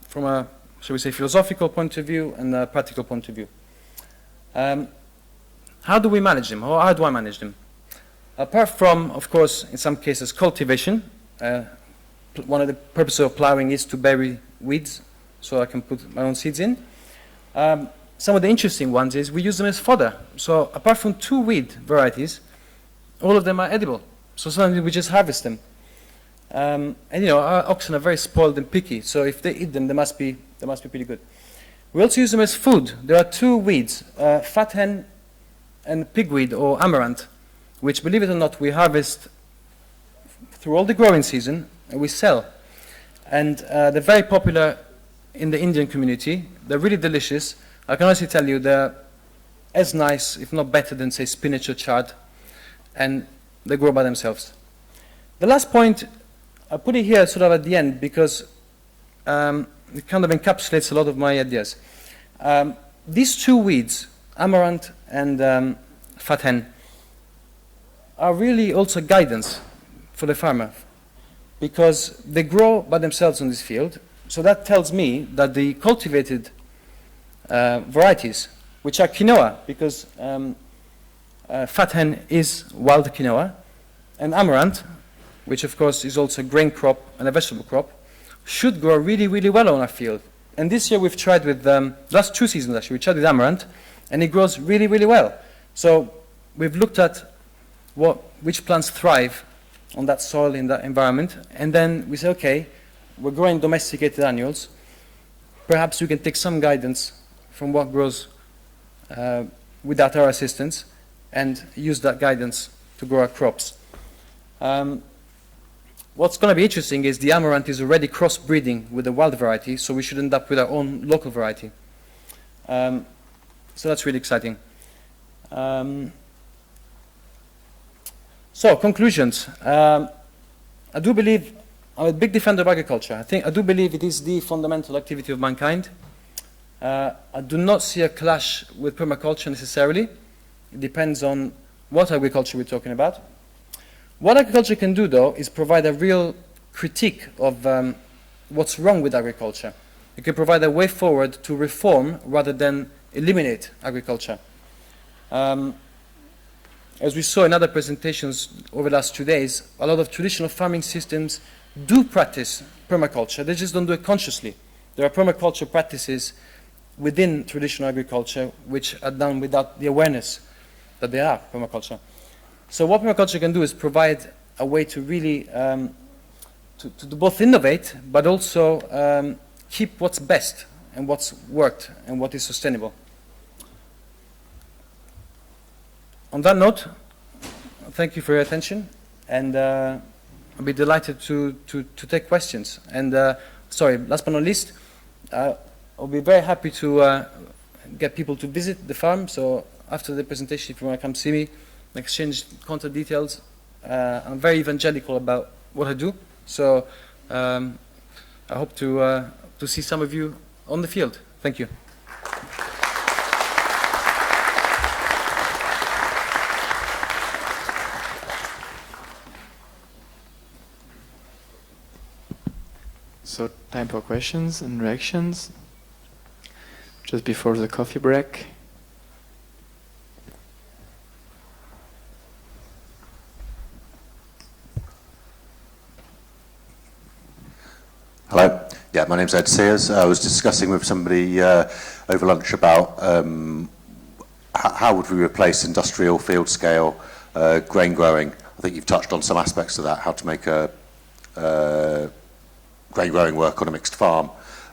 from a, shall we say, philosophical point of view and a practical point of view. How do we manage them, or how do I manage them? Apart from, of course, in some cases, cultivation, one of the purposes of plowing is to bury weeds, so I can put my own seeds in. Some of the interesting ones is we use them as fodder. So apart from 2 weed varieties, all of them are edible. So sometimes we just harvest them. And you know, our oxen are very spoiled and picky, so if they eat them, they must be pretty good. We also use them as food. There are 2 weeds, fat hen and pigweed or amaranth, which, believe it or not, we harvest through all the growing season and we sell. And they're very popular in the Indian community. They're really delicious. I can honestly tell you they're as nice, if not better, than, say, spinach or chard, and they grow by themselves. The last point, I put it here sort of at the end because it kind of encapsulates a lot of my ideas. these two weeds, amaranth and fat hen, are really also guidance for the farmer, because they grow by themselves on this field. So that tells me that the cultivated varieties, which are quinoa, because fat hen is wild quinoa, and amaranth, which of course is also a grain crop and a vegetable crop, should grow really, really well on our field. And this year we've tried with, last 2 seasons actually, we tried with amaranth, and it grows really, really well. So we've looked at which plants thrive on that soil, in that environment, and then we say, okay, we're growing domesticated annuals. Perhaps we can take some guidance from what grows without our assistance and use that guidance to grow our crops. What's going to be interesting is the amaranth is already crossbreeding with the wild variety, so we should end up with our own local variety. So that's really exciting. So, conclusions. I do believe, I'm a big defender of agriculture. I do believe it is the fundamental activity of mankind. I do not see a clash with permaculture necessarily. It depends on what agriculture we're talking about. What agriculture can do, though, is provide a real critique of what's wrong with agriculture. It can provide a way forward to reform rather than eliminate agriculture. As we saw in other presentations over the last 2 days, a lot of traditional farming systems do practice permaculture. They just don't do it consciously. There are permaculture practices within traditional agriculture which are done without the awareness that they are permaculture. So what permaculture can do is provide a way to really to both innovate, but also keep what's best and what's worked and what is sustainable. On that note, thank you for your attention, and I'll be delighted to take questions. And sorry, last but not least, I'll be very happy to get people to visit the farm. So after the presentation, if you want to come see me, exchange contact details. I'm very evangelical about what I do, so I hope to see some of you on the field. Thank you. So time for questions and reactions. Just before the coffee break. Hello. Yeah, my name's Ed Sears. I was discussing with somebody over lunch about how would we replace industrial field scale grain growing. I think you've touched on some aspects of that, how to make a grain growing work on a mixed farm.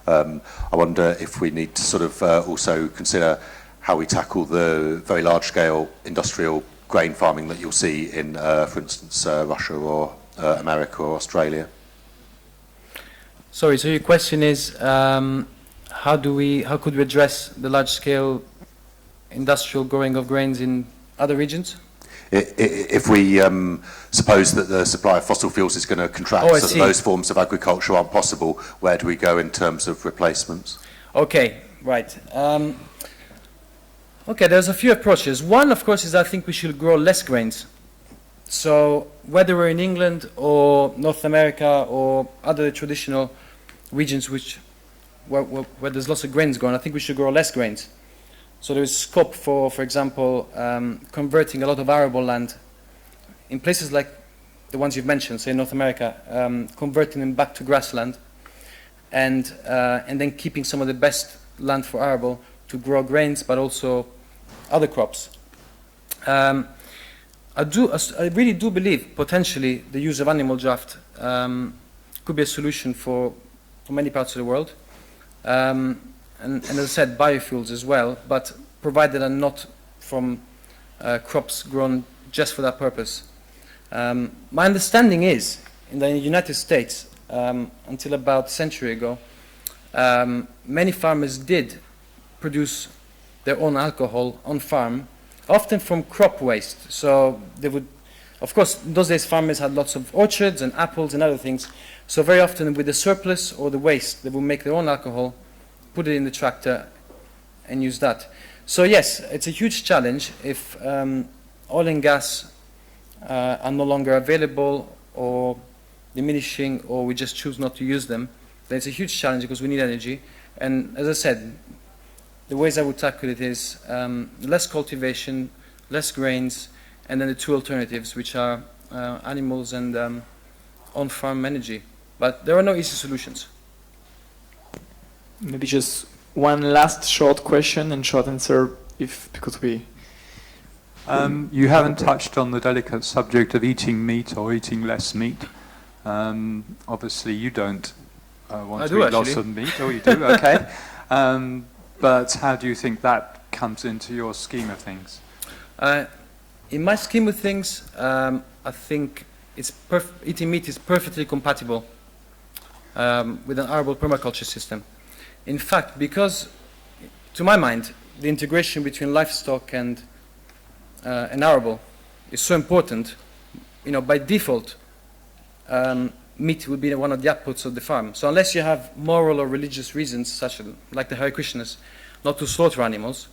I wonder if we need to sort of also consider how we tackle the very large scale industrial grain farming that you'll see in, for instance, Russia or America or Australia. Sorry, so your question is how could we address the large scale industrial growing of grains in other regions? If we suppose that the supply of fossil fuels is going to contract, so that those forms of agriculture aren't possible, where do we go in terms of replacements? Okay, right. Okay, there's a few approaches. One, of course, is I think we should grow less grains. So whether we're in England or North America or other traditional regions where there's lots of grains growing, I think we should grow less grains. So there is scope for example, converting a lot of arable land in places like the ones you've mentioned, say North America, converting them back to grassland, and then keeping some of the best land for arable to grow grains, but also other crops. I really do believe potentially the use of animal draft could be a solution for many parts of the world. And as I said, biofuels as well, but provided are not from crops grown just for that purpose. My understanding is, in the United States, until about a century ago, many farmers did produce their own alcohol on farm, often from crop waste. So they would, of course, in those days farmers had lots of orchards and apples and other things. So very often with the surplus or the waste, they would make their own alcohol, put it in the tractor, and use that. So yes, it's a huge challenge if oil and gas are no longer available or diminishing, or we just choose not to use them. Then it's a huge challenge because we need energy. And as I said, the ways I would tackle it is less cultivation, less grains, and then the two alternatives, which are animals and on-farm energy. But there are no easy solutions. Maybe just one last short question and short answer, because we... you haven't touched on the delicate subject of eating meat or eating less meat. Obviously, you don't want to eat lots of meat. Oh, you do? Okay. But how do you think that comes into your scheme of things? In my scheme of things, I think eating meat is perfectly compatible with an arable permaculture system. In fact, because, to my mind, the integration between livestock and arable is so important, by default, meat would be one of the outputs of the farm. So unless you have moral or religious reasons, such as like the Hare Krishnas, not to slaughter animals,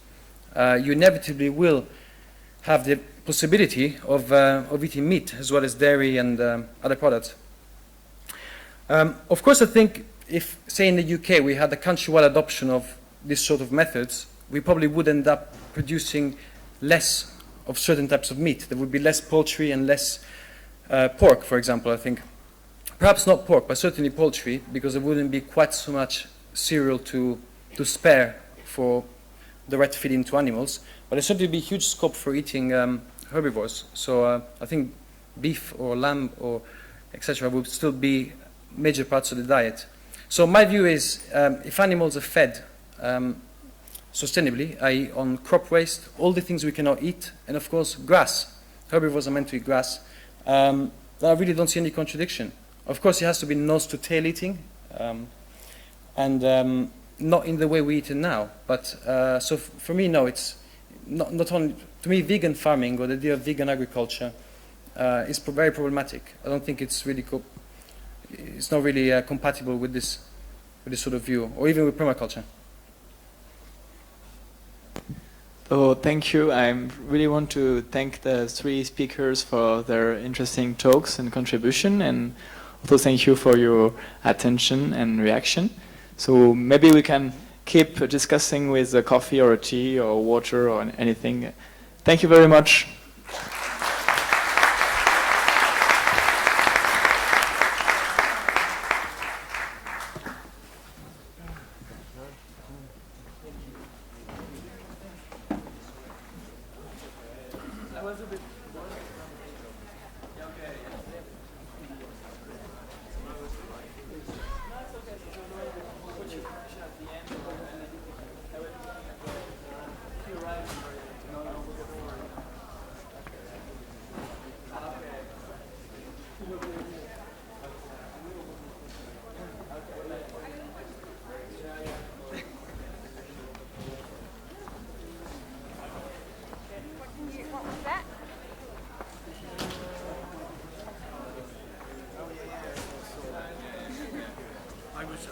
you inevitably will have the possibility of eating meat as well as dairy and other products. Of course, I think if, say in the UK, we had a countrywide adoption of this sort of methods, we probably would end up producing less of certain types of meat. There would be less poultry and less pork, for example, I think. Perhaps not pork, but certainly poultry, because there wouldn't be quite so much cereal to spare for the right feeding to animals. But there certainly be huge scope for eating herbivores. So I think beef or lamb or etc. would still be major parts of the diet. So my view is if animals are fed sustainably, i.e. on crop waste, all the things we cannot eat, and of course grass. Herbivores are meant to eat grass. I really don't see any contradiction. Of course, it has to be nose to tail eating, and not in the way we eat it now. But so for me, no, it's not only, to me, vegan farming or the idea of vegan agriculture is very problematic. I don't think it's really it's not really compatible with this sort of view, or even with permaculture. So thank you. I really want to thank the three speakers for their interesting talks and contribution, and also thank you for your attention and reaction. So maybe we can keep discussing with a coffee or a tea or water or anything. Thank you very much.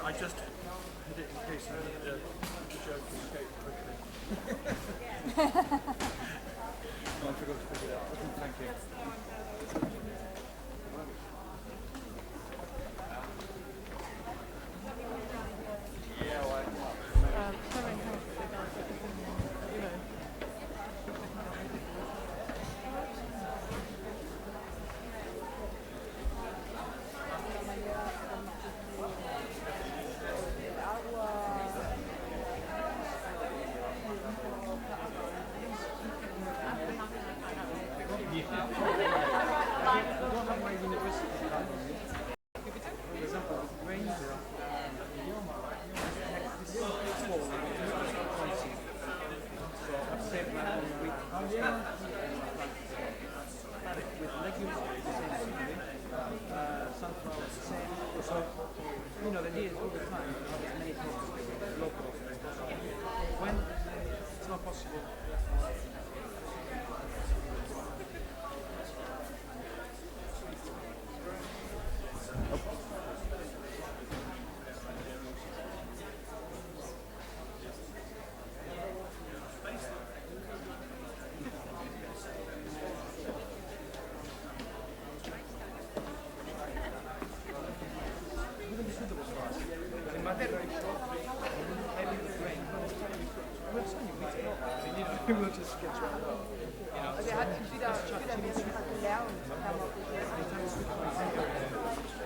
I just had it in case I needed a joke to escape quickly. No, I forgot to pick it up. Thank you.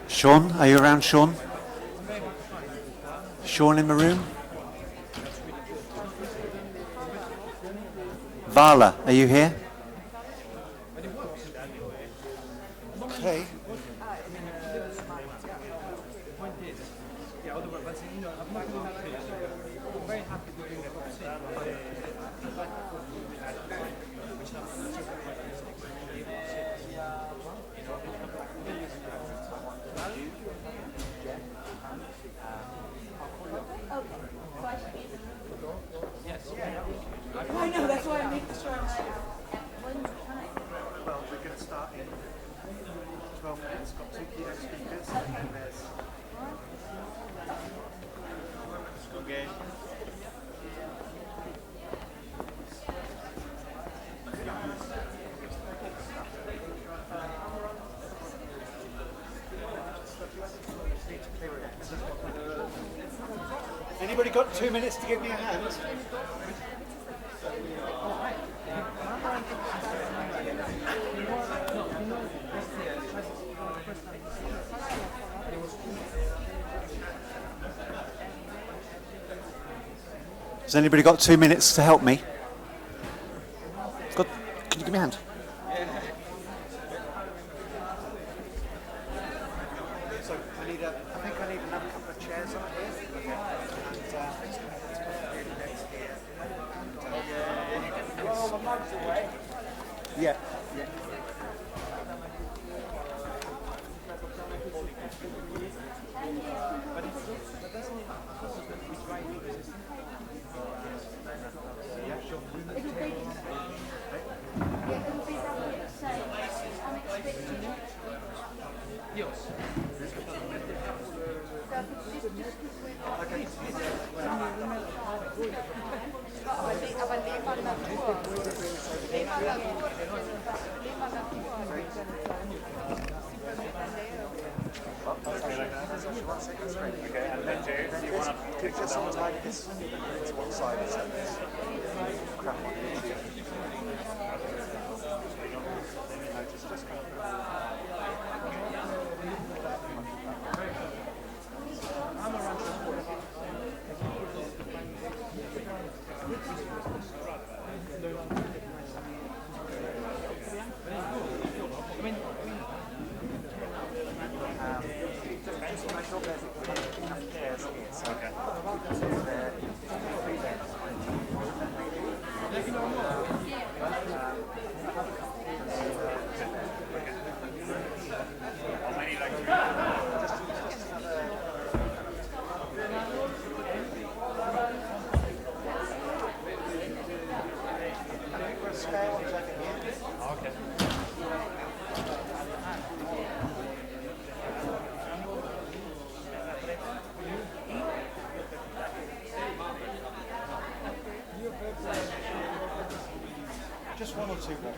Sean, are you around, Sean? Sean in the room? Vala, are you here? Okay. I know, that's why I make sure I'm Well, we're going to start in 12 minutes. Got 2 keynote speakers, and there's... Okay. Anybody got 2 minutes to give me a hand? Has anybody got 2 minutes to help me? Can you give me a hand? So I think I need another couple of chairs up here. Yeah. Okay, and then do you want to pick this one like this? To one side is like this. Crap on YouTube. Just kind just one or two more.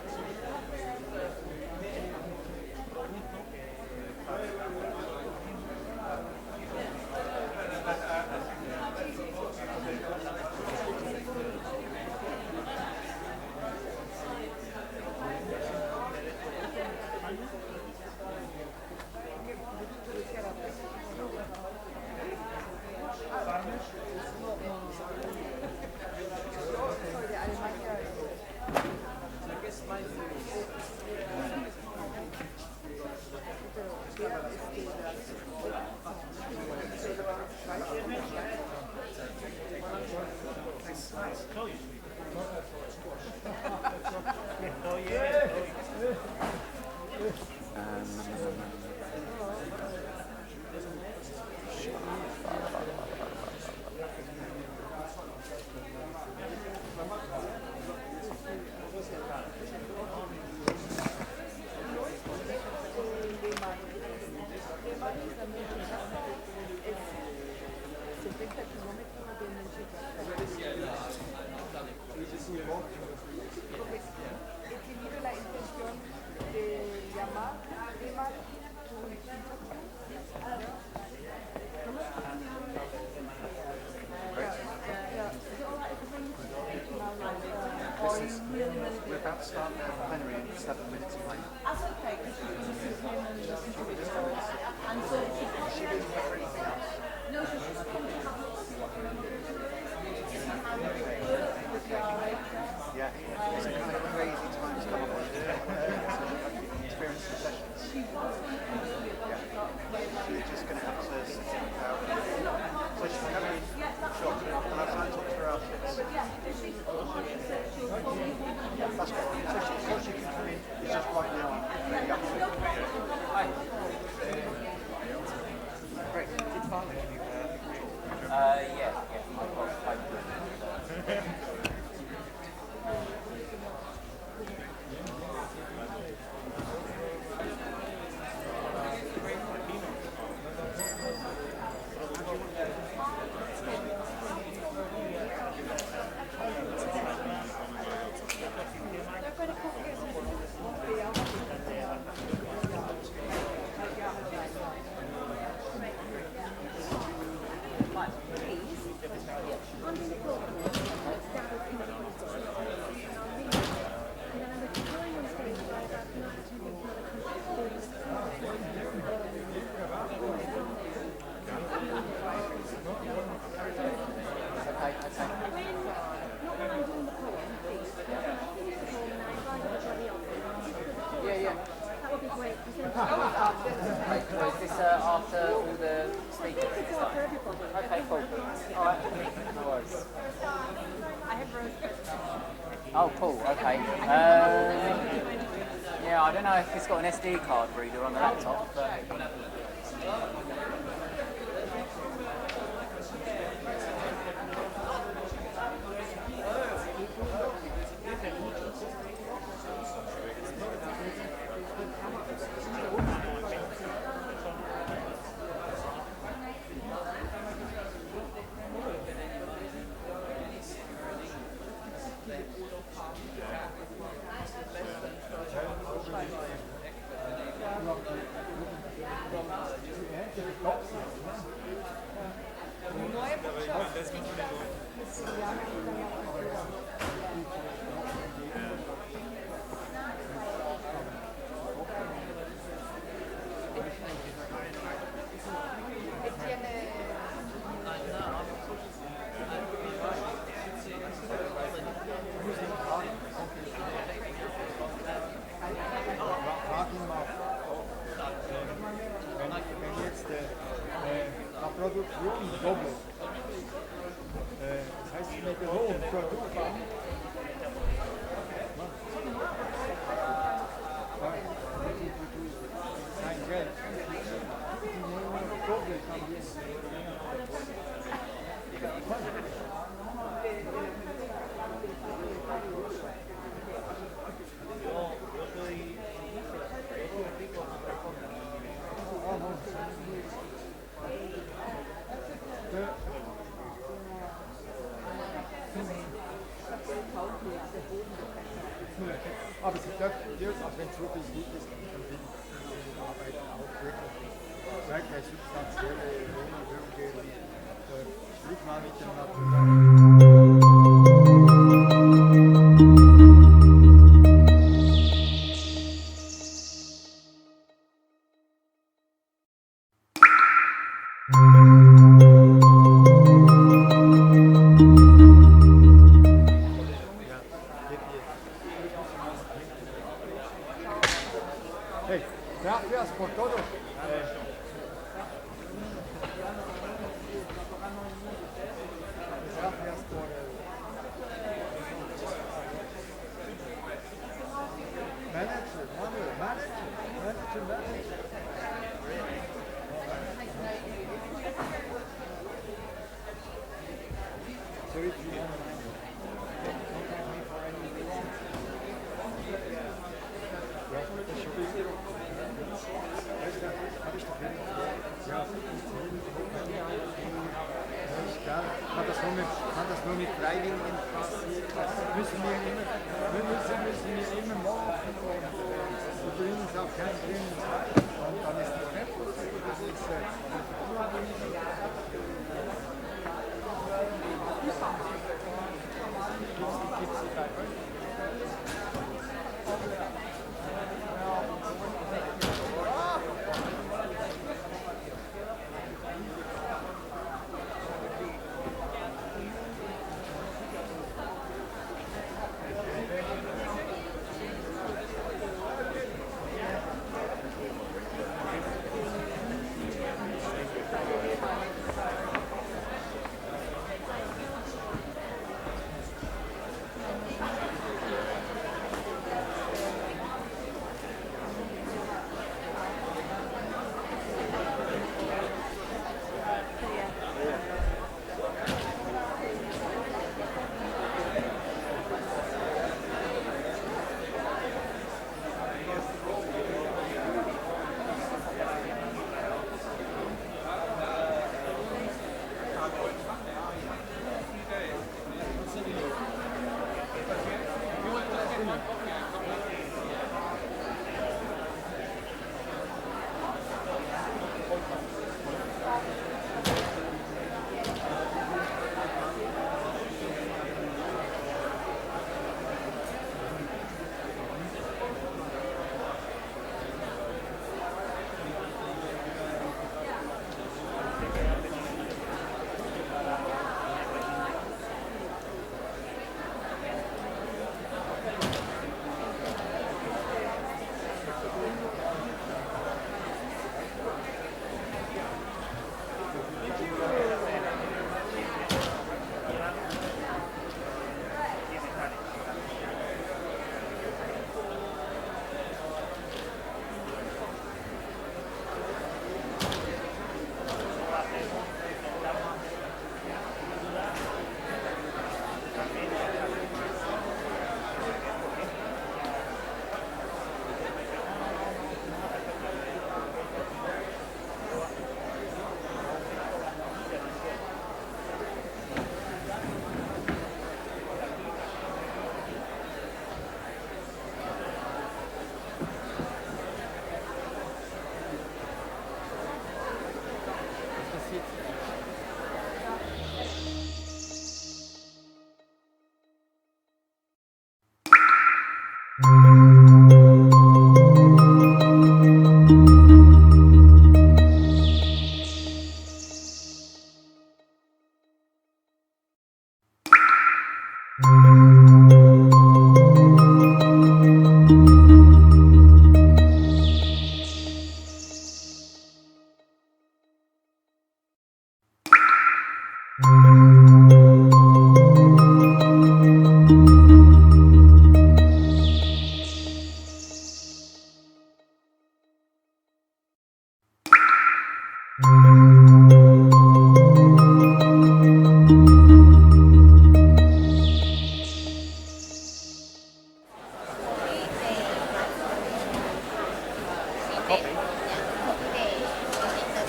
about to start the plenary in 7 minutes time. That's okay, because she can see him and listen to his stories. And so she didn't cover anything else. No, she's just come to have a look. Yeah, it's a kind of crazy time to come up with experience the sessions. Yeah, you're just going to have to sit out. So she's coming in shop, and I've tried to talk to her after this. That's great. So she can come in, it's just right now. Hi. Great. Did Farmer give you yeah. I've got 5 minutes. After all the speakers and stuff? Okay, cool. Alright, no worries. Oh, cool, okay. Yeah, I don't know if it's got an SD card reader on the laptop, but... Produktion doppelt. Das heißt, die Millionen Produkte sein Geld. Die Millionen doppelt haben wir. Aber sie dürfen, auch wenn es wirklich gut ist, dann will ich arbeiten auch wirklich substanzielle Lohnerhöhung geben. Sprich mal mit dem gracias por todo. Gracias por manager. So if you want to contact me for any reason. Kann das nur mit Freiwilligen passieren. Müssen wir immer machen und wir bringen es auch kein Dringen. Und dann ist das Tempo, das ist gibt's die bei euch?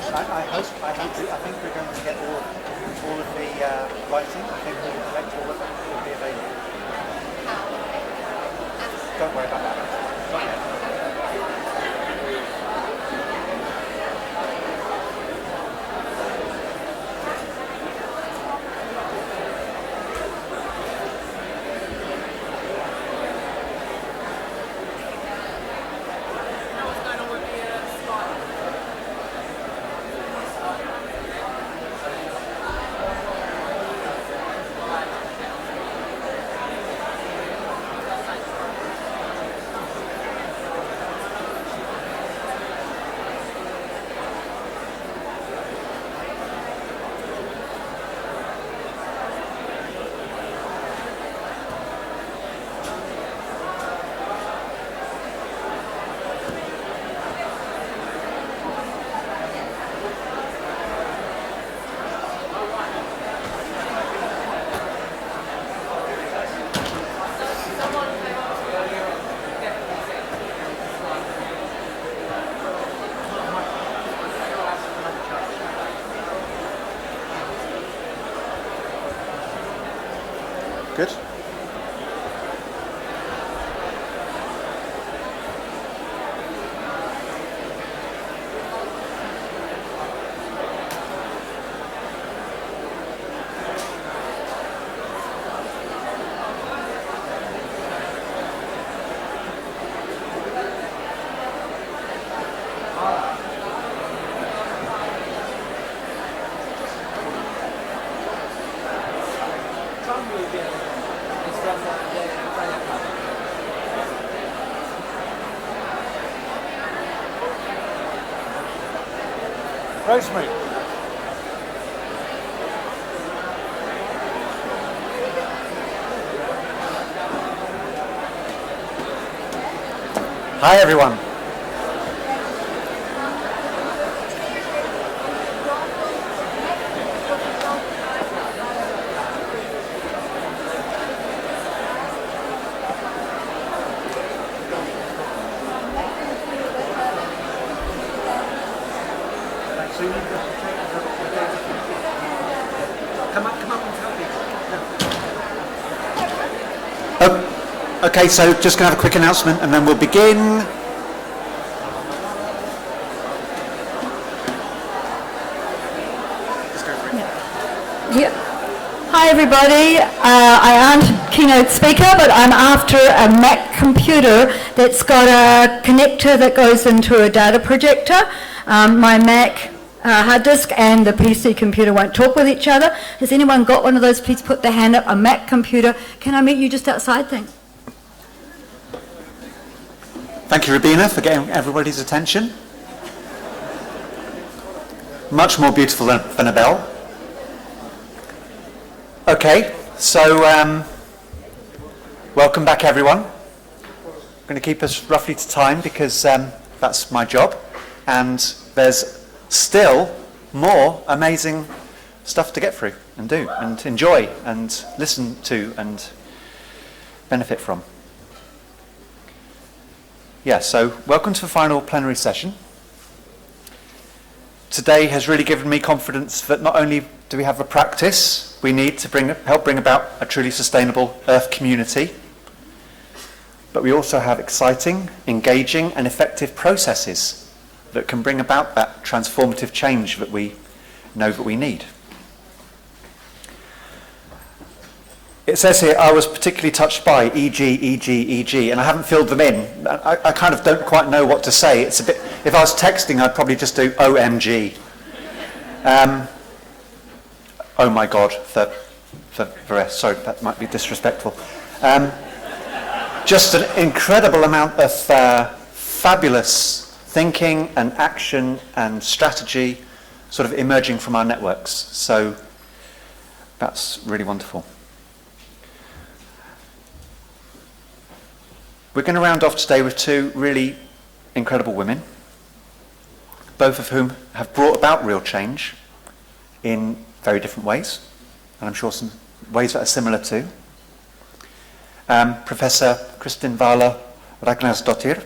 think we're going to get all of the writing. I think we'll collect all of it. It will be available. Don't worry about that. Not yet. Good. Rosemary. Hi everyone. Okay, so just going to have a quick announcement and then we'll begin. Yeah. Hi everybody, I aren't a keynote speaker, but I'm after a Mac computer that's got a connector that goes into a data projector. My Mac hard disk and the PC computer won't talk with each other. Has anyone got one of those? Please put their hand up. A Mac computer. Can I meet you just outside? Thanks. Thank you, Rabina, for getting everybody's attention. Much more beautiful than a bell. Okay, so welcome back, everyone. I'm going to keep us roughly to time because that's my job. And there's still more amazing stuff to get through and do and enjoy and listen to and benefit from. Yeah, so welcome to the final plenary session. Today has really given me confidence that not only do we have the practice we need to help bring about a truly sustainable Earth community, but we also have exciting, engaging and effective processes that can bring about that transformative change that we know that we need. It says here, I was particularly touched by e.g., and I haven't filled them in. I kind of don't quite know what to say. It's a bit, if I was texting, I'd probably just do OMG. Oh my God, for the rest. Sorry, that might be disrespectful. Just an incredible amount of fabulous thinking and action and strategy sort of emerging from our networks. So that's really wonderful. We're going to round off today with two really incredible women, both of whom have brought about real change in very different ways, and I'm sure some ways that are similar too. Professor Kristin Vala Ragnarsdottir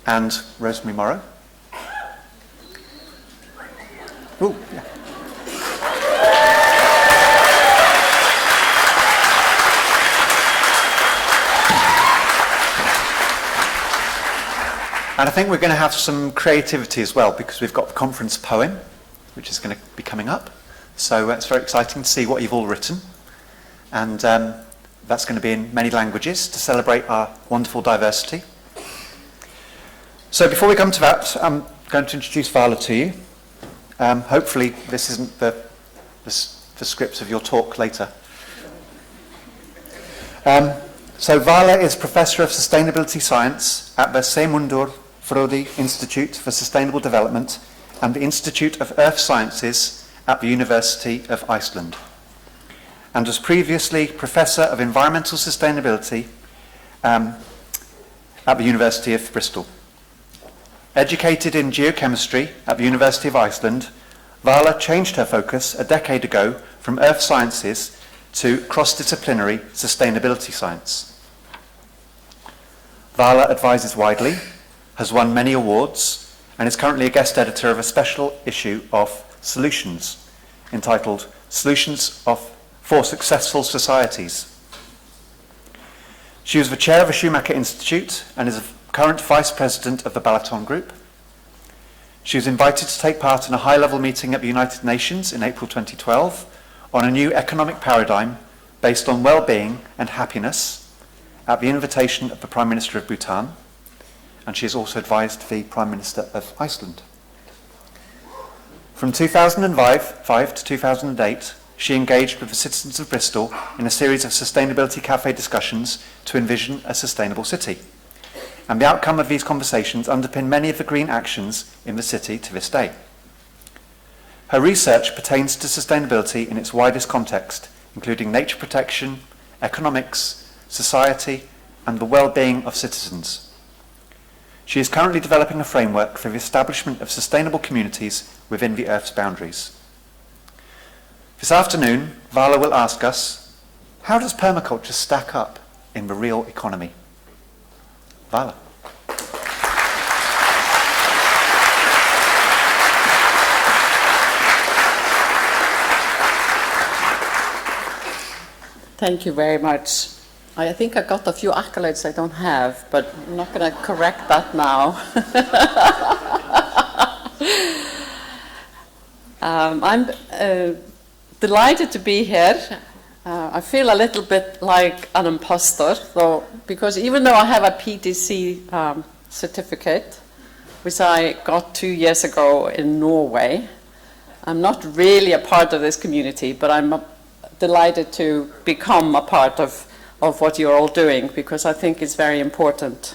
and Rosemary Morrow. Ooh, yeah. And I think we're going to have some creativity as well, because we've got the conference poem, which is going to be coming up. So it's very exciting to see what you've all written. And that's going to be in many languages to celebrate our wonderful diversity. So before we come to that, I'm going to introduce Vala to you. Hopefully this isn't the script of your talk later. So Vala is Professor of Sustainability Science at the Seymundur Frodi Institute for Sustainable Development and the Institute of Earth Sciences at the University of Iceland, and was previously Professor of Environmental Sustainability at the University of Bristol. Educated in geochemistry at the University of Iceland, Vala changed her focus a decade ago from earth sciences to cross-disciplinary sustainability science. Vala advises widely, has won many awards, and is currently a guest editor of a special issue of Solutions, entitled Solutions for Successful Societies. She was the chair of the Schumacher Institute and is a current vice president of the Balaton Group. She was invited to take part in a high-level meeting at the United Nations in April 2012 on a new economic paradigm based on well-being and happiness at the invitation of the Prime Minister of Bhutan, and she has also advised the Prime Minister of Iceland. From 2005 to 2008, she engaged with the citizens of Bristol in a series of sustainability cafe discussions to envision a sustainable city. And the outcome of these conversations underpin many of the green actions in the city to this day. Her research pertains to sustainability in its widest context, including nature protection, economics, society, and the well-being of citizens. She is currently developing a framework for the establishment of sustainable communities within the Earth's boundaries. This afternoon, Vala will ask us, how does permaculture stack up in the real economy? Vala. Thank you very much. I think I got a few accolades I don't have, but I'm not going to correct that now. I'm delighted to be here. I feel a little bit like an imposter, though, because even though I have a PTC certificate, which I got 2 years ago in Norway, I'm not really a part of this community, but I'm delighted to become a part of what you're all doing, because I think it's very important.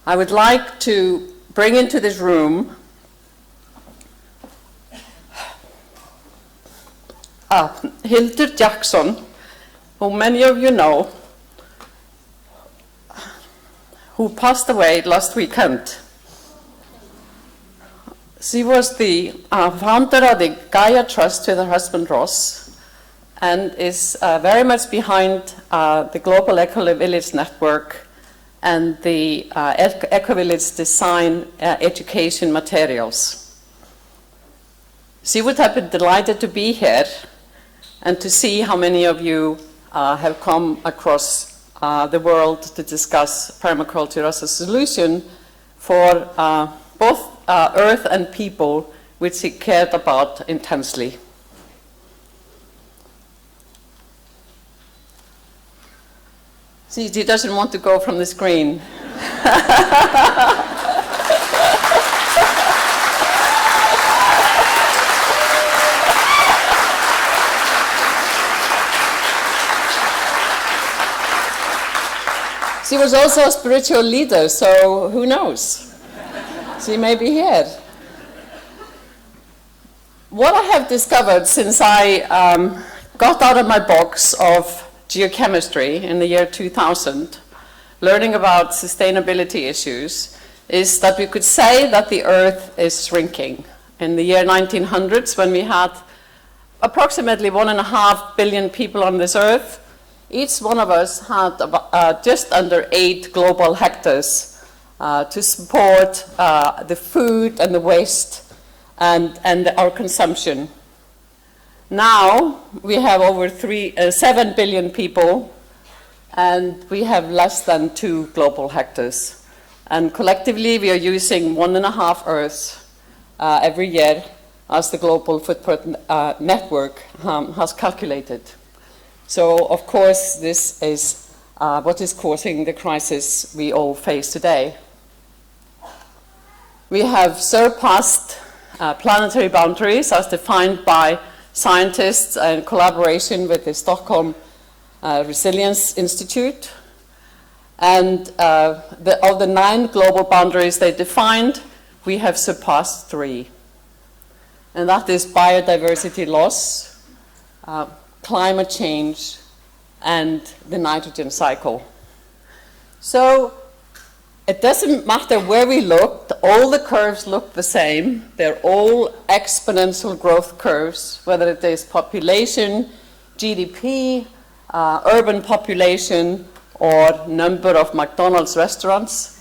I would like to bring into this room Hildur Jackson, who many of you know, who passed away last weekend. She was the founder of the Gaia Trust with her husband Ross, and is very much behind the Global Eco-Village Network and the Eco-Village Design Education Materials. She would have been delighted to be here and to see how many of you have come across the world to discuss permaculture as a solution for both Earth and people, which she cared about intensely. See, she doesn't want to go from the screen. She was also a spiritual leader, so who knows? She may be here. What I have discovered since I got out of my box of geochemistry in the year 2000, learning about sustainability issues, is that we could say that the Earth is shrinking. In the year 1900s, when we had approximately 1.5 billion people on this Earth, each one of us had just under 8 global hectares to support the food and the waste and our consumption. Now we have over 7 billion people, and we have less than 2 global hectares. And collectively we are using 1.5 Earths every year, as the Global Footprint Network has calculated. So of course this is what is causing the crisis we all face today. We have surpassed planetary boundaries as defined by scientists in collaboration with the Stockholm Resilience Institute. And of the 9 global boundaries they defined, we have surpassed 3. And that is biodiversity loss, climate change, and the nitrogen cycle. So it doesn't matter where we look, all the curves look the same. They're all exponential growth curves, whether it is population, GDP, urban population, or number of McDonald's restaurants.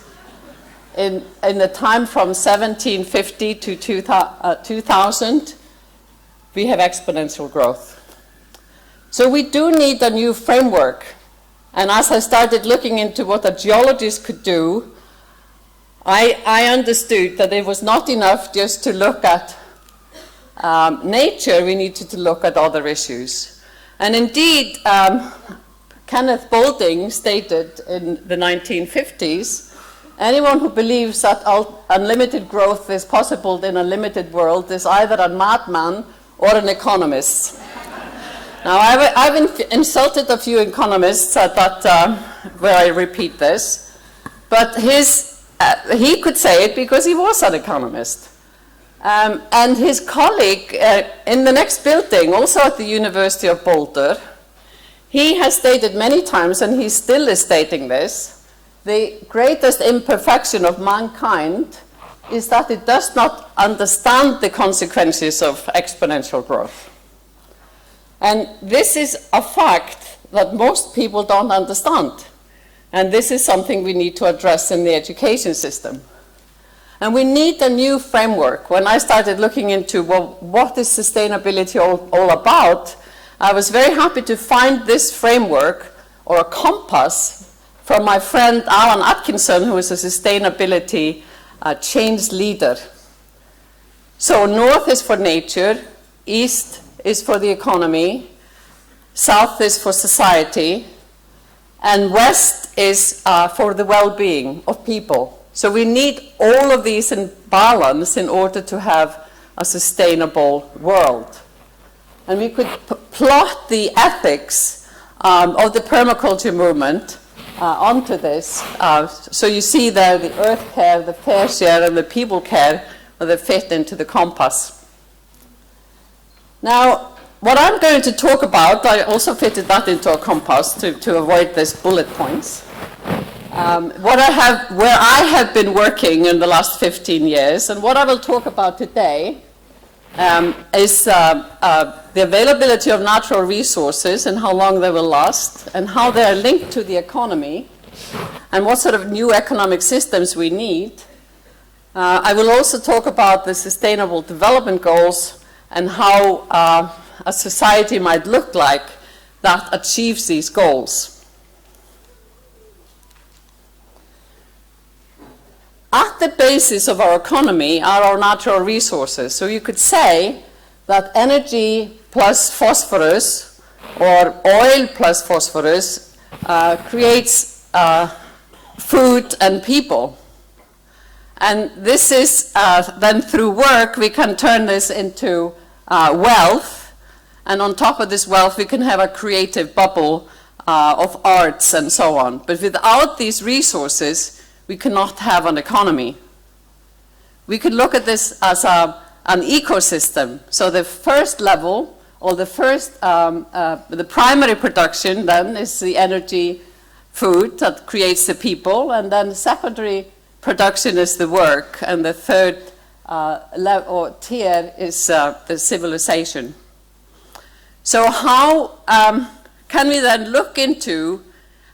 In the time from 1750 to 2000, we have exponential growth. So we do need a new framework. And as I started looking into what a geologist could do, I understood that it was not enough just to look at nature, we needed to look at other issues. And indeed, Kenneth Boulding stated in the 1950s, anyone who believes that unlimited growth is possible in a limited world is either a madman or an economist. Now, I've insulted a few economists at that, where I repeat this, but he could say it because he was an economist. And his colleague in the next building, also at the University of Boulder, he has stated many times, and he still is stating this, the greatest imperfection of mankind is that it does not understand the consequences of exponential growth. And this is a fact that most people don't understand. And this is something we need to address in the education system. And we need a new framework. When I started looking into, well, what is sustainability all about, I was very happy to find this framework, or a compass, from my friend Alan Atkinson, who is a sustainability change leader. So north is for nature, east is for the economy, south is for society, and west is for the well-being of people. So we need all of these in balance in order to have a sustainable world. And we could plot the ethics of the permaculture movement onto this. So you see there the earth care, the fair share, and the people care that fit into the compass. Now, what I'm going to talk about, I also fitted that into a compass to avoid these bullet points. Where I have been working in the last 15 years, and what I will talk about today is the availability of natural resources and how long they will last, and how they are linked to the economy, and what sort of new economic systems we need. I will also talk about the Sustainable Development Goals and how a society might look like that achieves these goals. At the basis of our economy are our natural resources. So you could say that energy plus phosphorus, or oil plus phosphorus, creates food and people. And this is then through work we can turn this into wealth, and on top of this wealth we can have a creative bubble of arts and so on. But without these resources we cannot have an economy. We could look at this as an ecosystem. So the first level, or the first, the primary production then is the energy, food that creates the people, and then the secondary production is the work, and the third level or tier is the civilization. So how can we then look into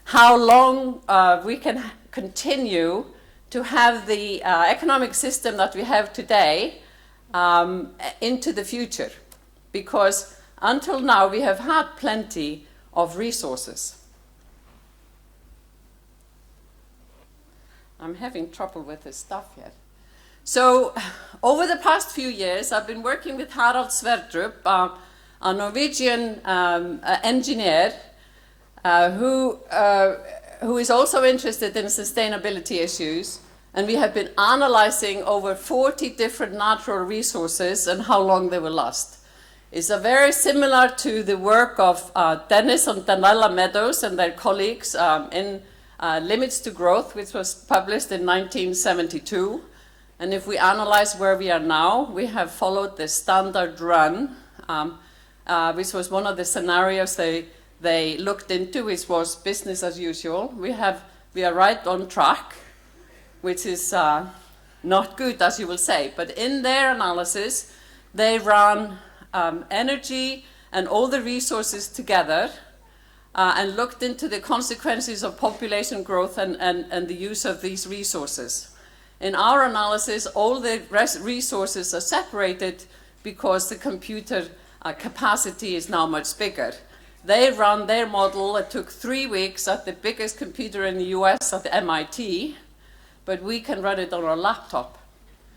how long we can continue to have the economic system that we have today, into the future, because until now we have had plenty of resources. I'm having trouble with this stuff here. So over the past few years, I've been working with Harald Sverdrup, a Norwegian engineer who is also interested in sustainability issues. And we have been analyzing over 40 different natural resources and how long they will last. It's very similar to the work of Dennis and Daniela Meadows and their colleagues in Limits to Growth, which was published in 1972. And if we analyze where we are now, we have followed the standard run, which was one of the scenarios they looked into, which was business as usual. We are right on track, which is not good, as you will say. But in their analysis, they ran energy and all the resources together and looked into the consequences of population growth and the use of these resources. In our analysis, all the resources are separated because the computer capacity is now much bigger. They ran their model. It took 3 weeks at the biggest computer in the US at MIT, but we can run it on our laptop.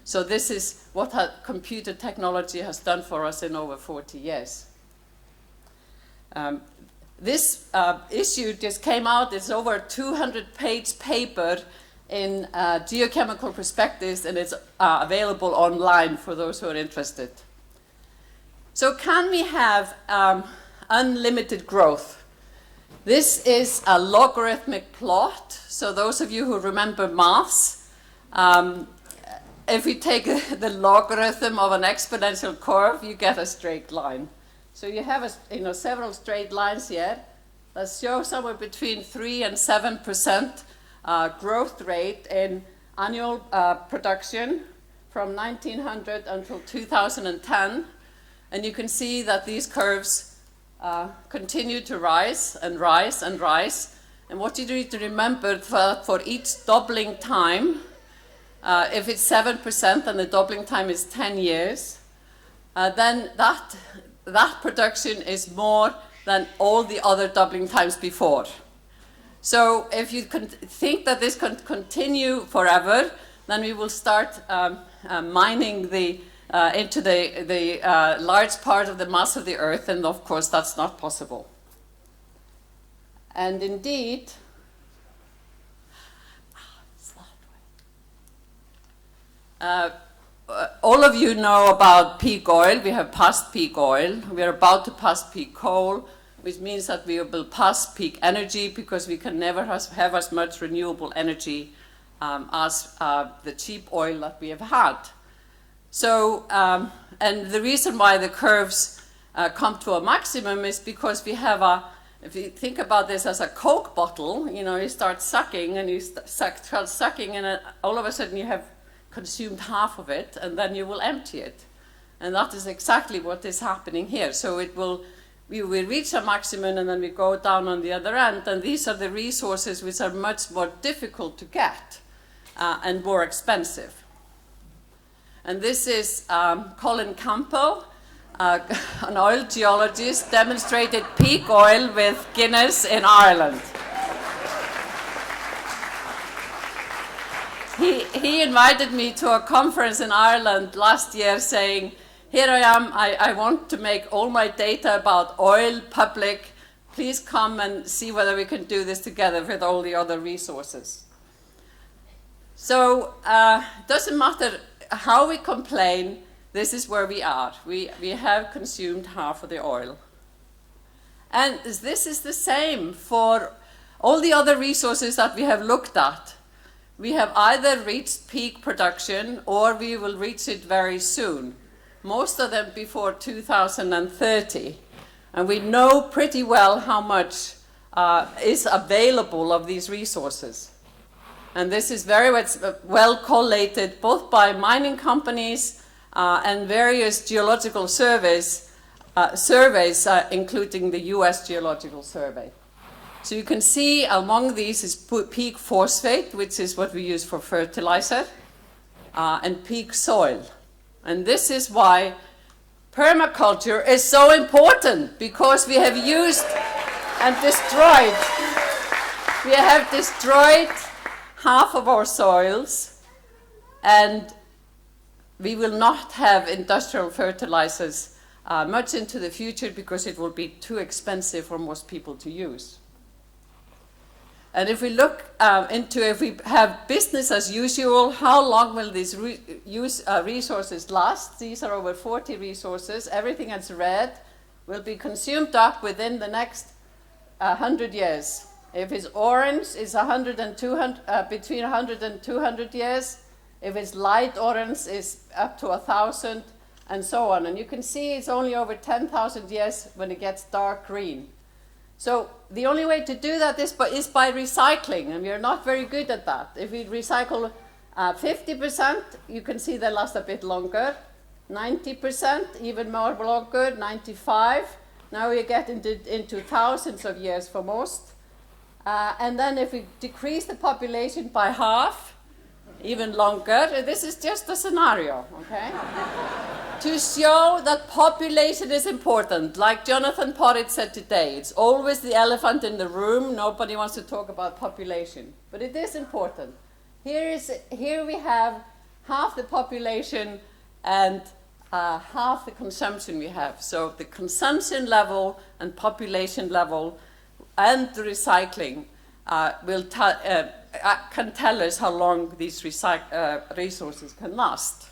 So this is what computer technology has done for us in over 40 years. This issue just came out. It's over a 200-page paper in Geochemical Perspectives, and it's available online for those who are interested. So can we have unlimited growth? This is a logarithmic plot. So those of you who remember maths, if we take the logarithm of an exponential curve, you get a straight line. So you have several straight lines here that show somewhere between 3 and 7% growth rate in annual production from 1900 until 2010. And you can see that these curves continue to rise and rise and rise. And what you need to remember for each doubling time, if it's 7% and the doubling time is 10 years, then that production is more than all the other doubling times before. So if you think that this can continue forever, then we will start mining into the large part of the mass of the Earth, and of course that's not possible. And indeed, all of you know about peak oil. We have passed peak oil. We are about to pass peak coal, which means that we will pass peak energy, because we can never have as much renewable energy as the cheap oil that we have had. So, and the reason why the curves come to a maximum is because we have if you think about this as a Coke bottle, you start sucking and you start sucking, and all of a sudden you have consumed half of it, and then you will empty it. And that is exactly what is happening here. So we will reach a maximum, and then we go down on the other end, and these are the resources which are much more difficult to get and more expensive. And this is Colin Campbell, an oil geologist, demonstrated peak oil with Guinness in Ireland. He invited me to a conference in Ireland last year saying, here I am, I want to make all my data about oil public. Please come and see whether we can do this together with all the other resources. So it doesn't matter how we complain, this is where we are. We have consumed half of the oil. And this is the same for all the other resources that we have looked at. We have either reached peak production or we will reach it very soon. Most of them before 2030. And we know pretty well how much is available of these resources. And this is very well collated both by mining companies and various geological surveys, including the US Geological Survey. So you can see among these is peak phosphate, which is what we use for fertilizer, and peak soil. And this is why permaculture is so important, because we have used and destroyed. We have destroyed half of our soils, and we will not have industrial fertilizers much into the future because it will be too expensive for most people to use. And if we look if we have business as usual, how long will these resources last? These are over 40 resources. Everything that's red will be consumed up within the next 100 years. If it's orange, it's 100 and 200, between 100 and 200 years. If it's light orange, it's up to 1,000, and so on. And you can see it's only over 10,000 years when it gets dark green. So the only way to do that is by recycling, and we are not very good at that. If we recycle 50%, you can see they last a bit longer. 90%, even more longer. 95%. Now we get into thousands of years for most. And then if we decrease the population by half, even longer, this is just a scenario, okay? To show that population is important. Like Jonathan Porritt said today, it's always the elephant in the room. Nobody wants to talk about population, but it is important. Here we have half the population and half the consumption we have. So the consumption level and population level and the recycling can tell us how long these resources can last.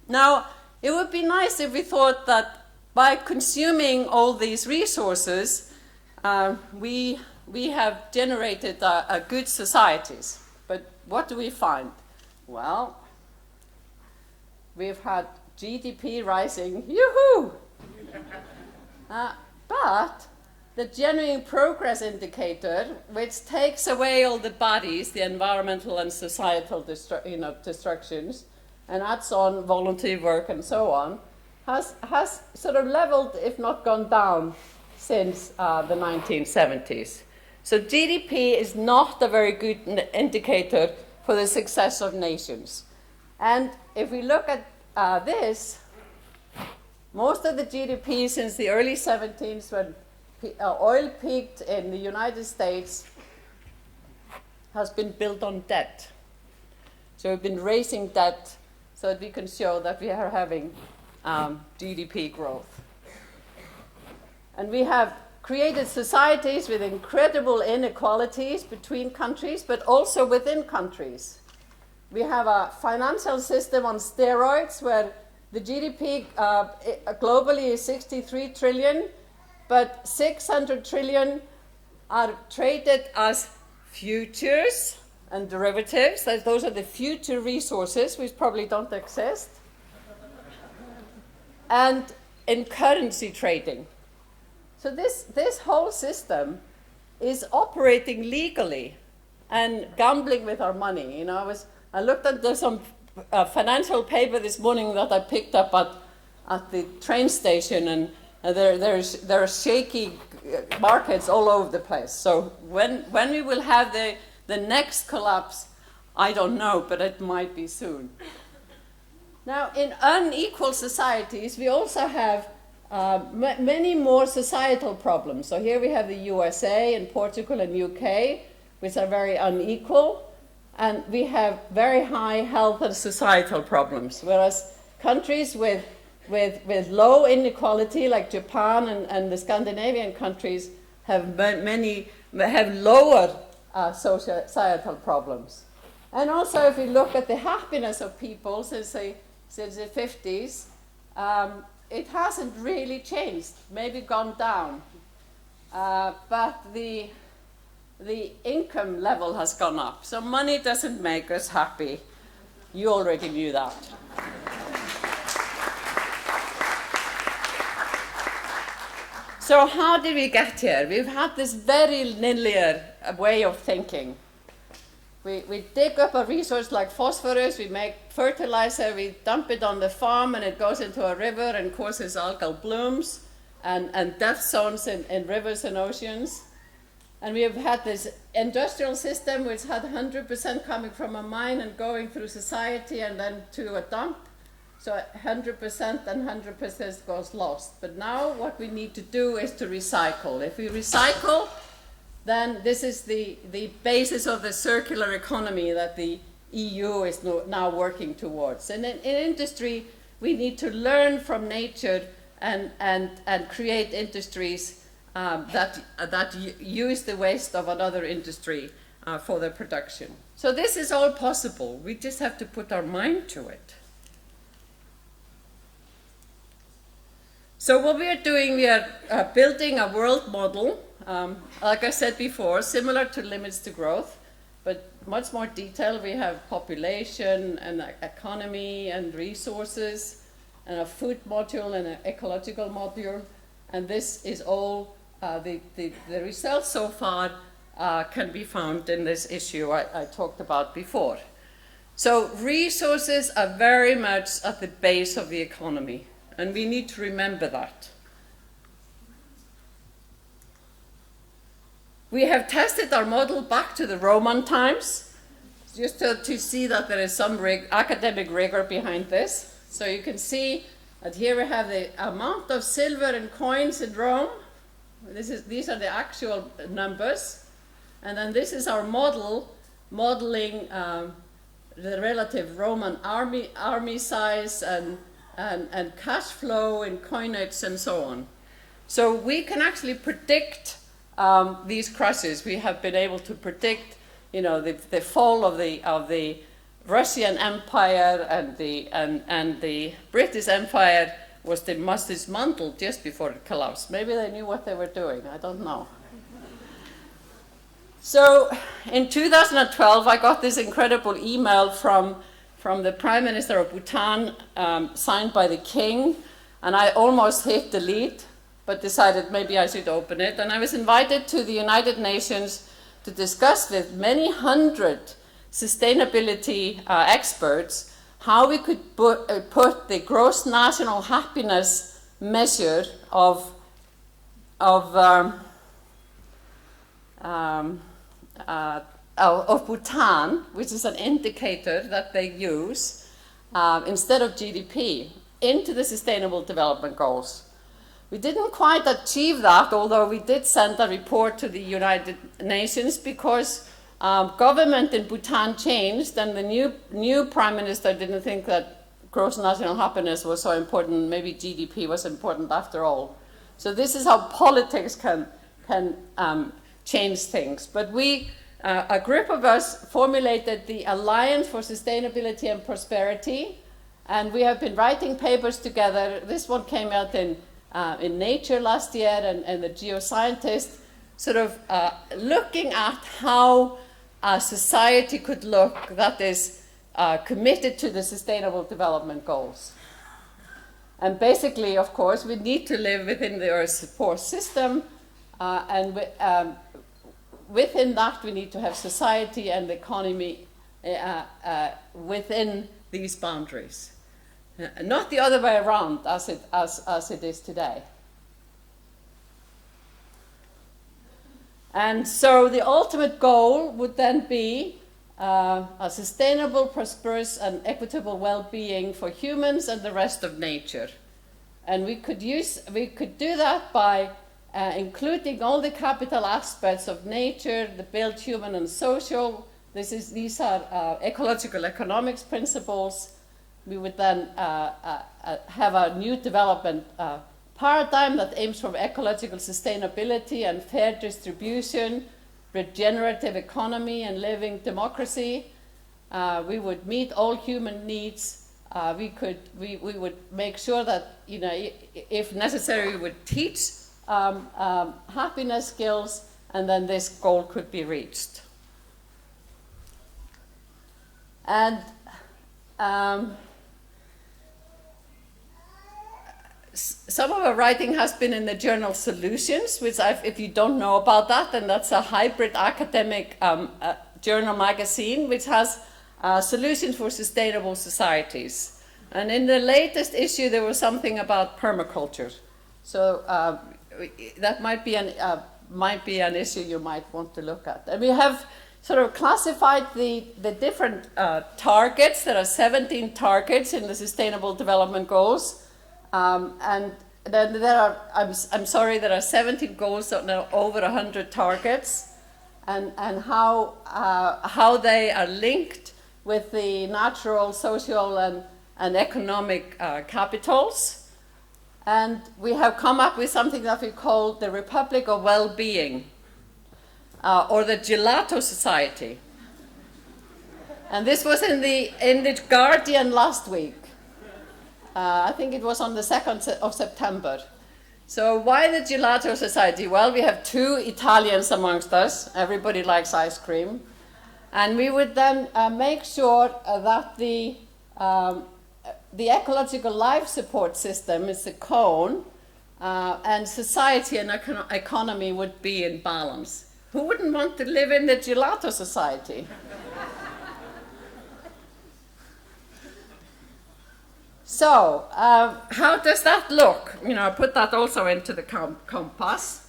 Now, it would be nice if we thought that by consuming all these resources, we have generated good societies. But what do we find? Well, we've had GDP rising, yoo-hoo! But the genuine progress indicator, which takes away all the bodies, the environmental and societal destructions, and adds on voluntary work and so on, has sort of leveled, if not gone down, since the 1970s. So GDP is not a very good indicator for the success of nations. And if we look at this, most of the GDP since the early 70s, when oil peaked in the United States, has been built on debt. So we've been raising debt so that we can show that we are having GDP growth. And we have created societies with incredible inequalities between countries, but also within countries. We have a financial system on steroids where the GDP globally is 63 trillion, but 600 trillion are traded as futures and derivatives. Those are the future resources, which probably don't exist. And in currency trading. So this whole system is operating legally and gambling with our money. You know, I looked at some financial paper this morning that I picked up at the train station, and there are shaky markets all over the place. So when we will have the next collapse, I don't know, but it might be soon. Now, in unequal societies, we also have many more societal problems. So here we have the USA and Portugal and UK, which are very unequal, and we have very high health and societal problems, whereas countries with low inequality, like Japan and the Scandinavian countries, have lower societal problems. And also, if we look at the happiness of people since the 50s, it hasn't really changed, maybe gone down. But the income level has gone up. So money doesn't make us happy. You already knew that. So how did we get here? We've had this very linear way of thinking. We dig up a resource like phosphorus, we make fertilizer, we dump it on the farm, and it goes into a river and causes algal blooms and death zones in rivers and oceans. And we have had this industrial system which had 100% coming from a mine and going through society and then to a dump. So 100% and 100% goes lost. But now what we need to do is to recycle. If we recycle, then this is the basis of the circular economy that the EU is now working towards. And in industry, we need to learn from nature and create industries that use the waste of another industry for their production. So this is all possible. We just have to put our mind to it. So what we are doing, we are building a world model, like I said before, similar to Limits to Growth, but much more detailed. We have population and economy and resources and a food module and an ecological module. And this is all, the results so far can be found in this issue I talked about before. So resources are very much at the base of the economy, and we need to remember that. We have tested our model back to the Roman times, just to see that there is some academic rigor behind this. So you can see that here we have the amount of silver and coins in Rome. These are the actual numbers. And then this is our model, modeling the relative Roman army size and cash flow and coinage and so on. So we can actually predict these crashes. We have been able to predict, the fall of the Russian Empire and the British Empire was dismantled just before it collapsed. Maybe they knew what they were doing. I don't know. So in 2012, I got this incredible email from the Prime Minister of Bhutan, signed by the king, and I almost hit delete, but decided maybe I should open it. And I was invited to the United Nations to discuss with many hundred sustainability experts how we could put the gross national happiness measure of Bhutan, which is an indicator that they use instead of GDP, into the Sustainable Development Goals. We didn't quite achieve that, although we did send a report to the United Nations because government in Bhutan changed, and the new Prime Minister didn't think that gross national happiness was so important. Maybe GDP was important after all. So this is how politics can change things. But a group of us formulated the Alliance for Sustainability and Prosperity, and we have been writing papers together. This one came out in Nature last year, and the geoscientist sort of looking at how a society could look that is committed to the Sustainable Development Goals. And basically, of course, we need to live within the Earth's fourth system, and within that we need to have society and economy within these boundaries. Not the other way around as it is today. And so the ultimate goal would then be a sustainable, prosperous, and equitable well-being for humans and the rest of nature. And we could do that by including all the capital aspects of nature, the built, human, and social. These are ecological economics principles. We would then have a new development paradigm that aims for ecological sustainability and fair distribution, regenerative economy, and living democracy. We would meet all human needs. We would make sure that, if necessary, we would teach happiness skills, and then this goal could be reached. And some of our writing has been in the journal Solutions, which if you don't know about that, then that's a hybrid academic journal magazine which has solutions for sustainable societies. And in the latest issue there was something about permaculture. So that might be might be an issue you might want to look at. And we have sort of classified the different targets. There are 17 targets in the Sustainable Development Goals. And then there are, I'm sorry, there are 17 goals, so now over 100 targets. And how they are linked with the natural, social, and economic capitals. And we have come up with something that we call the Republic of Well-Being, or the Gelato Society. And this was in the Guardian last week. I think it was on the 2nd of September. So why the Gelato Society? Well, we have 2 Italians amongst us. Everybody likes ice cream. And we would then make sure that the ecological life support system is the cone, and society and economy would be in balance. Who wouldn't want to live in the Gelato Society? So, how does that look? You know, I put that also into the compass.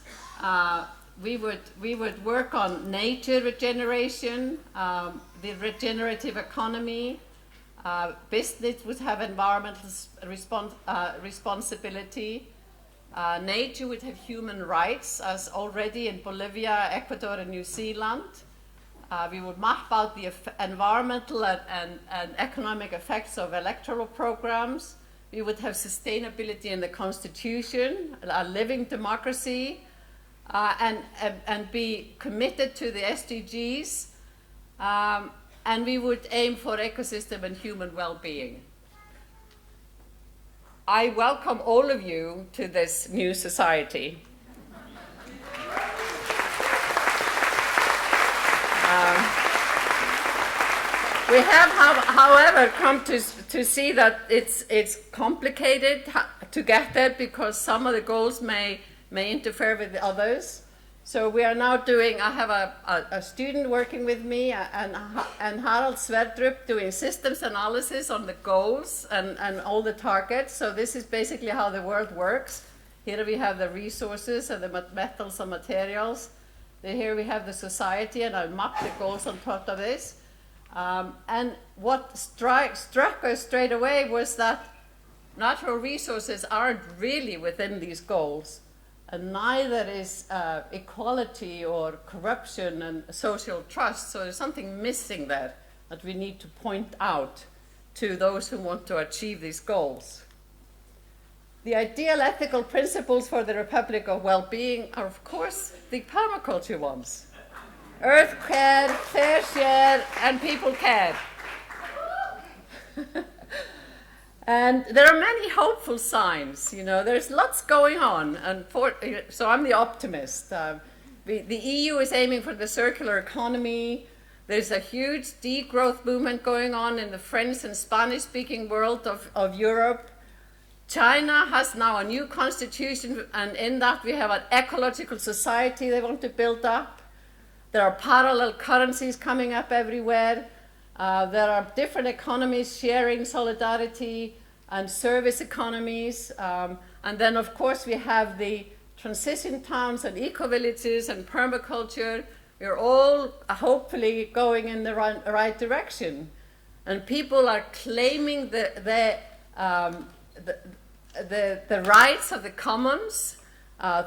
We would work on nature regeneration, the regenerative economy. Business would have environmental responsibility. Nature would have human rights, as already in Bolivia, Ecuador, and New Zealand. We would map out the environmental and economic effects of electoral programs. We would have sustainability in the constitution, a living democracy, and be committed to the SDGs. And we would aim for ecosystem and human well-being. I welcome all of you to this new society. We have, however, come to see that it's complicated to get there because some of the goals may interfere with the others. So we are now doing, I have a student working with me and Harald Sverdrup doing systems analysis on the goals and all the targets. So this is basically how the world works. Here we have the resources and the metals and materials. Here we have the society, and I mapped the goals on top of this. And what struck us straight away was that natural resources aren't really within these goals. And neither is equality or corruption and social trust. So there's something missing there that we need to point out to those who want to achieve these goals. The ideal ethical principles for the Republic of Well-Being are, of course, the permaculture ones. Earth care, fair share, and people care. And there are many hopeful signs, you know, there's lots going on, and so I'm the optimist. The EU is aiming for the circular economy. There's a huge degrowth movement going on in the French and Spanish-speaking world of Europe. China has now a new constitution, and in that we have an ecological society they want to build up. There are parallel currencies coming up everywhere. There are different economies sharing solidarity and service economies. And then, of course, we have the transition towns and eco-villages and permaculture. We're all hopefully going in the right direction. And people are claiming the rights of the commons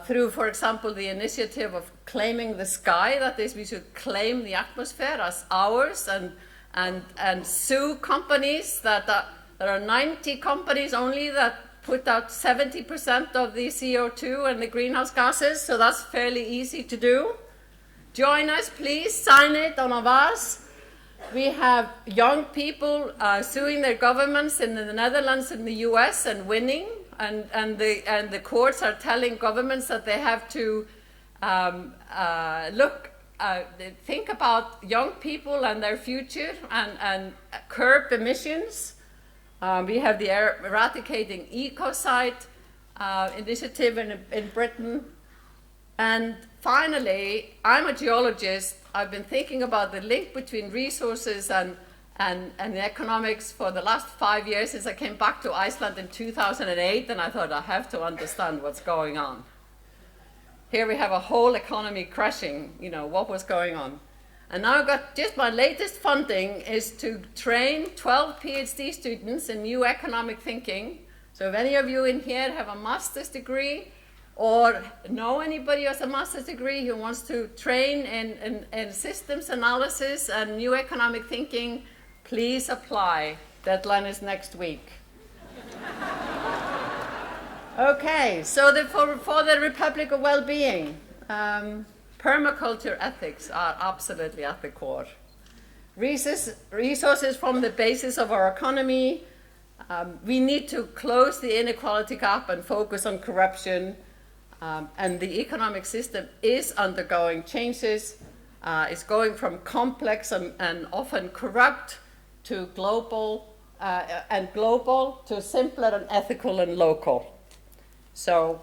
through, for example, the initiative of claiming the sky. That is, we should claim the atmosphere as ours and sue companies there are 90 companies only that put out 70% of the CO2 and the greenhouse gases, so that's fairly easy to do. Join us, please, sign it on a vase. We have young people suing their governments in the Netherlands and the US and winning, and the courts are telling governments that they have to think about young people and their future and curb emissions. We have the Eradicating Ecocide initiative in Britain. And finally, I'm a geologist. I've been thinking about the link between resources and the economics for the last 5 years since I came back to Iceland in 2008, and I thought I have to understand what's going on. Here we have a whole economy crashing, you know, what was going on. And now I've got just my latest funding is to train 12 PhD students in new economic thinking. So if any of you in here have a master's degree or know anybody who has a master's degree who wants to train in systems analysis and new economic thinking, please apply. Deadline is next week. Okay, so for the Republic of Well-Being, permaculture ethics are absolutely at the core. Resources form the basis of our economy. We need to close the inequality gap and focus on corruption. And the economic system is undergoing changes. It's going from complex and often corrupt to global to simpler and ethical and local. So,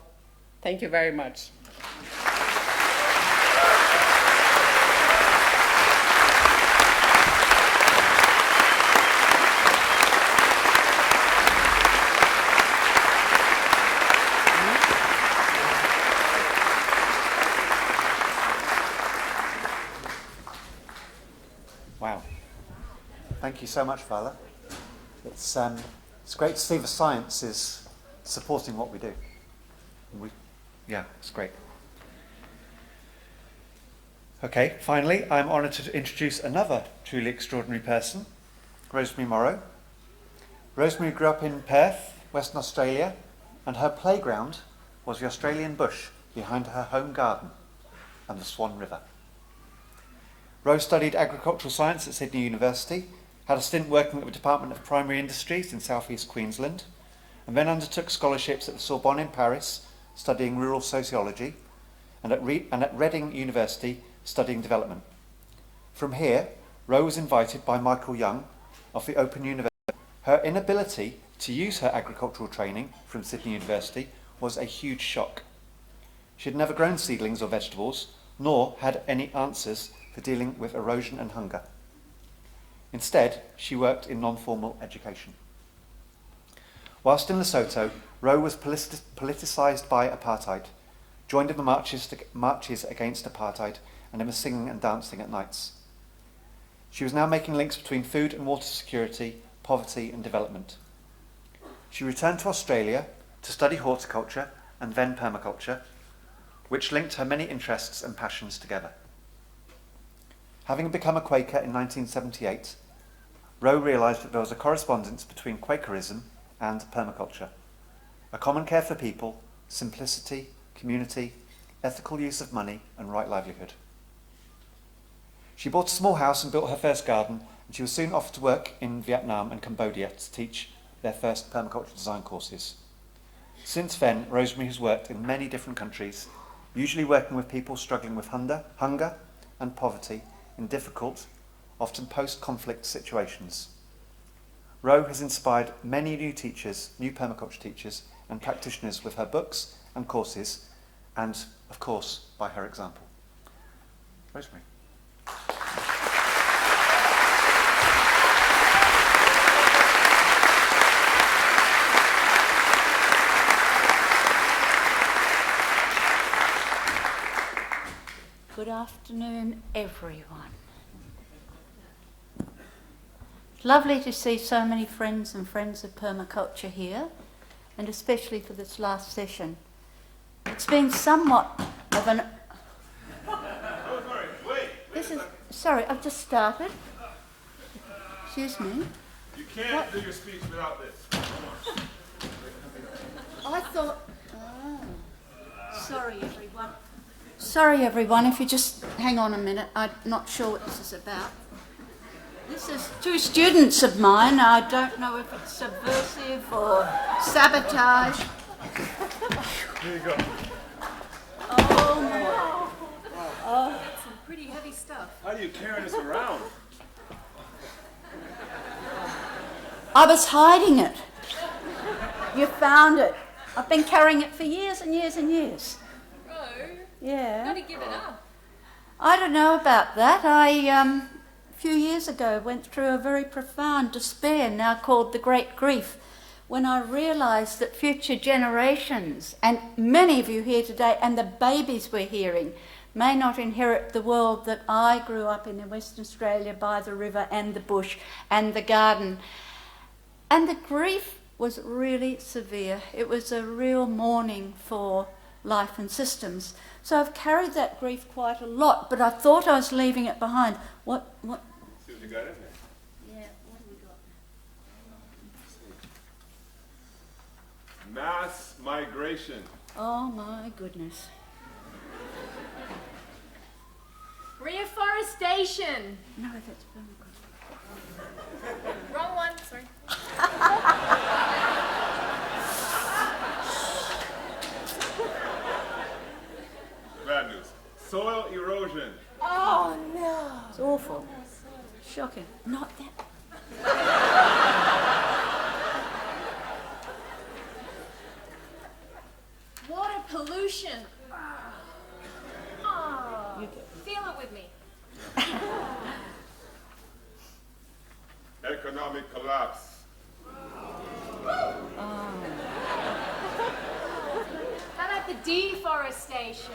thank you very much. Wow. Thank you so much, Vala. It's great to see the science is supporting what we do. Yeah, it's great. Okay, finally, I'm honoured to introduce another truly extraordinary person, Rosemary Morrow. Rosemary grew up in Perth, Western Australia, and her playground was the Australian bush behind her home garden and the Swan River. Rose studied agricultural science at Sydney University, had a stint working at the Department of Primary Industries in southeast Queensland, and then undertook scholarships at the Sorbonne in Paris, studying rural sociology, and at Reading University, studying development. From here, Rose was invited by Michael Young of the Open University. Her inability to use her agricultural training from Sydney University was a huge shock. She had never grown seedlings or vegetables, nor had any answers for dealing with erosion and hunger. Instead, she worked in non-formal education. Whilst in Lesotho, Rowe was politicised by apartheid, joined in the marches against apartheid, and in the singing and dancing at nights. She was now making links between food and water security, poverty and development. She returned to Australia to study horticulture and then permaculture, which linked her many interests and passions together. Having become a Quaker in 1978, Rowe realised that there was a correspondence between Quakerism and permaculture. A common care for people, simplicity, community, ethical use of money and right livelihood. She bought a small house and built her first garden, and she was soon offered to work in Vietnam and Cambodia to teach their first permaculture design courses. Since then, Rosemary has worked in many different countries, usually working with people struggling with hunger and poverty in difficult, often post-conflict situations. Rowe has inspired many new permaculture teachers and practitioners with her books and courses, and, of course, by her example. Rosemary. Good afternoon, everyone. Lovely to see so many friends and friends of permaculture here, and especially for this last session. It's been somewhat of an... Sorry, I've just started. Excuse me. You can't do your speech without this. I thought... Oh. Sorry, everyone. Sorry, everyone, if you just hang on a minute. I'm not sure what this is about. This is two students of mine. I don't know if it's subversive or sabotage. Here you go. Oh, my. Oh, some pretty heavy stuff. How do you carry this around? I was hiding it. You found it. I've been carrying it for years and years and years. Yeah. Got to give it up. I don't know about that. A few years ago went through a very profound despair, now called the Great Grief, when I realised that future generations, and many of you here today, and the babies we're hearing, may not inherit the world that I grew up in Western Australia by the river and the bush and the garden. And the grief was really severe. It was a real mourning for life and systems. So I've carried that grief quite a lot, but I thought I was leaving it behind. What? See what you got in there. Yeah, what have we got? Mass migration. Oh my goodness. Reforestation. No, that's permaculture. Wrong one, sorry. Bad news. Soil erosion. Oh no. It's awful. Shocking. Not that. Water pollution. Oh, feel it with me. Economic collapse. How about the deforestation?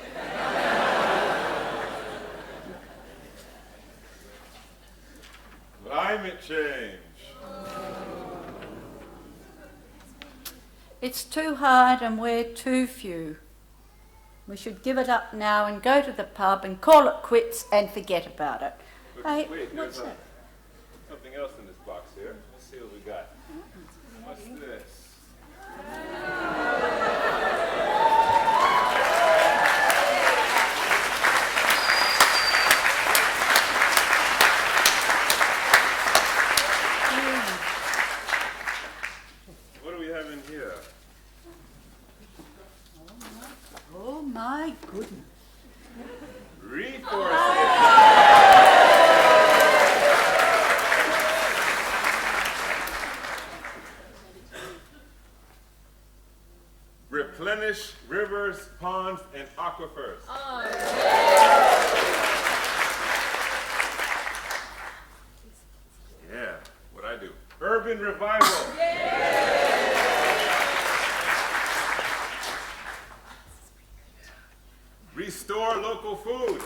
Climate change. It's too hard and we're too few. We should give it up now and go to the pub and call it quits and forget about it. Hey, Wait, what's there's that? something else in this box here. Let's see what we got. What's this? What do we have in here? Oh my goodness. Replenish rivers, ponds, and aquifers. Yeah, what I do. Urban revival. Restore local food.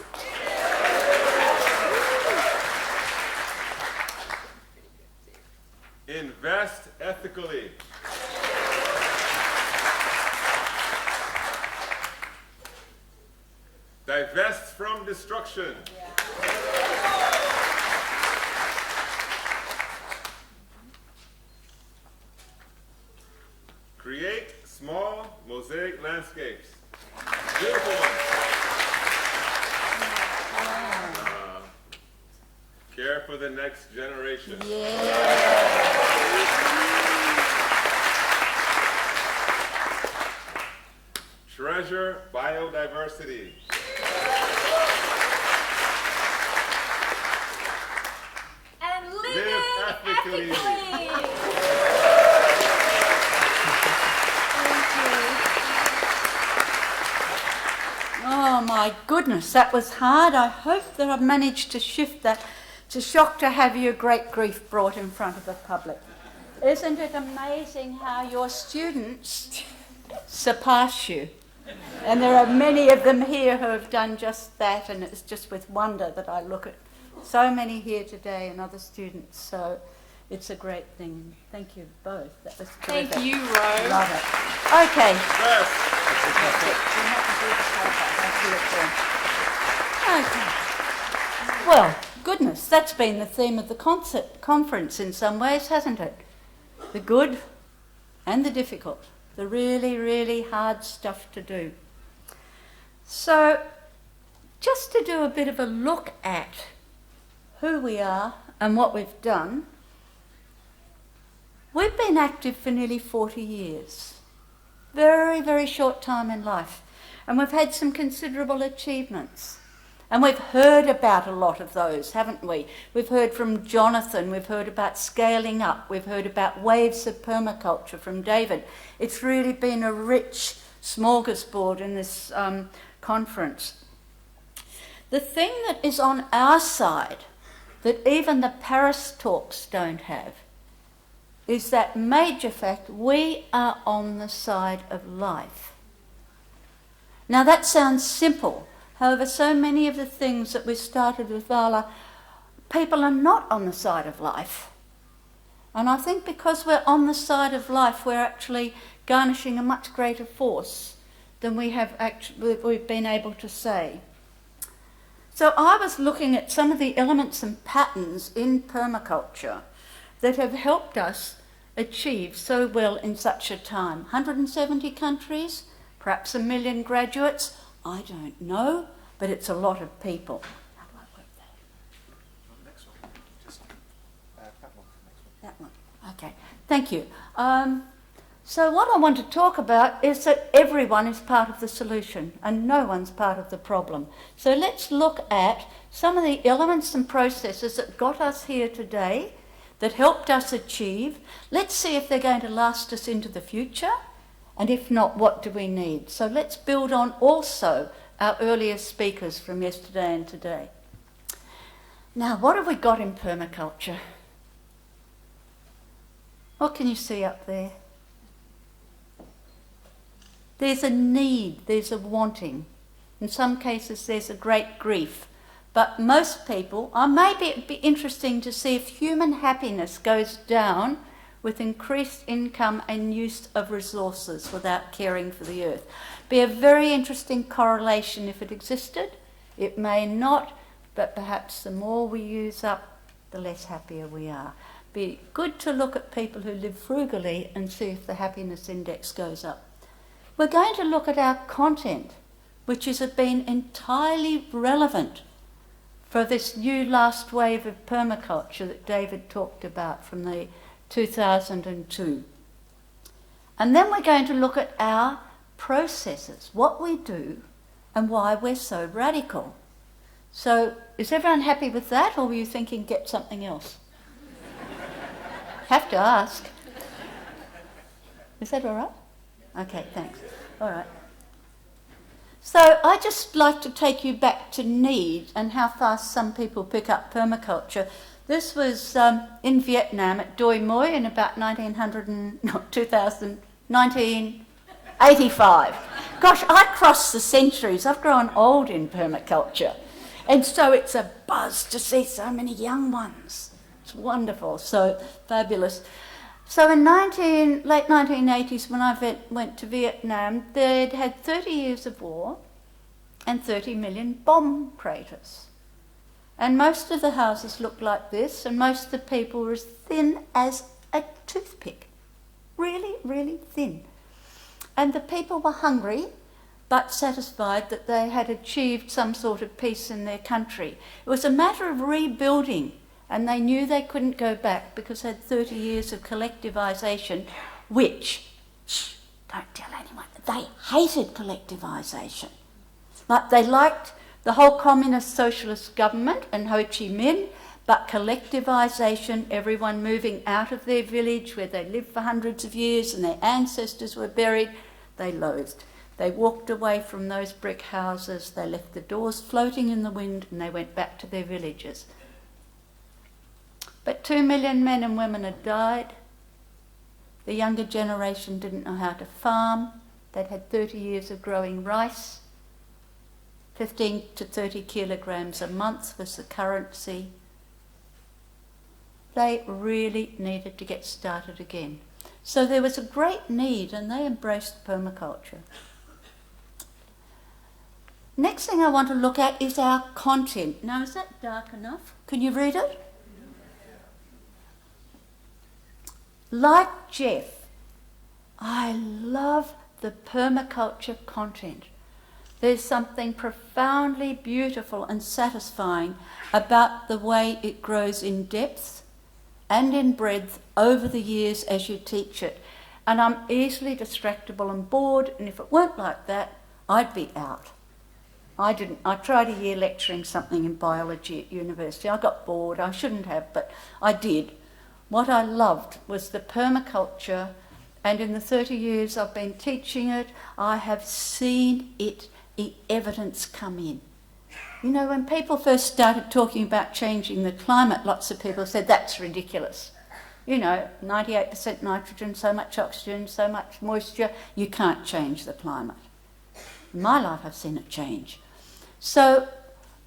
Invest ethically. Divest from destruction. Create small mosaic landscapes. Beautiful ones. Care for the next generation. Treasure biodiversity. And Live ethically. Oh my goodness, that was hard. I hope that I've managed to shift that. It's a shock to have your great grief brought in front of the public. Isn't it amazing how your students surpass you? And there are many of them here who have done just that, and it's just with wonder that I look at so many here today and other students. So it's a great thing. Thank you both. That was terrific. Thank you, Ro. Love it. Okay. Okay. Well, goodness, that's been the theme of the conference in some ways, hasn't it? The good and the difficult, the really, really hard stuff to do. So, just to do a bit of a look at who we are and what we've done, we've been active for nearly 40 years. Very, very short time in life. And we've had some considerable achievements. And we've heard about a lot of those, haven't we? We've heard from Jonathan, we've heard about scaling up, we've heard about waves of permaculture from David. It's really been a rich smorgasbord in this conference. The thing that is on our side, that even the Paris talks don't have, is that major fact: we are on the side of life. Now that sounds simple. However, so many of the things that we started with Vala, people are not on the side of life. And I think because we're on the side of life, we're actually garnishing a much greater force than we've been able to say. So I was looking at some of the elements and patterns in permaculture that have helped us achieve so well in such a time. 170 countries, perhaps 1 million graduates, I don't know, but it's a lot of people. How do I work that? Next one. Just that one. That one. Okay, thank you. So what I want to talk about is that everyone is part of the solution and no one's part of the problem. So let's look at some of the elements and processes that got us here today, that helped us achieve. Let's see if they're going to last us into the future, and if not, what do we need? So let's build on also our earlier speakers from yesterday and today. Now, what have we got in permaculture? What can you see up there? There's a need, there's a wanting. In some cases, there's a great grief. But most people, maybe it'd be interesting to see if human happiness goes down with increased income and use of resources without caring for the earth. Be a very interesting correlation if it existed. It may not, but perhaps the more we use up, the less happier we are. Be good to look at people who live frugally and see if the happiness index goes up. We're going to look at our content, which has been entirely relevant for this new last wave of permaculture that David talked about from the 2002. And then we're going to look at our processes, what we do and why we're so radical. So is everyone happy with that, or were you thinking get something else? Have to ask. Is that all right? Okay, thanks. All right. So I just like to take you back to need and how fast some people pick up permaculture. This was in Vietnam at Doi Moi in about 1985. Gosh, I crossed the centuries. I've grown old in permaculture. And so it's a buzz to see so many young ones. It's wonderful, so fabulous. So in late 1980s, when I went to Vietnam, they'd had 30 years of war and 30 million bomb craters. And most of the houses looked like this, and most of the people were as thin as a toothpick. Really, really thin. And the people were hungry, but satisfied that they had achieved some sort of peace in their country. It was a matter of rebuilding. And they knew they couldn't go back because they had 30 years of collectivisation, which, don't tell anyone, they hated collectivisation. Like they liked the whole communist socialist government and Ho Chi Minh, but collectivisation, everyone moving out of their village where they lived for hundreds of years and their ancestors were buried, they loathed. They walked away from those brick houses, they left the doors floating in the wind, and they went back to their villages. But 2 million men and women had died. The younger generation didn't know how to farm. They'd had 30 years of growing rice. 15 to 30 kilograms a month was the currency. They really needed to get started again. So there was a great need, and they embraced permaculture. Next thing I want to look at is our content. Now, is that dark enough? Can you read it? Like Jeff, I love the permaculture content. There's something profoundly beautiful and satisfying about the way it grows in depth and in breadth over the years as you teach it. And I'm easily distractible and bored, and if it weren't like that, I'd be out. I tried a year lecturing something in biology at university. I got bored. I shouldn't have, but I did. What I loved was the permaculture, and in the 30 years I've been teaching it, I have seen the evidence come in. You know, when people first started talking about changing the climate, lots of people said, that's ridiculous. You know, 98% nitrogen, so much oxygen, so much moisture. You can't change the climate. In my life, I've seen it change. So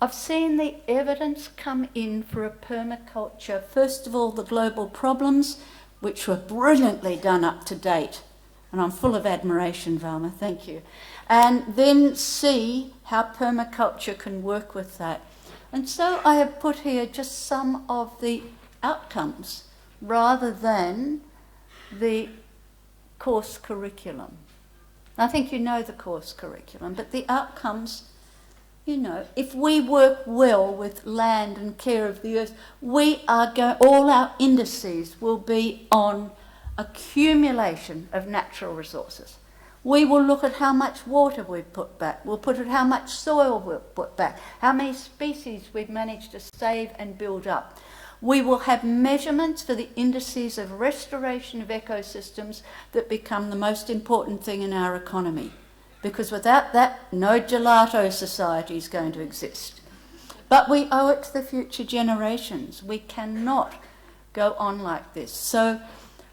I've seen the evidence come in for a permaculture. First of all, the global problems, which were brilliantly done up to date. And I'm full of admiration, Valma, thank you. And then see how permaculture can work with that. And so I have put here just some of the outcomes rather than the course curriculum. I think you know the course curriculum, but the outcomes, you know, if we work well with land and care of the earth, all our indices will be on accumulation of natural resources. We will look at how much water we've put back. We'll put at how much soil we've put back, how many species we've managed to save and build up. We will have measurements for the indices of restoration of ecosystems that become the most important thing in our economy. Because without that, no gelato society is going to exist. But we owe it to the future generations. We cannot go on like this. So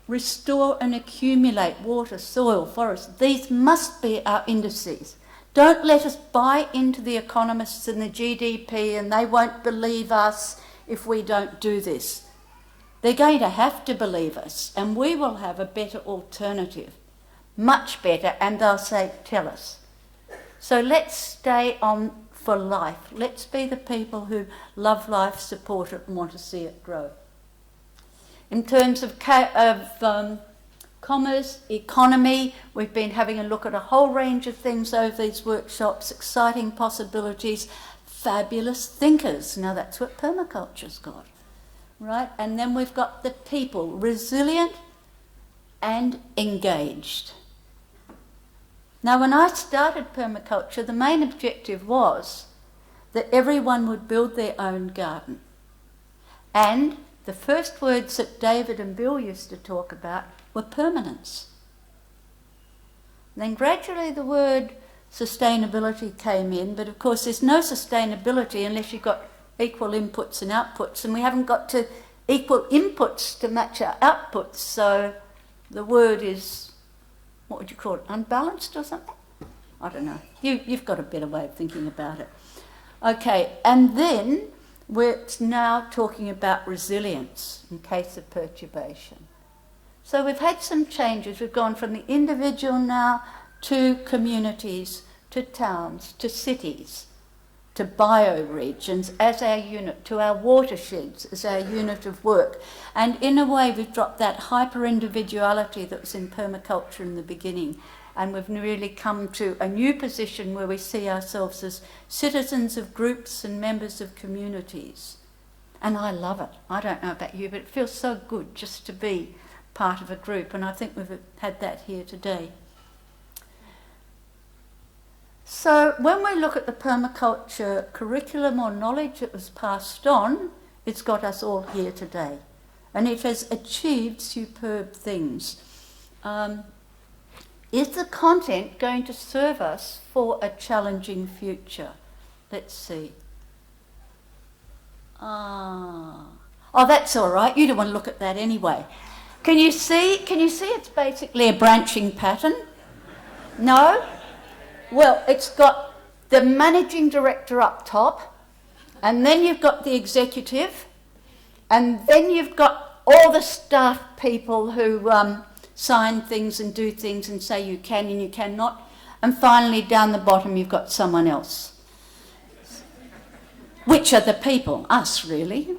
restore and accumulate water, soil, forests. These must be our indices. Don't let us buy into the economists and the GDP and they won't believe us if we don't do this. They're going to have to believe us and we will have a better alternative. Much better, and they'll say, tell us. So let's stay on for life. Let's be the people who love life, support it and want to see it grow. In terms of commerce, economy, we've been having a look at a whole range of things over these workshops, exciting possibilities, fabulous thinkers. Now that's what permaculture's got, right? And then we've got the people, resilient and engaged. Now when I started permaculture, the main objective was that everyone would build their own garden. And the first words that David and Bill used to talk about were permanence. And then gradually the word sustainability came in, but of course there's no sustainability unless you've got equal inputs and outputs, and we haven't got to equal inputs to match our outputs, so the word is, what would you call it, unbalanced or something? I don't know. You've got a better way of thinking about it. Okay, and then we're now talking about resilience in case of perturbation. So we've had some changes. We've gone from the individual now to communities, to towns, to cities, to bioregions as our unit, to our watersheds as our unit of work. And in a way we've dropped that hyper-individuality that was in permaculture in the beginning, and we've really come to a new position where we see ourselves as citizens of groups and members of communities. And I love it. I don't know about you, but it feels so good just to be part of a group, and I think we've had that here today. So when we look at the permaculture curriculum or knowledge that was passed on, it's got us all here today. And it has achieved superb things. Is the content going to serve us for a challenging future? Let's see. Oh, that's all right. You don't want to look at that anyway. Can you see it's basically a branching pattern? No? Well, it's got the managing director up top, and then you've got the executive, and then you've got all the staff people who sign things and do things and say you can and you cannot, and finally down the bottom you've got someone else. Which are the people? Us, really.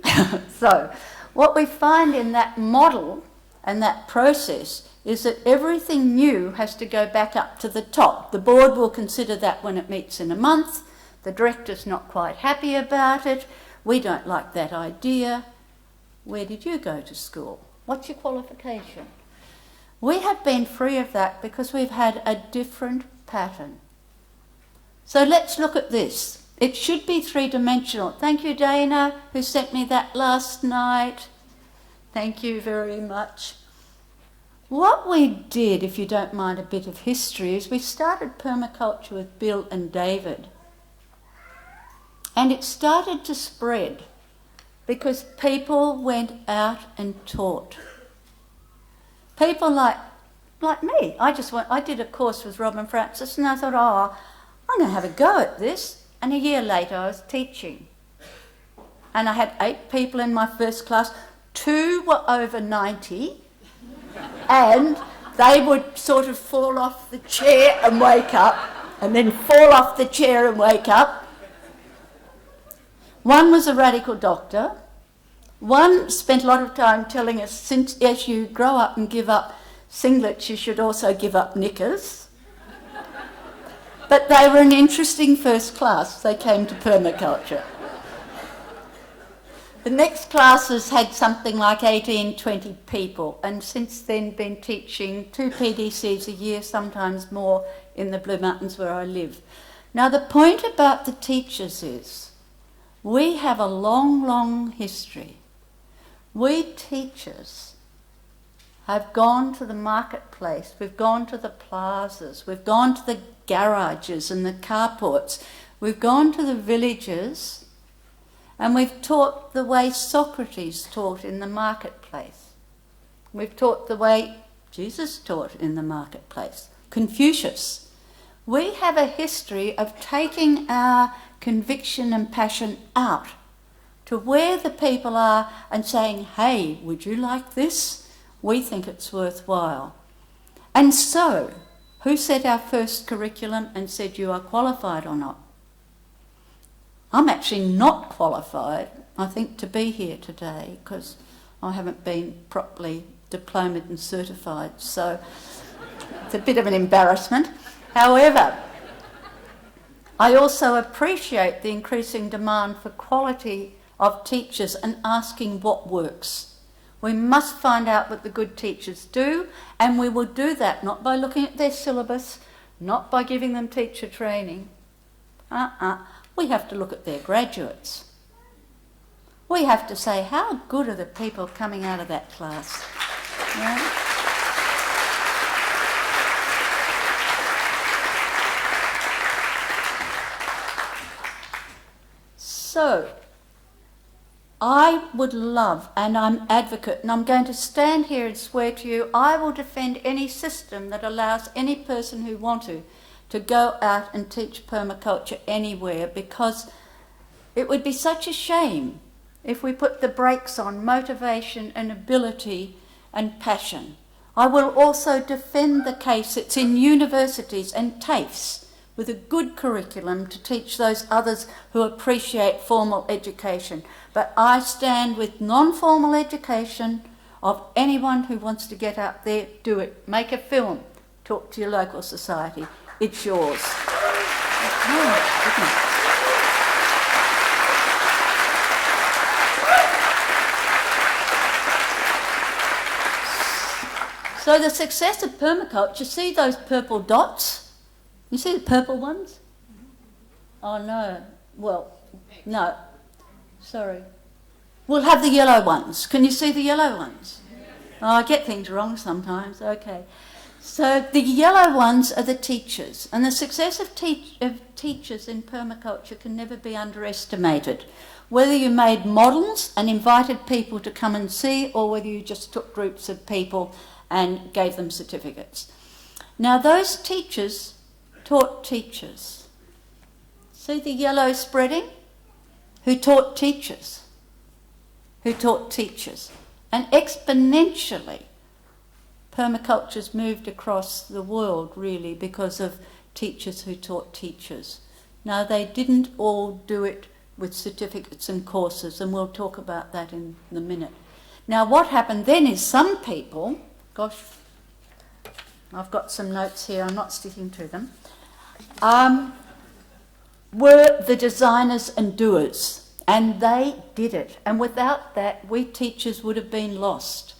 So what we find in that model and that process is that everything new has to go back up to the top. The board will consider that when it meets in a month. The director's not quite happy about it. We don't like that idea. Where did you go to school? What's your qualification? We have been free of that because we've had a different pattern. So let's look at this. It should be three-dimensional. Thank you, Dana, who sent me that last night. Thank you very much. What we did, if you don't mind a bit of history, is we started permaculture with Bill and David. And it started to spread because people went out and taught. People like me. I did a course with Robin Francis, and I thought, oh, I'm going to have a go at this. And a year later, I was teaching. And I had 8 people in my first class. 2 were over 90, and they would sort of fall off the chair and wake up, and then fall off the chair and wake up. One was a radical doctor. One spent a lot of time telling us, since as you grow up and give up singlets, you should also give up knickers. But they were an interesting first class. They came to permaculture. The next classes had something like 18, 20 people, and since then been teaching 2 PDCs a year, sometimes more, in the Blue Mountains where I live. Now the point about the teachers is, we have a long, long history. We teachers have gone to the marketplace, we've gone to the plazas, we've gone to the garages and the carports, we've gone to the villages, and we've taught the way Socrates taught in the marketplace. We've taught the way Jesus taught in the marketplace, Confucius. We have a history of taking our conviction and passion out to where the people are and saying, hey, would you like this? We think it's worthwhile. And so, who set our first curriculum and said you are qualified or not? I'm actually not qualified, I think, to be here today because I haven't been properly diplomaed and certified, so it's a bit of an embarrassment. However, I also appreciate the increasing demand for quality of teachers and asking what works. We must find out what the good teachers do, and we will do that not by looking at their syllabus, not by giving them teacher training. We have to look at their graduates. We have to say, how good are the people coming out of that class? Yeah? So, I would love, and I'm advocate, and I'm going to stand here and swear to you, I will defend any system that allows any person who wants to go out and teach permaculture anywhere, because it would be such a shame if we put the brakes on motivation and ability and passion. I will also defend the case it's in universities and TAFEs with a good curriculum to teach those others who appreciate formal education. But I stand with non-formal education of anyone who wants to get out there, do it. Make a film, talk to your local society. It's yours. So the success of permaculture, see those purple dots? You see the purple ones? Oh no, well, no, sorry. We'll have the yellow ones. Can you see the yellow ones? Oh, I get things wrong sometimes, okay. So the yellow ones are the teachers, and the success of teachers in permaculture can never be underestimated. Whether you made models and invited people to come and see, or whether you just took groups of people and gave them certificates. Now those teachers taught teachers. See the yellow spreading? Who taught teachers? Who taught teachers? And exponentially, permaculture's moved across the world, really, because of teachers who taught teachers. Now, they didn't all do it with certificates and courses, and we'll talk about that in a minute. Now, what happened then is some people, gosh, I've got some notes here, I'm not sticking to them, were the designers and doers, and they did it. And without that, we teachers would have been lost.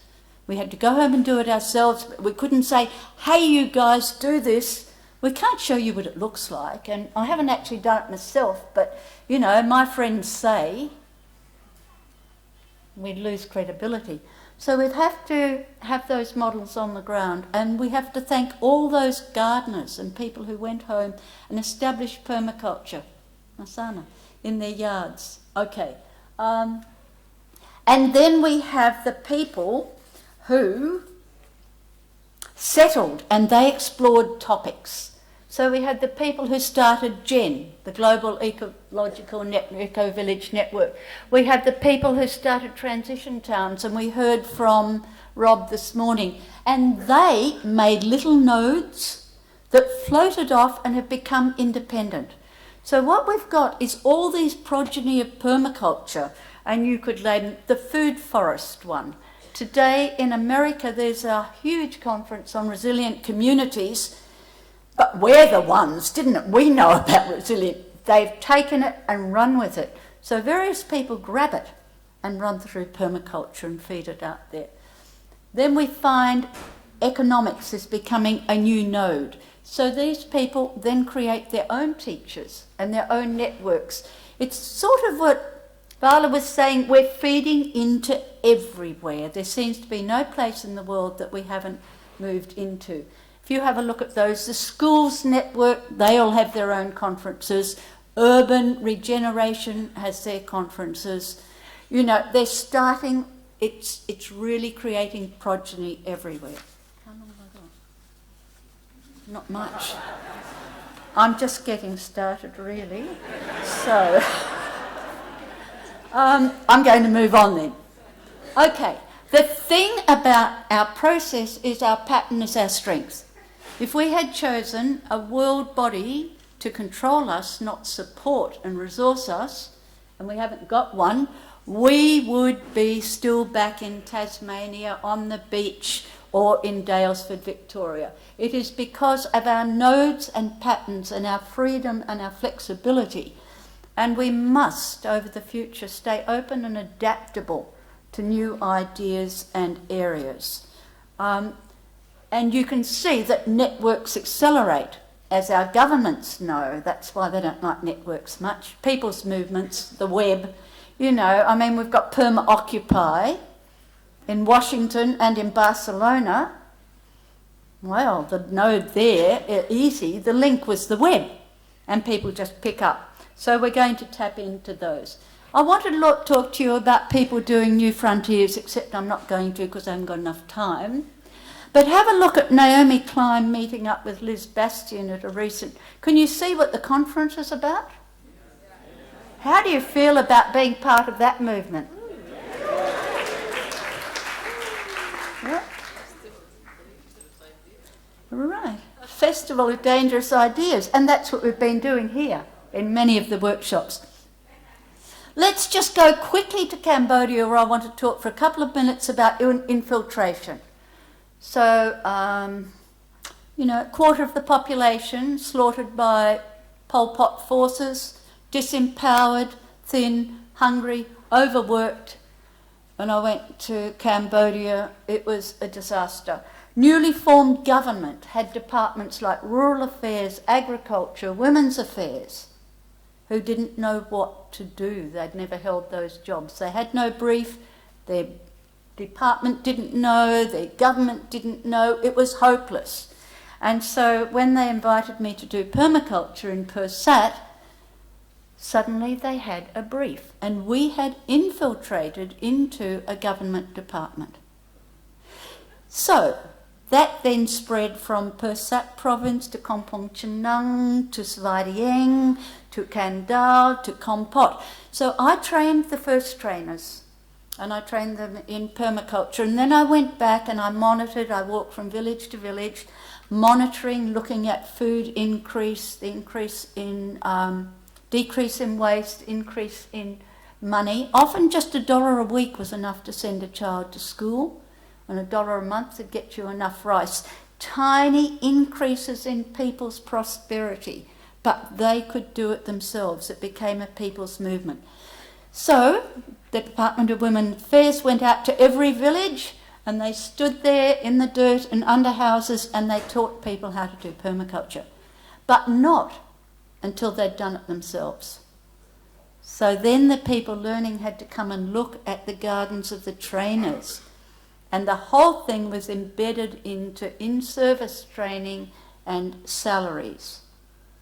We had to go home and do it ourselves. We couldn't say, hey, you guys, do this. We can't show you what it looks like. And I haven't actually done it myself, but, you know, my friends say we'd lose credibility. So we'd have to have those models on the ground, and we have to thank all those gardeners and people who went home and established permaculture, asana, in their yards. Okay. And then we have the people who settled and they explored topics. So we had the people who started GEN, the Global Ecological Eco-Village Network. We had the people who started transition towns, and we heard from Rob this morning. And they made little nodes that floated off and have become independent. So what we've got is all these progeny of permaculture, and you could name the food forest one. Today in America there's a huge conference on resilient communities, but we're the ones, didn't it? We know about resilient. They've taken it and run with it. So various people grab it and run through permaculture and feed it out there. Then we find economics is becoming a new node. So these people then create their own teachers and their own networks. It's sort of what Vala was saying, we're feeding into everywhere. There seems to be no place in the world that we haven't moved into. If you have a look at those, the schools network, they all have their own conferences. Urban regeneration has their conferences. You know, they're starting, it's really creating progeny everywhere. How long have I got? Not much. I'm just getting started, really. So, I'm going to move on then. Okay, the thing about our process is our pattern is our strength. If we had chosen a world body to control us, not support and resource us, and we haven't got one, we would be still back in Tasmania on the beach or in Dalesford, Victoria. It is because of our nodes and patterns and our freedom and our flexibility. And we must, over the future, stay open and adaptable to new ideas and areas. And you can see that networks accelerate, as our governments know. That's why they don't like networks much. People's movements, the web, you know, I mean, we've got Perma-Occupy in Washington and in Barcelona. Well, the node there, easy, the link was the web, and people just pick up. So we're going to tap into those. I wanted to talk to you about people doing new frontiers, except I'm not going to because I haven't got enough time. But have a look at Naomi Klein meeting up with Liz Bastian at a recent... Can you see what the conference is about? How do you feel about being part of that movement? Yeah. Right. Festival of Dangerous Ideas. And that's what we've been doing here in many of the workshops. Let's just go quickly to Cambodia, where I want to talk for a couple of minutes about infiltration. So, you know, a quarter of the population slaughtered by Pol Pot forces, disempowered, thin, hungry, overworked. When I went to Cambodia, it was a disaster. Newly formed government had departments like Rural Affairs, Agriculture, Women's Affairs, who didn't know what to do. They'd never held those jobs. They had no brief. Their department didn't know. Their government didn't know. It was hopeless. And so when they invited me to do permaculture in Persat, suddenly they had a brief. And we had infiltrated into a government department. So that then spread from Persat province to Kampong Chenang, to Svadieng, to Kandal, to Kompot. So I trained the first trainers, and I trained them in permaculture. And then I went back and I monitored. I walked from village to village, monitoring, looking at food increase, the increase in, decrease in waste, increase in money. Often just $1 a week was enough to send a child to school, and $1 a month would get you enough rice. Tiny increases in people's prosperity, but they could do it themselves. It became a people's movement. So the Department of Women's Affairs went out to every village, and they stood there in the dirt and under houses, and they taught people how to do permaculture, but not until they'd done it themselves. So then the people learning had to come and look at the gardens of the trainers. And the whole thing was embedded into in-service training and salaries.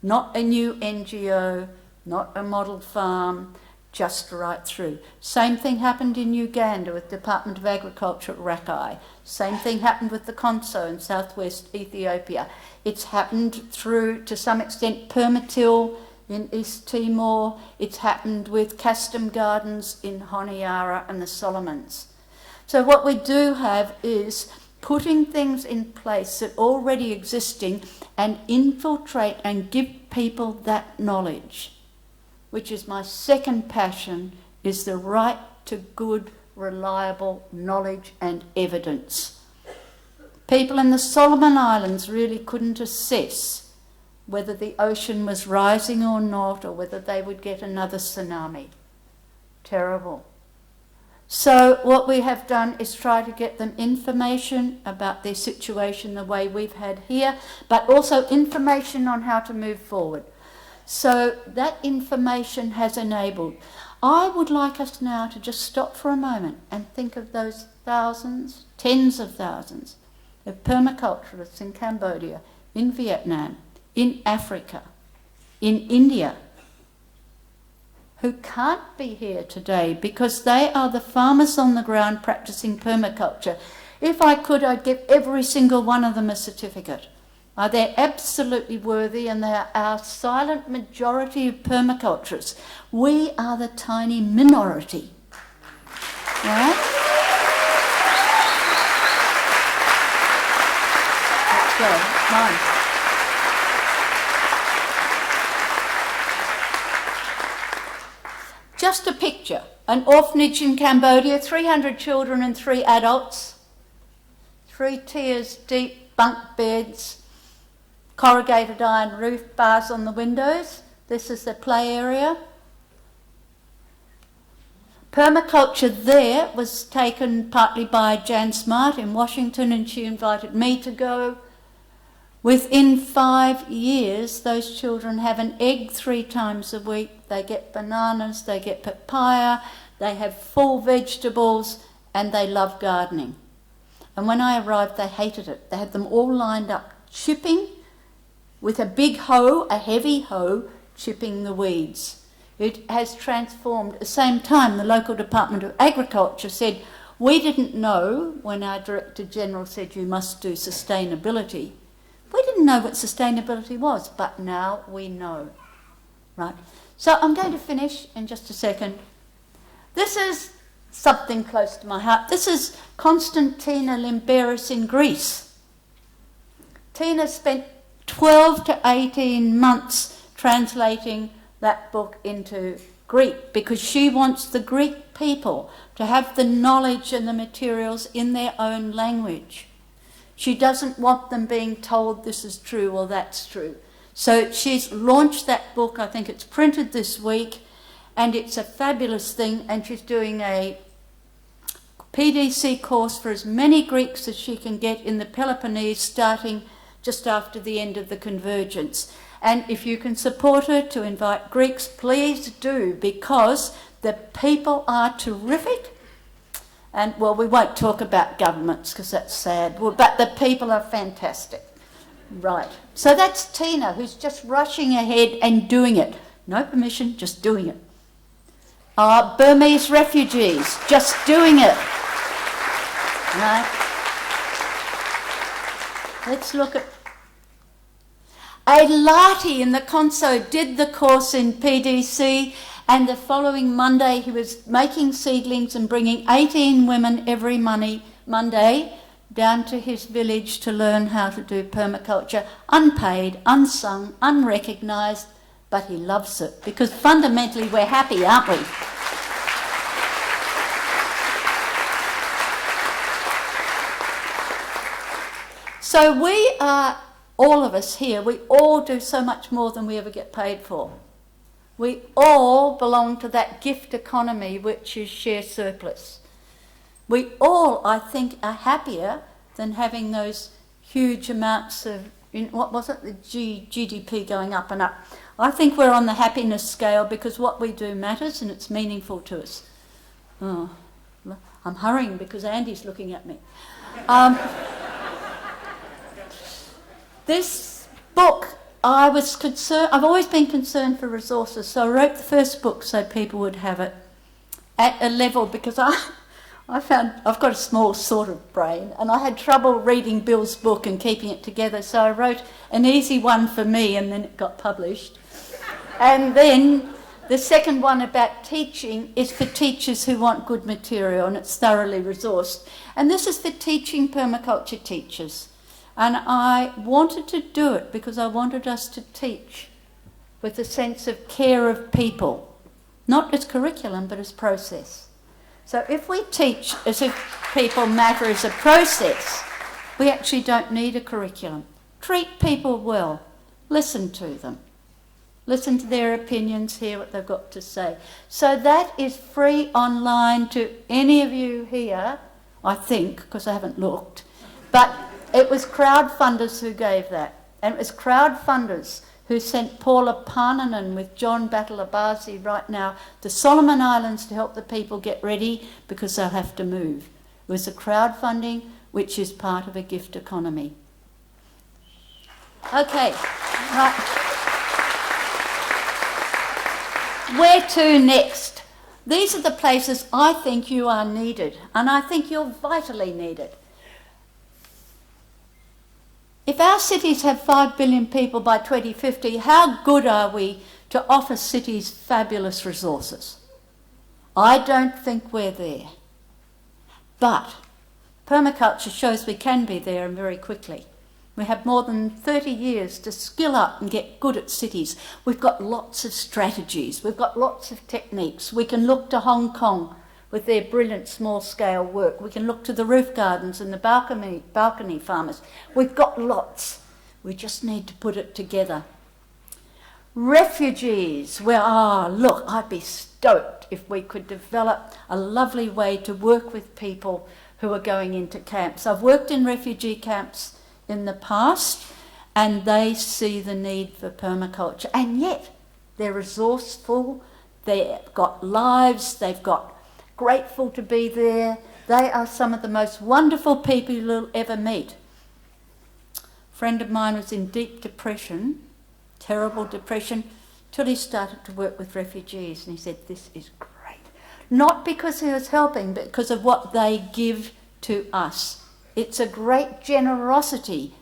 Not a new NGO, not a model farm, just right through. Same thing happened in Uganda with Department of Agriculture at Rakai. Same thing happened with the Conso in southwest Ethiopia. It's happened through, to some extent, Permatil in East Timor. It's happened with Custom Gardens in Honiara and the Solomons. So what we do have is putting things in place that are already existing and infiltrate and give people that knowledge, which is my second passion, is the right to good, reliable knowledge and evidence. People in the Solomon Islands really couldn't assess whether the ocean was rising or not, or whether they would get another tsunami. Terrible. So what we have done is try to get them information about their situation the way we've had here, but also information on how to move forward. So that information has enabled. I would like us now to just stop for a moment and think of those thousands, tens of thousands of permaculturists in Cambodia, in Vietnam, in Africa, in India, who can't be here today because they are the farmers on the ground practicing permaculture. If I could, I'd give every single one of them a certificate. They're absolutely worthy, and they are our silent majority of permaculturists. We are the tiny minority. Right? Let's go. Mine. Just a picture. An orphanage in Cambodia, 300 children and 3 adults, 3 tiers deep bunk beds, corrugated iron roof bars on the windows. This is the play area. Permaculture there was taken partly by Jan Smart in Washington, and she invited me to go. Within 5 years, those children have an egg 3 times a week. They get bananas, they get papaya, they have full vegetables, and they love gardening. And when I arrived, they hated it. They had them all lined up, chipping with a big hoe, a heavy hoe, chipping the weeds. It has transformed. At the same time, the local Department of Agriculture said, we didn't know when our Director General said you must do sustainability. We didn't know what sustainability was, but now we know. Right? So I'm going to finish in just a second. This is something close to my heart. This is Konstantina Limberis in Greece. Tina spent 12 to 18 months translating that book into Greek because she wants the Greek people to have the knowledge and the materials in their own language. She doesn't want them being told this is true or that's true. So she's launched that book. I think it's printed this week, and it's a fabulous thing, and she's doing a PDC course for as many Greeks as she can get in the Peloponnese, starting just after the end of the convergence. And if you can support her to invite Greeks, please do, because the people are terrific. And, well, we won't talk about governments because that's sad, but the people are fantastic. Right. So that's Tina, who's just rushing ahead and doing it. No permission, just doing it. Burmese refugees, just doing it. Right. Let's look at... A Lati in the Conso did the course in PDC, and the following Monday he was making seedlings and bringing 18 women every Monday down to his village to learn how to do permaculture, unpaid, unsung, unrecognised, but he loves it because fundamentally we're happy, aren't we? So we are, all of us here, we all do so much more than we ever get paid for. We all belong to that gift economy, which is share surplus. We all, I think, are happier than having those huge amounts of, what was it, the GDP going up and up. I think we're on the happiness scale because what we do matters and it's meaningful to us. Oh, I'm hurrying because Andy's looking at me. This book I was concerned, I've always been concerned for resources, so I wrote the first book so people would have it at a level, because I found I've got a small sort of brain and I had trouble reading Bill's book and keeping it together, so I wrote an easy one for me and then it got published. And then the second one about teaching is for teachers who want good material, and it's thoroughly resourced. And this is for teaching permaculture teachers. And I wanted to do it because I wanted us to teach with a sense of care of people, not as curriculum, but as process. So if we teach as if people matter as a process, we actually don't need a curriculum. Treat people well. Listen to them. Listen to their opinions, hear what they've got to say. So that is free online to any of you here, I think, because I haven't looked. But it was crowdfunders who gave that. And it was crowdfunders who sent Paula Parnanen with John Battleabazi right now to Solomon Islands to help the people get ready because they'll have to move. It was a crowdfunding which is part of a gift economy. Okay, right. Where to next? These are the places I think you are needed, and I think you're vitally needed. If our cities have 5 billion people by 2050, how good are we to offer cities fabulous resources? I don't think we're there. But permaculture shows we can be there, and very quickly. We have more than 30 years to skill up and get good at cities. We've got lots of strategies. We've got lots of techniques. We can look to Hong Kong with their brilliant small-scale work. We can look to the roof gardens and the balcony farmers. We've got lots. We just need to put it together. Refugees. Well, look, I'd be stoked if we could develop a lovely way to work with people who are going into camps. I've worked in refugee camps in the past, and they see the need for permaculture, and yet they're resourceful, they've got lives, they've got grateful to be there. They are some of the most wonderful people you'll ever meet. A friend of mine was in deep depression, terrible depression, till he started to work with refugees, and he said, this is great. Not because he was helping, but because of what they give to us. It's a great generosity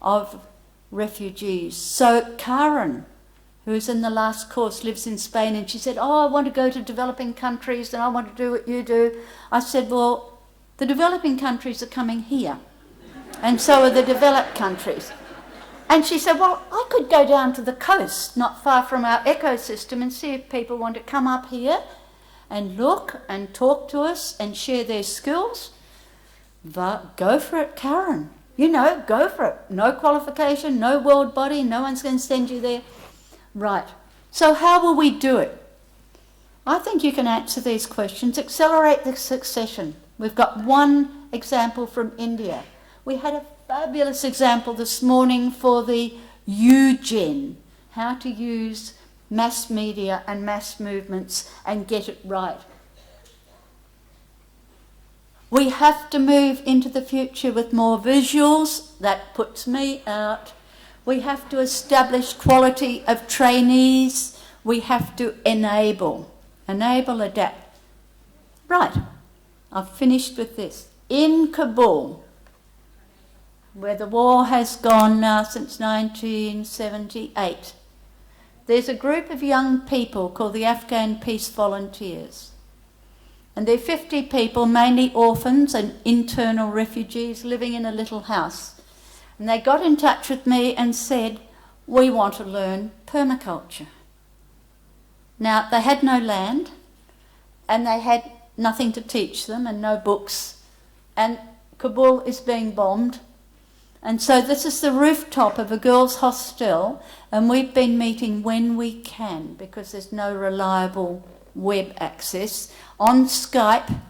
of refugees. So Karen, who's in the last course, lives in Spain, and she said, oh, I want to go to developing countries and I want to do what you do. I said, well, the developing countries are coming here, and so are the developed countries. And she said, well, I could go down to the coast, not far from our ecosystem, and see if people want to come up here and look and talk to us and share their skills. But go for it, Karen. You know, go for it. No qualification, no world body, no one's going to send you there. Right. So how will we do it? I think you can answer these questions. Accelerate the succession. We've got one example from India. We had a fabulous example this morning for the UGen, how to use mass media and mass movements and get it right. We have to move into the future with more visuals. That puts me out. We have to establish quality of trainees. We have to enable, adapt. Right, I've finished with this. In Kabul, where the war has gone now since 1978, there's a group of young people called the Afghan Peace Volunteers. And they're 50 people, mainly orphans and internal refugees living in a little house. And they got in touch with me and said, we want to learn permaculture. Now, they had no land, and they had nothing to teach them, and no books. And Kabul is being bombed. And so this is the rooftop of a girls' hostel, and we've been meeting when we can, because there's no reliable web access, on Skype,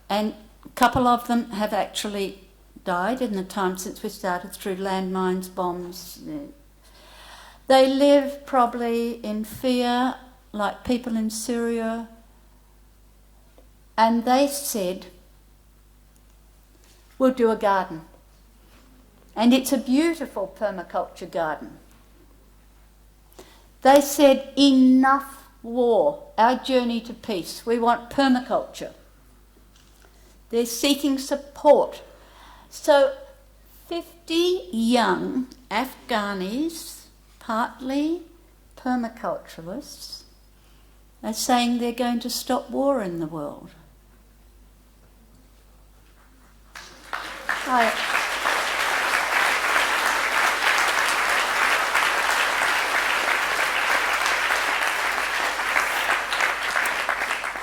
and a couple of them have actually died in the time since we started through landmines, bombs. They live probably in fear, like people in Syria, and they said, we'll do a garden. And it's a beautiful permaculture garden. They said, enough war, our journey to peace. We want permaculture. They're seeking support. So 50 young Afghanis, partly permaculturalists, are saying they're going to stop war in the world.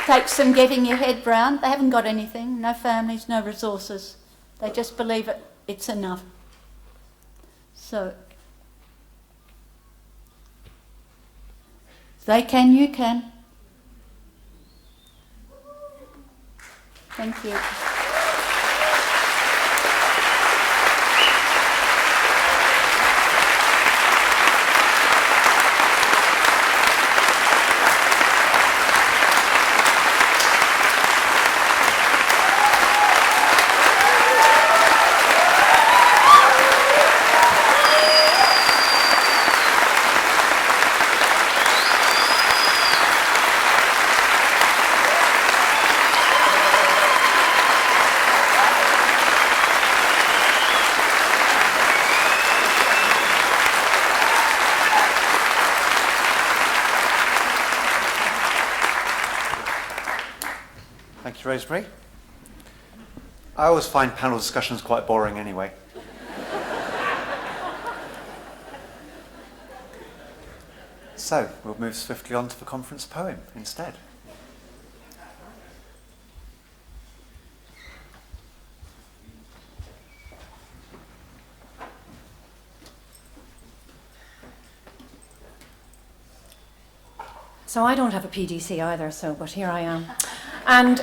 Takes some getting your head round. They haven't got anything, no families, no resources. They just believe it's enough. So, if they can, you can. Thank you. Rosemary. I always find panel discussions quite boring anyway. So, we'll move swiftly on to the conference poem instead. So I don't have a PDC either, but here I am. And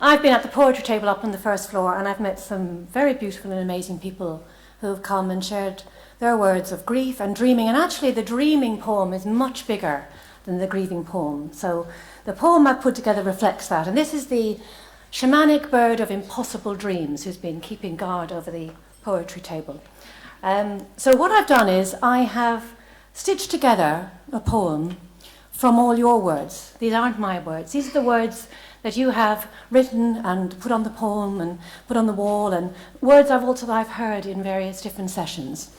I've been at the poetry table up on the first floor, and I've met some very beautiful and amazing people who have come and shared their words of grief and dreaming. And actually the dreaming poem is much bigger than the grieving poem. So the poem I've put together reflects that. And this is the shamanic bird of impossible dreams who's been keeping guard over the poetry table. So what I've done is I have stitched together a poem from all your words. These aren't my words. These are the words that you have written and put on the poem and put on the wall, and words I've heard in various different sessions.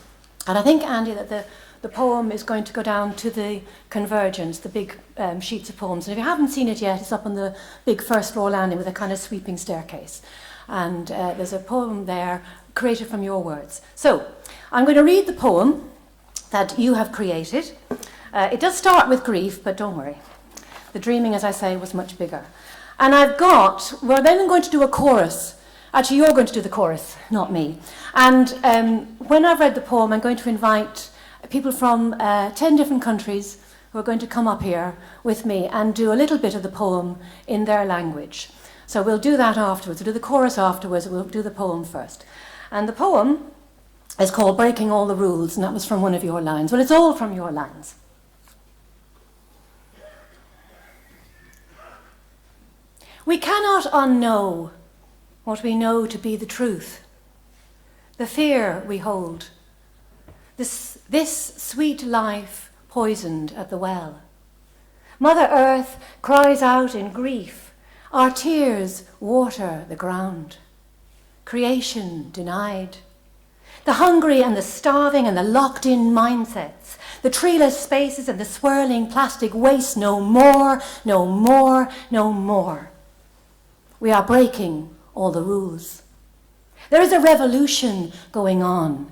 And I think, Andy, that the poem is going to go down to the Convergence, the big sheets of poems. And if you haven't seen it yet, it's up on the big first floor landing with a kind of sweeping staircase. And there's a poem there created from your words. So I'm going to read the poem that you have created. It does start with grief, but don't worry. The dreaming, as I say, was much bigger. And we're then going to do a chorus. Actually, you're going to do the chorus, not me. And when I've read the poem, I'm going to invite people from 10 different countries who are going to come up here with me and do a little bit of the poem in their language. So we'll do that afterwards. We'll do the chorus afterwards. We'll do the poem first. And the poem is called Breaking All the Rules, and that was from one of your lines. Well, it's all from your lines. We cannot unknow what we know to be the truth, the fear we hold, this sweet life poisoned at the well. Mother Earth cries out in grief, our tears water the ground. Creation denied. The hungry and the starving and the locked-in mindsets, the treeless spaces and the swirling plastic waste, no more, no more, no more. We are breaking all the rules. There is a revolution going on.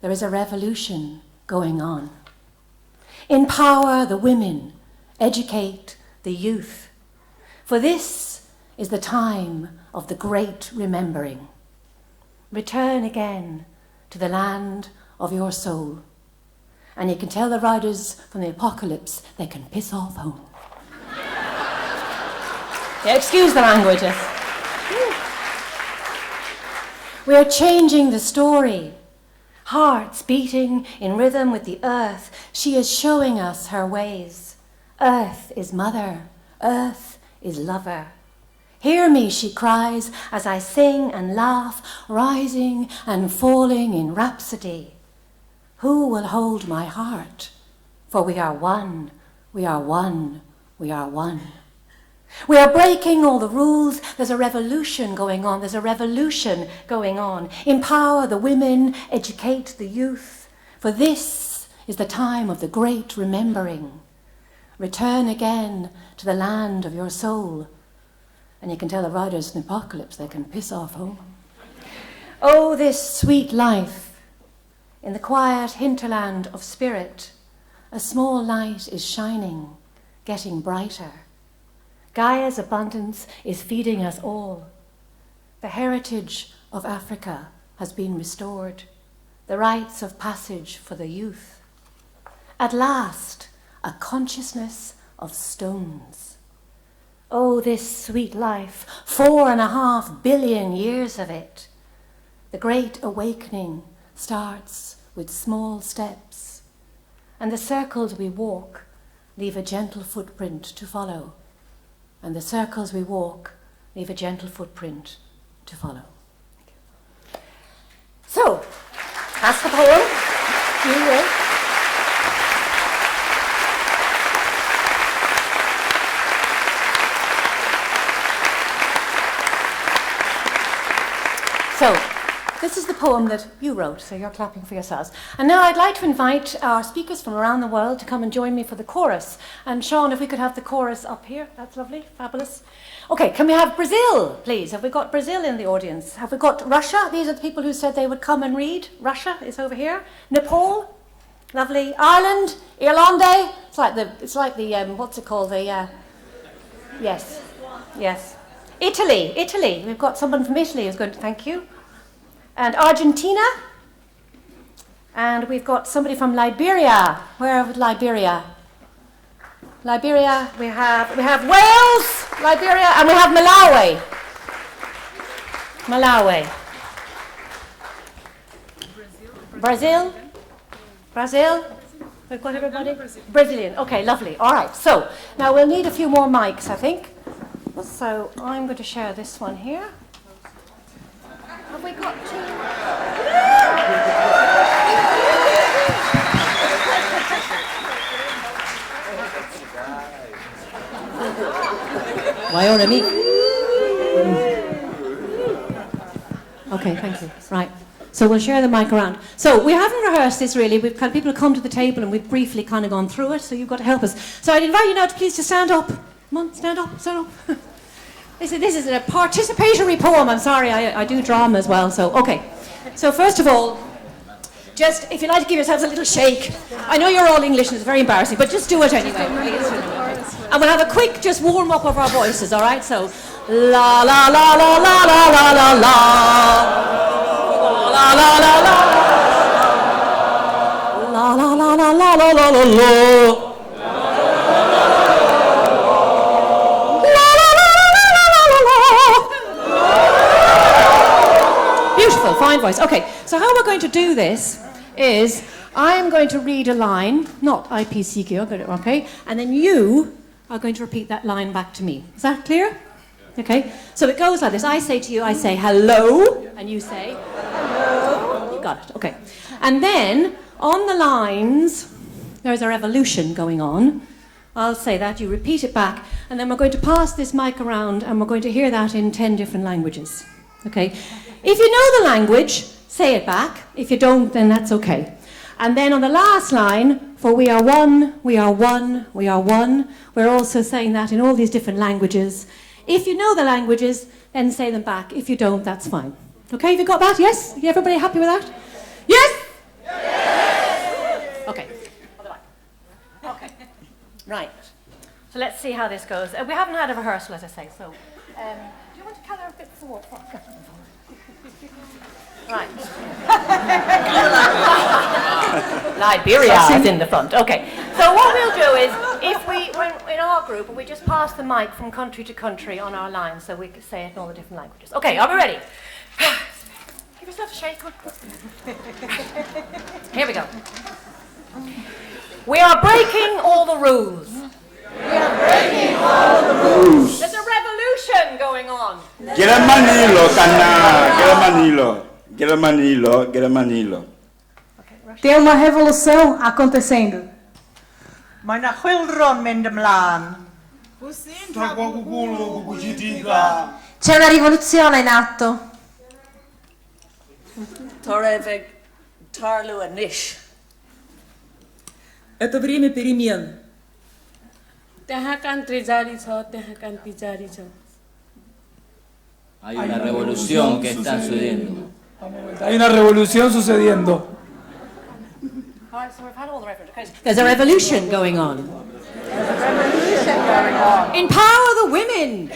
There is a revolution going on. Empower the women, educate the youth. For this is the time of the great remembering. Return again to the land of your soul. And you can tell the riders from the apocalypse they can piss off home. Yeah, excuse the languages. We are changing the story. Hearts beating in rhythm with the earth. She is showing us her ways. Earth is mother. Earth is lover. Hear me, she cries, as I sing and laugh, rising and falling in rhapsody. Who will hold my heart? For we are one, we are one, we are one. We are breaking all the rules. There's a revolution going on. There's a revolution going on. Empower the women, educate the youth. For this is the time of the great remembering. Return again to the land of your soul. And you can tell the riders in the apocalypse they can piss off home. Oh, this sweet life. In the quiet hinterland of spirit, a small light is shining, getting brighter. Gaia's abundance is feeding us all. The heritage of Africa has been restored, the rites of passage for the youth. At last, a consciousness of stones. Oh, this sweet life, 4.5 billion years of it. The great awakening starts with small steps, and the circles we walk leave a gentle footprint to follow. And the circles we walk leave a gentle footprint to follow. So, that's the poem. You will. So, this is the poem that you wrote, so you're clapping for yourselves. And now I'd like to invite our speakers from around the world to come and join me for the chorus. And Sean, if we could have the chorus up here, that's lovely, fabulous. Okay, can we have Brazil, please? Have we got Brazil in the audience? Have we got Russia? These are the people who said they would come and read. Russia is over here. Nepal, lovely. Ireland, Irlande. It's like the what's it called? Yes. Italy. We've got someone from Italy who's going to thank you. And Argentina. And we've got somebody from Liberia. Where is Liberia? Liberia, we have Wales, Liberia, and we have Malawi. Brazil. We've got everybody? Brazilian. Okay, lovely. All right. So now we'll need a few more mics, I think. So I'm going to share this one here. Have we got two? Why on me? Okay, thank you. Right. So we'll share the mic around. So we haven't rehearsed this really. We've had people come to the table and we've briefly kind of gone through it, so you've got to help us. So I'd invite you now to please to stand up. Come on, stand up. This is a participatory poem. I'm sorry, I do drama as well. So, okay. So first of all, just if you'd like to give yourselves a little shake. I know you're all English and it's very embarrassing, but just do it anyway, please. And we'll have a quick just warm up of our voices, all right? So, la la la la la la la la la. La la la la. La la la la la la la la la. Beautiful, fine voice. Okay, so how we're going to do this is I'm going to read a line, not IPCQ, okay, and then you are going to repeat that line back to me. Is that clear? Okay, so it goes like this. I say to you, I say hello, and you say hello. You got it, okay. And then on the lines, there's a revolution going on. I'll say that, you repeat it back, and then we're going to pass this mic around and we're going to hear that in 10 different languages. Okay? If you know the language, say it back. If you don't, then that's okay. And then on the last line, for we are one, we are one, we are one, we're also saying that in all these different languages. If you know the languages, then say them back. If you don't, that's fine. Okay, have you got that? Yes? Everybody happy with that? Yes? Yes! Okay. Okay. Right. So let's see how this goes. We haven't had a rehearsal, as I say, so... do you want to cut out a bit forward? Right. Liberia is in the front. Okay. So what we'll do is, if we're in our group, we just pass the mic from country to country on our line, so we can say it in all the different languages. Okay, are we ready? Give yourself a shake. Here we go. We are breaking all the rules. We are breaking all the rules. There's a revolution going on. Get a manilo, Kana. Get a manilo. Get a manilo. Get a manilo. Okay, Tem uma revolução acontecendo. Mae 'na chwildron mynd ymlaen. C'è una rivoluzione in atto. Toreveg Tarlu Anish. Это время перемен. Hay una revolución que está sucediendo. Hay una revolución sucediendo. There's a revolution going on. Empower the women.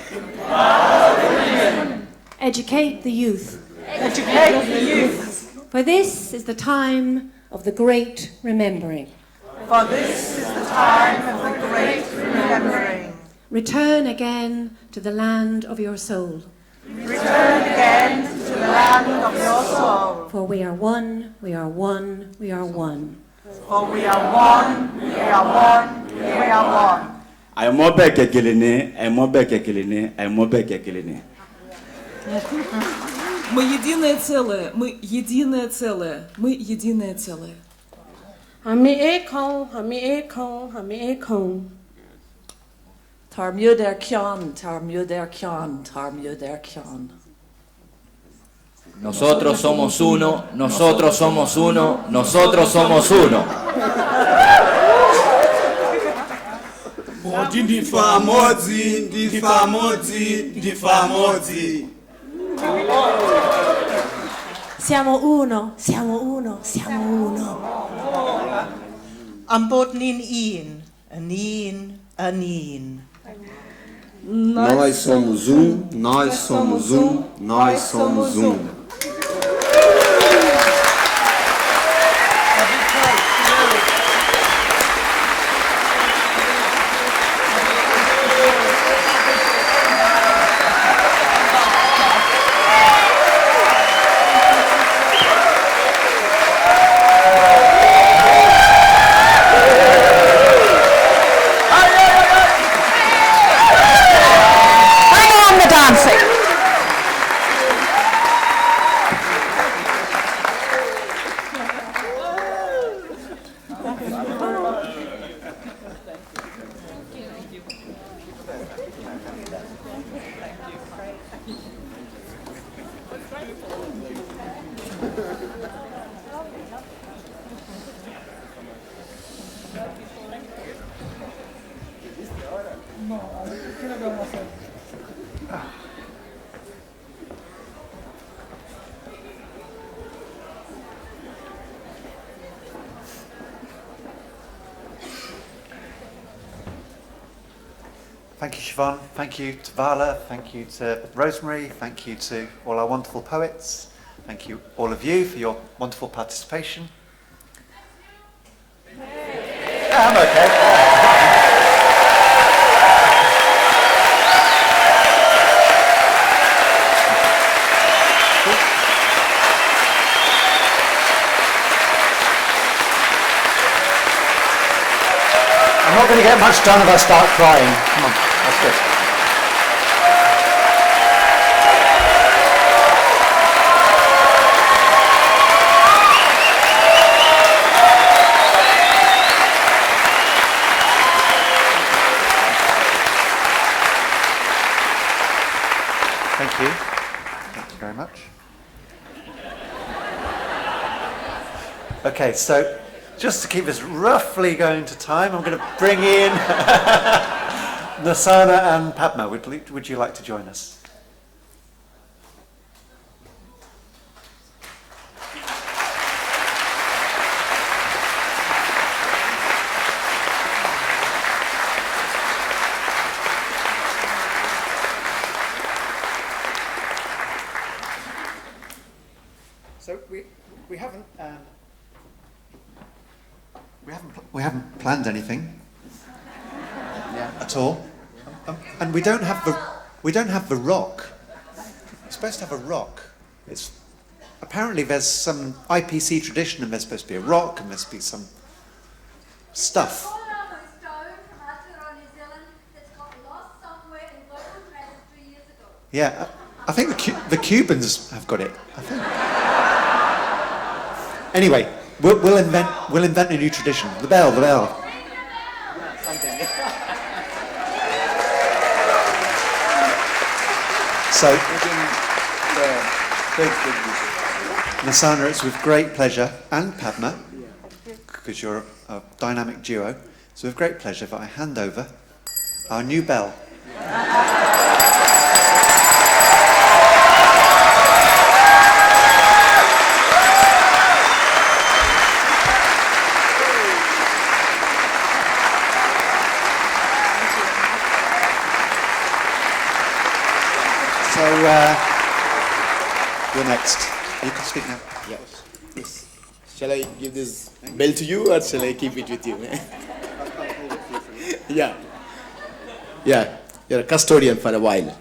Educate the youth. Educate the youth. For this is the time of the great remembering. For this is the time of the great remembering. Return again to the land of your soul. Return again to the land of your soul. For we are one, we are one, we are one. For we are one, we are one, we are one. I'm more back at Gilene, I'm more back at Gilene, I'm more back at Gilene. Мы единое целое, мы единое целое, мы единое целое. Hami ekon, hami ekon, hami ekon. Tar mjöder kjan, tar mjöder kjan, tar mjöder kjan. Nosotros somos uno, nosotros somos uno, nosotros somos uno. Ndifamodzi, ndifamodzi, ndifamodzi. Siamo uno, siamo uno, siamo uno. Am bod ni'n un, yn un, yn un. Nós somos nós somos nós somos Thank you, Siobhan. Thank you to Vala. Thank you to Rosemary. Thank you to all our wonderful poets. Thank you, all of you, for your wonderful participation. Yeah, I'm okay. I'm not going to get much done if I start crying. Come on, that's good. Thank you. Thank you very much. Okay, so just to keep us roughly going to time, I'm going to bring in Nasana and Padma. Would you like to join us? So we haven't planned anything at all, and we don't have the rock. We're supposed to have a rock. It's apparently there's some IPC tradition, and there's supposed to be a rock, and there's supposed to be some stuff. Yeah, I think the Cubans have got it. I think. Anyway, We'll invent a new tradition. The bell, the bell. So, Nasana, it's with great pleasure, and Padma, because you're a dynamic duo, so with great pleasure that I hand over our new bell. So, you're next. You can speak now. Yes. Shall I give this bell to you, or shall I keep it with you? Yeah. Yeah. You're a custodian for a while.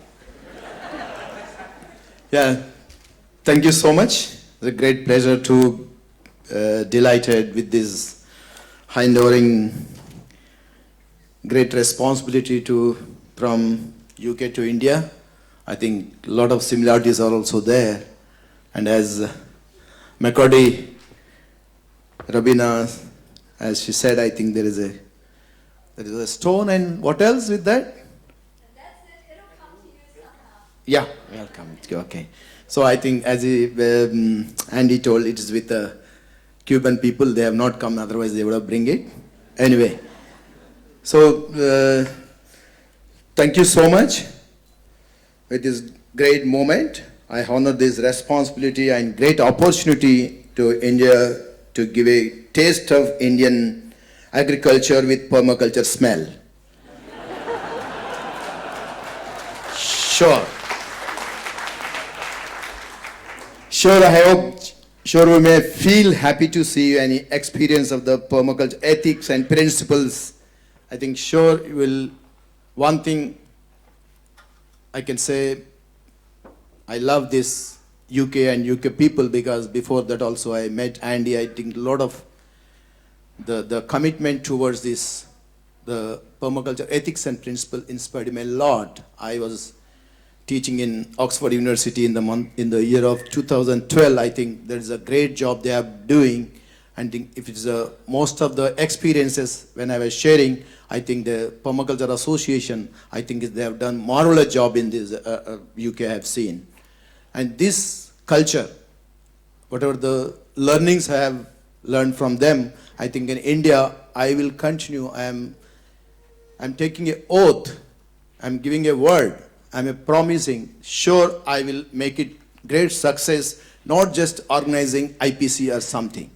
Yeah. Thank you so much. It's a great pleasure to delighted with this handovering great responsibility from UK to India. I think a lot of similarities are also there. And as Makodi Rabina, as she said, I think there is a stone, and what else with that? And that's it. It'll come to you somehow. Yeah, welcome. Okay. So I think as Andy told, it is with the Cuban people. They have not come, otherwise they would have bring it. Anyway, so thank you so much. With this great moment, I honor this responsibility and great opportunity to India to give a taste of Indian agriculture with permaculture smell. Sure. Sure, I hope, sure we may feel happy to see any experience of the permaculture ethics and principles. I think sure you will, one thing I can say, I love this UK and UK people, because before that also I met Andy. I think a lot of the commitment towards this, the permaculture ethics and principle inspired me a lot. I was teaching in Oxford University in the year of 2012. I think there is a great job they are doing. And if it's most of the experiences when I was sharing, I think the Permaculture Association, I think they have done marvelous job in this UK I have seen. And this culture, whatever the learnings I have learned from them, I think in India, I will continue. I'm taking an oath. I'm giving a word. I'm promising, sure I will make it great success, not just organizing IPC or something.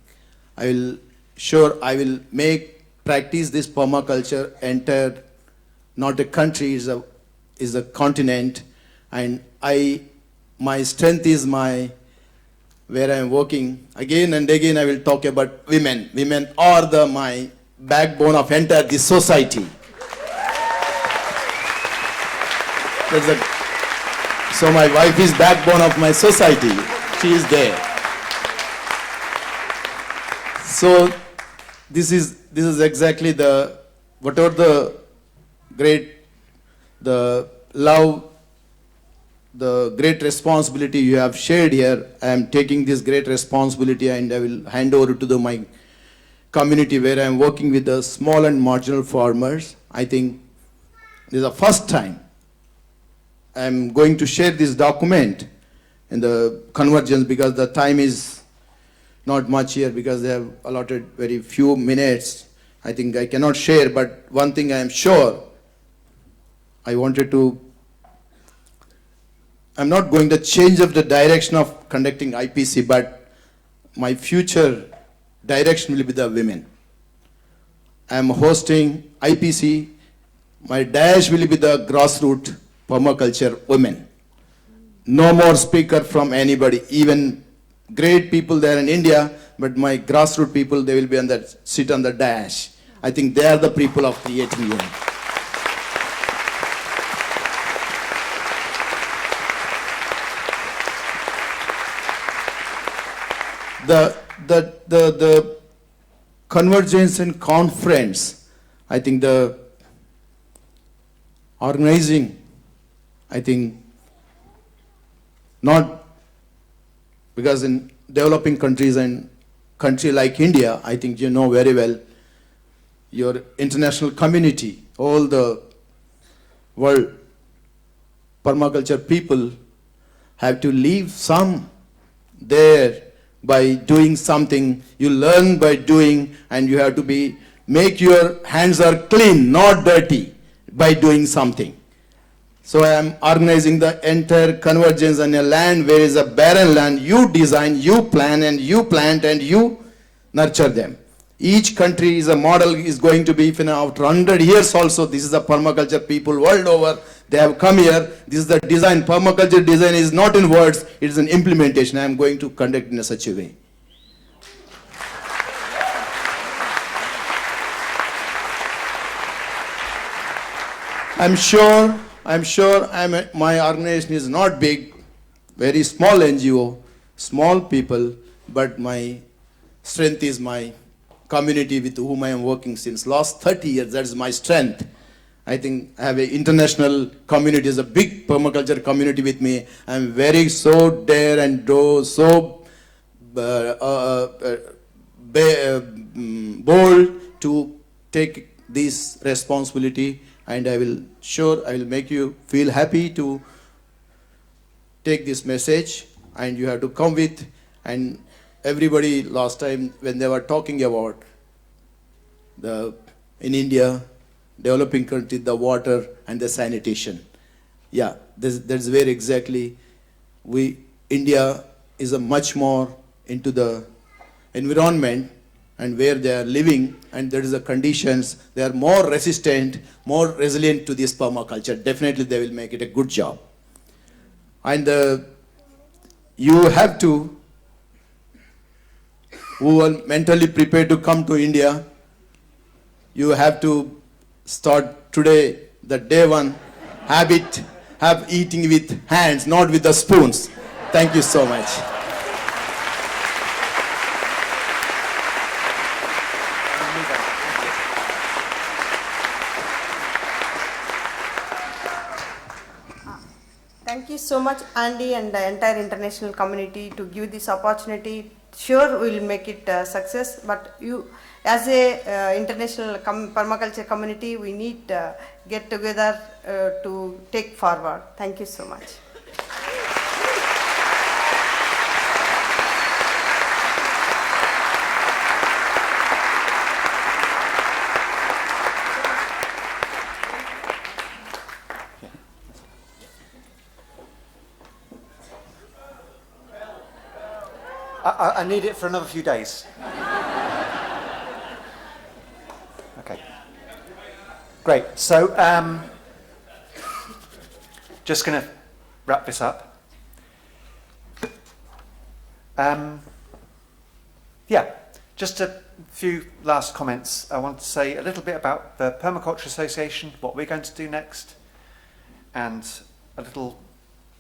I will practice this permaculture entire, not a country, is a continent. And my strength is where I am working. Again and again I will talk about women. Women are my backbone of entire this society. So my wife is backbone of my society. She is there. So this is exactly whatever the great, the love, the great responsibility you have shared here. I am taking this great responsibility and I will hand over to my community where I am working with the small and marginal farmers. I think this is the first time I am going to share this document in the convergence, because the time is not much here because they have allotted very few minutes. I think I cannot share, but one thing I am sure, I'm not going to change of the direction of conducting IPC, but my future direction will be the women. I am hosting IPC. My dash will be the grassroots permaculture women. No more speaker from anybody, even great people there in India, but my grassroots people, they will be sit on the dash. I think they are the people of creating unity. The convergence and conference, I think the organizing, I think not, because in developing countries and country like India, I think you know very well, your international community, all the world permaculture people have to leave some there by doing something. You learn by doing, and you have to make your hands are clean, not dirty, by doing something. So I am organizing the entire convergence on a land where is a barren land. You design, you plan, and you plant, and you nurture them. Each country is a model, is going to be, after 100 years also, this is the permaculture people world over, they have come here. This is the design. Permaculture design is not in words, it is an implementation. I am going to conduct in such a way. I'm sure my organization is not big, very small NGO, small people, but my strength is my community with whom I am working since last 30 years. That is my strength. I think I have an international community, is a big permaculture community with me. I am very so dare and so bold to take this responsibility, and I will make you feel happy to take this message, and you have to come with. And everybody last time when they were talking about in India, developing country, the water and the sanitation. Yeah, that's where exactly India is a much more into the environment and where they are living, and there is the conditions, they are more resistant, more resilient to this permaculture. Definitely they will make it a good job. And you have to, who are mentally prepared to come to India, you have to start today, the day one habit, have eating with hands, not with the spoons. Thank you so much. Thank you so much, Andy, and the entire international community to give this opportunity. Sure, we will make it a success, but you, as a international permaculture community, we need to get together to take forward. Thank you so much. I need it for another few days. Okay. Great. So, just going to wrap this up. Yeah, just a few last comments. I want to say a little bit about the Permaculture Association, what we're going to do next, and a little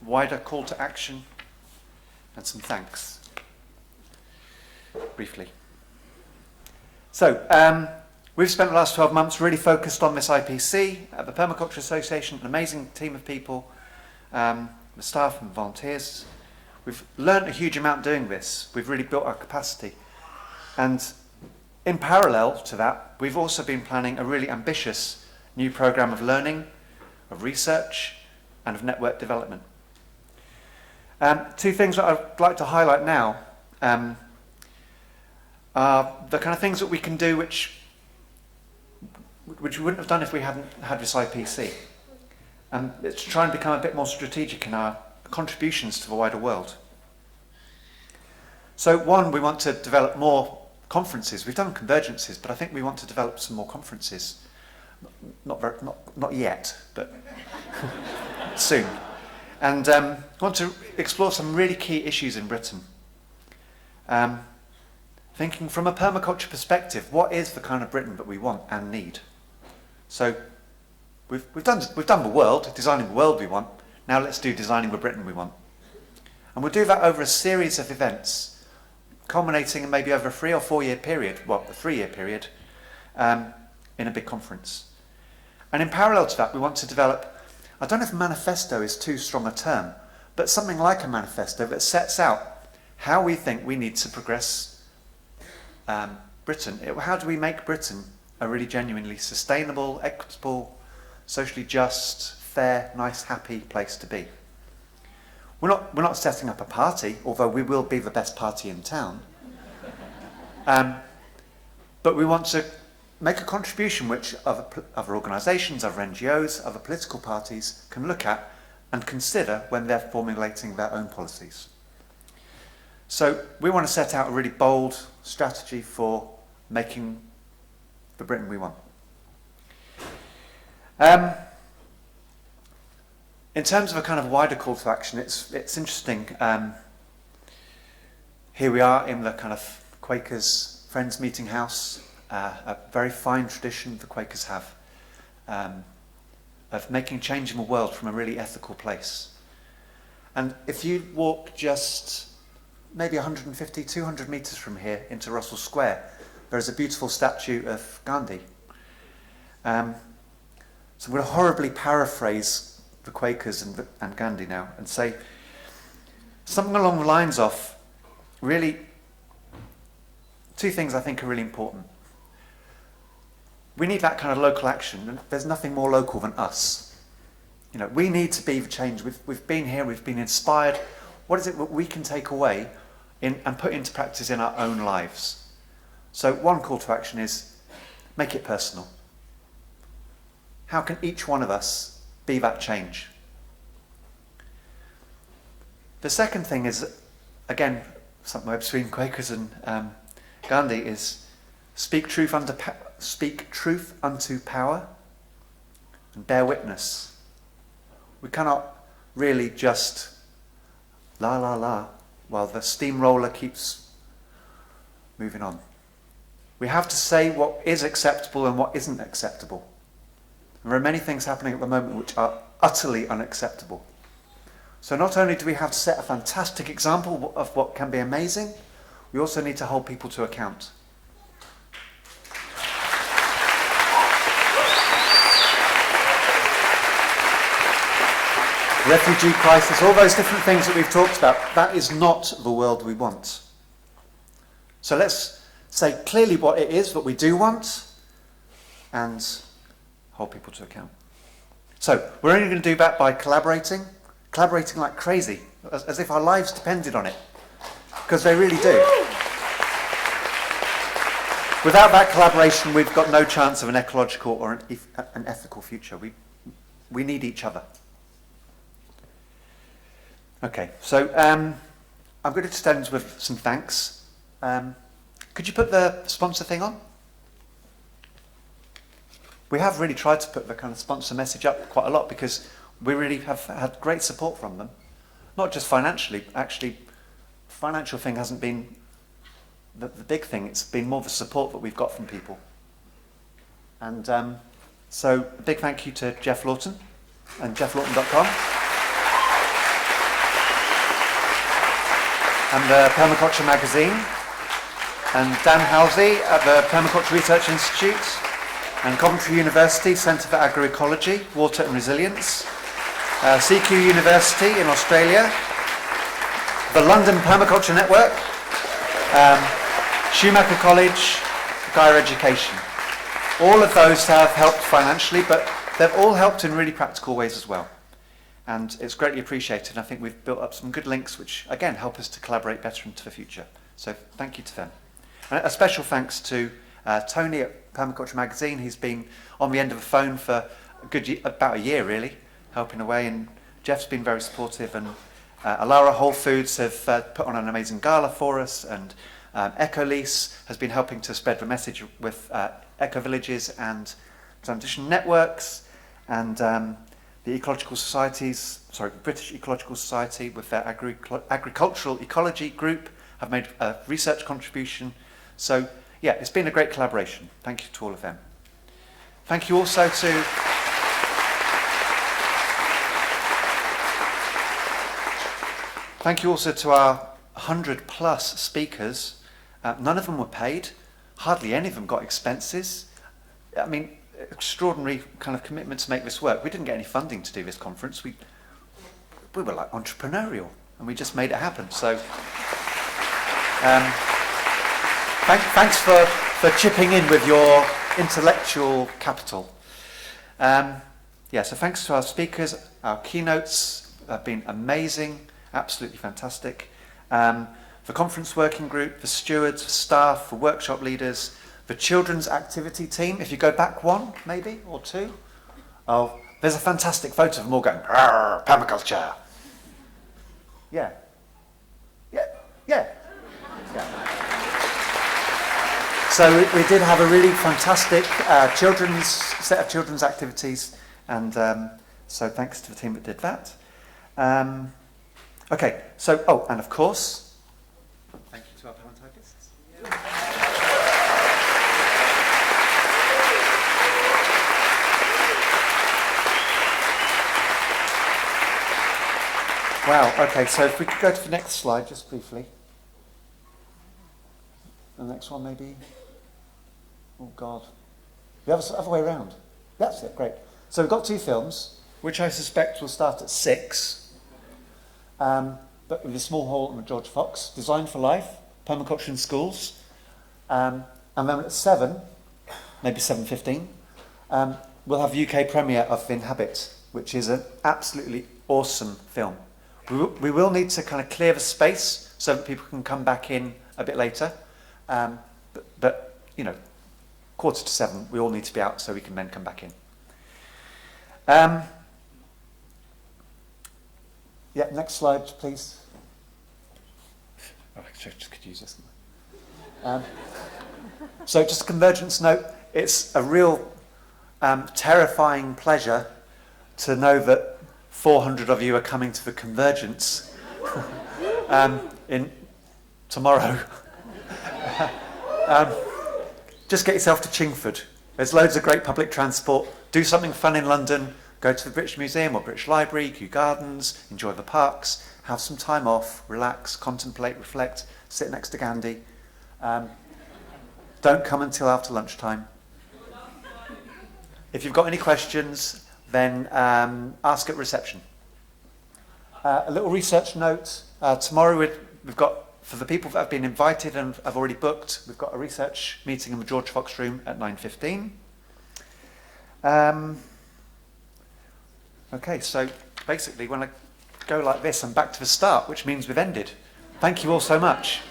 wider call to action, and some thanks. Briefly. So, we've spent the last 12 months really focused on this IPC at the Permaculture Association, an amazing team of people, the staff and volunteers. We've learned a huge amount doing this. We've really built our capacity. And in parallel to that, we've also been planning a really ambitious new program of learning, of research, and of network development. Two things that I'd like to highlight now are the kind of things that we can do which we wouldn't have done if we hadn't had this IPC. And it's to try and become a bit more strategic in our contributions to the wider world. So one, we want to develop more conferences. We've done convergences, but I think we want to develop some more conferences. Not yet, but soon. And want to explore some really key issues in Britain. Thinking from a permaculture perspective, what is the kind of Britain that we want and need? So we've done the world, designing the world we want. Now let's do designing the Britain we want. And we'll do that over a series of events, culminating in maybe over a 3 or 4 year period, well, a 3-year period, in a big conference. And in parallel to that, we want to develop, I don't know if manifesto is too strong a term, but something like a manifesto that sets out how we think we need to progress Britain, how do we make Britain a really genuinely sustainable, equitable, socially just, fair, nice, happy place to be? We're not setting up a party, although we will be the best party in town. But we want to make a contribution which other organisations, other NGOs, other political parties can look at and consider when they're formulating their own policies. So we want to set out a really bold strategy for making the Britain we want. In terms of a kind of wider call to action, it's interesting. Here we are in the kind of Quakers Friends Meeting House, a very fine tradition the Quakers have of making change in the world from a really ethical place. And if you walk just maybe 150, 200 metres from here into Russell Square, there is a beautiful statue of Gandhi. So I'm going to horribly paraphrase the Quakers and Gandhi now and say something along the lines of, really, two things I think are really important. We need that kind of local action, and there's nothing more local than us. You know, we need to be the change. We've been here, we've been inspired. What is it that we can take away and put into practice in our own lives? So one call to action is make it personal. How can each one of us be that change? The second thing is, again, somewhere between Quakers and Gandhi, is speak truth unto power and bear witness. We cannot really just la la la while the steamroller keeps moving on. We have to say what is acceptable and what isn't acceptable. There are many things happening at the moment which are utterly unacceptable. So not only do we have to set a fantastic example of what can be amazing, we also need to hold people to account. Refugee crisis, all those different things that we've talked about, that is not the world we want. So let's say clearly what it is that we do want and hold people to account. So we're only going to do that by collaborating like crazy, as if our lives depended on it, because they really do. Without that collaboration, we've got no chance of an ecological or an ethical future. We need each other. Okay, so I'm going to just end with some thanks. Could you put the sponsor thing on? We have really tried to put the kind of sponsor message up quite a lot because we really have had great support from them. Not just financially, actually, financial thing hasn't been the big thing. It's been more the support that we've got from people. And so a big thank you to Jeff Lawton and jefflawton.com. And the Permaculture magazine, and Dan Halsey at the Permaculture Research Institute, and Coventry University Centre for Agroecology, Water and Resilience, CQ University in Australia, the London Permaculture Network, Schumacher College, Higher Education. All of those have helped financially, but they've all helped in really practical ways as well. And it's greatly appreciated. I think we've built up some good links which, again, help us to collaborate better into the future. So thank you to them. And a special thanks to Tony at Permaculture Magazine. He's been on the end of the phone for about a year, really, helping away. And Jeff's been very supportive. And Alara Whole Foods have put on an amazing gala for us. And EcoLease has been helping to spread the message with eco-villages and transition networks. And the Ecological Societies, British Ecological Society with their agricultural ecology group have made a research contribution. So yeah, it's been a great collaboration. Thank you to all of them. Thank you also to our 100+ speakers. None of them were paid. Hardly any of them got expenses. I mean, extraordinary kind of commitment to make this work. We didn't get any funding to do this conference. We were like entrepreneurial, and we just made it happen. So Thanks for chipping in with your intellectual capital. So thanks to our speakers. Our keynotes have been amazing, absolutely fantastic. The conference working group, the stewards, the staff, the workshop leaders, the children's activity team. If you go back one, maybe, or two. Oh, there's a fantastic photo of them all going, permaculture. Yeah. So we did have a really fantastic set of children's activities, and so thanks to the team that did that. Okay, so, and of course, thank you to our panelists. Wow, okay, so if we could go to the next slide just briefly. The next one maybe. Oh God. The other way around. That's it, great. So we've got two films, which I suspect will start at 6. But with a small hall and George Fox, Design for Life, Permaculture in Schools. And then at 7, maybe 7:15, we'll have the UK premiere of Inhabit, which is an absolutely awesome film. We will need to kind of clear the space so that people can come back in a bit later. But you know, 6:45, we all need to be out so we can then come back in. Next slide, please. Oh, I just could use this. So just a convergence note. It's a real terrifying pleasure to know that 400 of you are coming to the convergence in tomorrow. Just get yourself to Chingford. There's loads of great public transport. Do something fun in London. Go to the British Museum or British Library, Kew Gardens, enjoy the parks, have some time off, relax, contemplate, reflect, sit next to Gandhi. Don't come until after lunchtime. If you've got any questions, then ask at reception. A little research note. Tomorrow we've got, for the people that have been invited and have already booked, we've got a research meeting in the George Fox room at 9:15. Okay, so basically when I go like this, I'm back to the start, which means we've ended. Thank you all so much.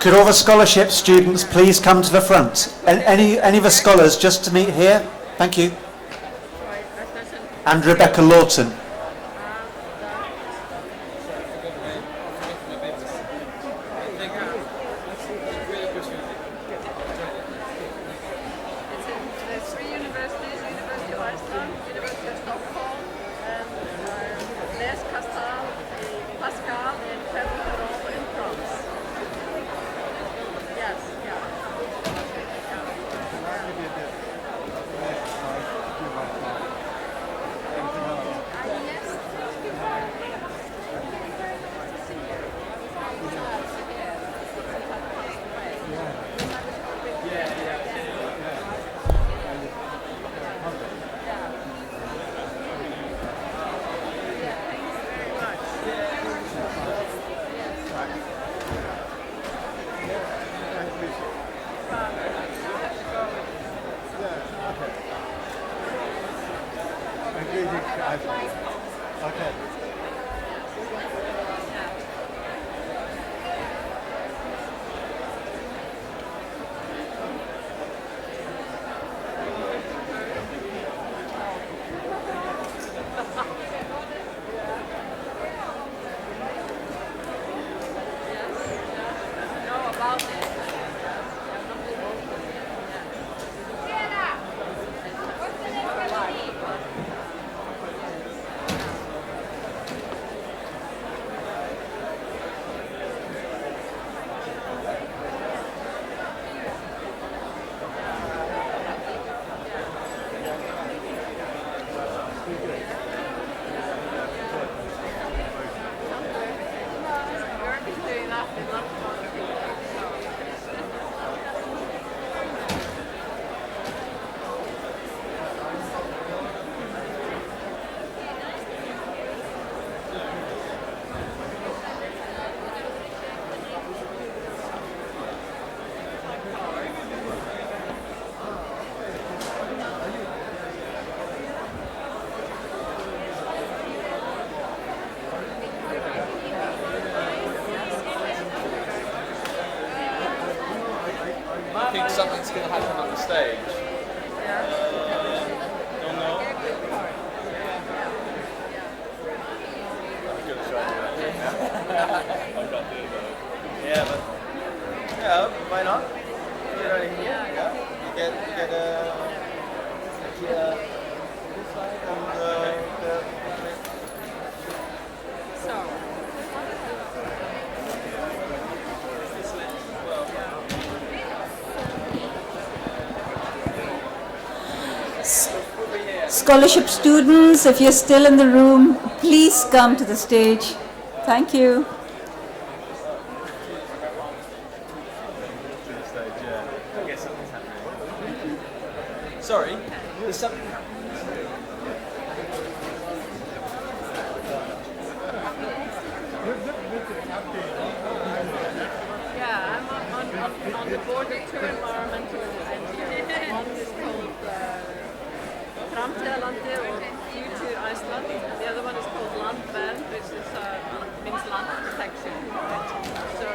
Could all the scholarship students please come to the front? Any of the scholars just to meet here? Thank you. And Rebecca Lawton. think something's going to happen on the stage. Don't know. I'm going to try and do that now. I'm not doing that. Yeah, but yeah, why not? Get out of here. Yeah. You get this side and Scholarship students, if you're still in the room, please come to the stage. Thank you. Sorry, there's something. Yeah, I'm on the board of two environmental NGOs. One is called Framtíðarlandið or Future Iceland. The other one is called Landvernd, which is, means land protection. So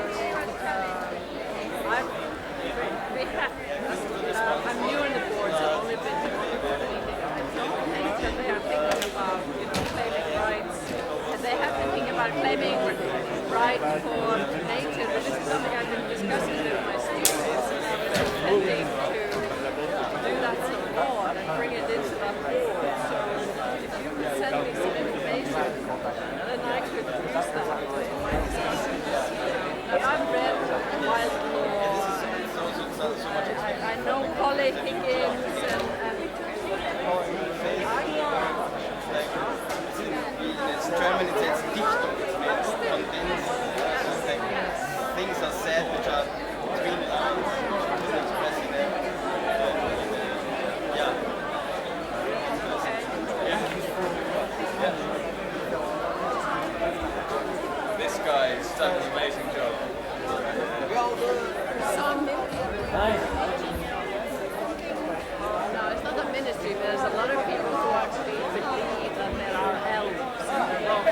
I'm new on the board, so I've only been to one board meeting. I don't think that they are thinking about claiming rights. And they have been thinking about claiming right for nature. This is something I've been discussing with my students, and I was intending to do that some more and bring it into that board. So if you could send me some information, then I could use that in my discussions. And I've read wildlaw. I know Polly Higgins and It's German, it says Dichtung, things are said which are between the lines, expressing them. This guy's done an amazing job. No, it's not a ministry. There's a lot of people who actually believe that there are elves in the rocks.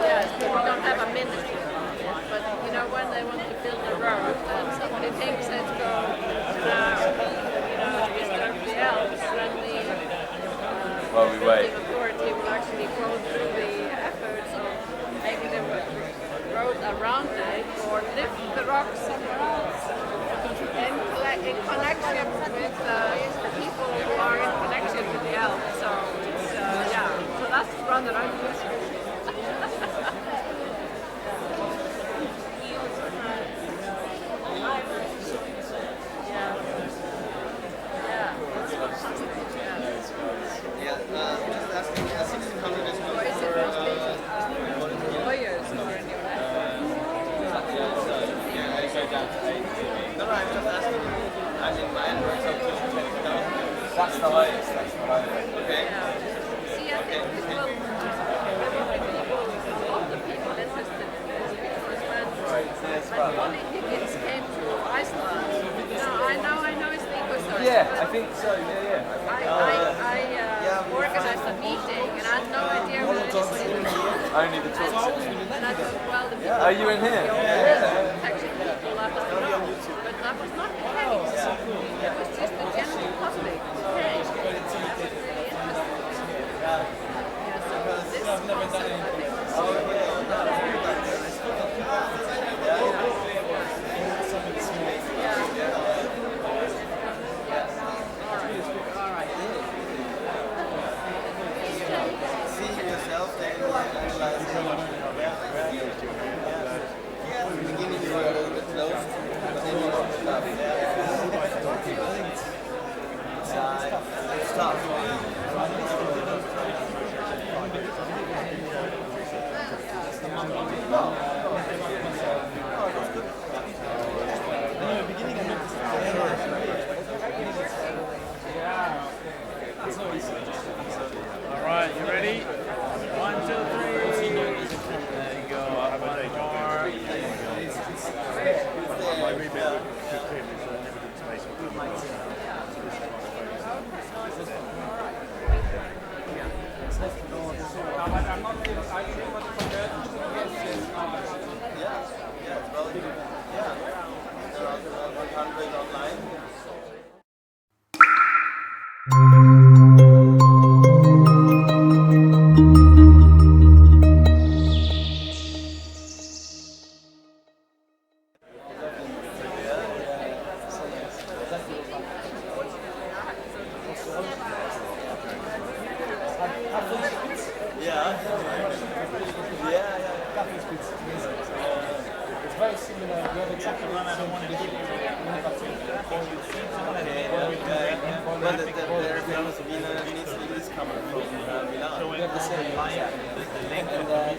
Yes, but we don't have a ministry about it. But you know, when they want to build a road and somebody thinks let's go disturb the elves, then the building authority will actually go through the efforts of making the road around it or lift the rocks somewhere else. In connection with the people who are in connection with the elves. So it's, so that's the run that I'm using. Just asking, 1600 is not for lawyers or in your I go down to 8. No, I'm just asking. As in mine works up to 20,000. That's the highest. Okay. See, I think this will, there will be people, a lot of people interested in this because when Polly Higgins came to Iceland, I know it's the ecosystem. Yeah, I think so, yeah. I organized a meeting and I had no idea what it was. Only the talks. And I thought, well, the people Are you in here? protection people, I don't know. But that was not the case. It was just the general public. Hey, that was really interesting. Yeah, so this concept, I think, Alright, you ready? 1, 2, 3. There you go. One more. line. It's very similar. We have exactly the same tradition. Well, their famous Wiener is coming from Milan. We have the same line. And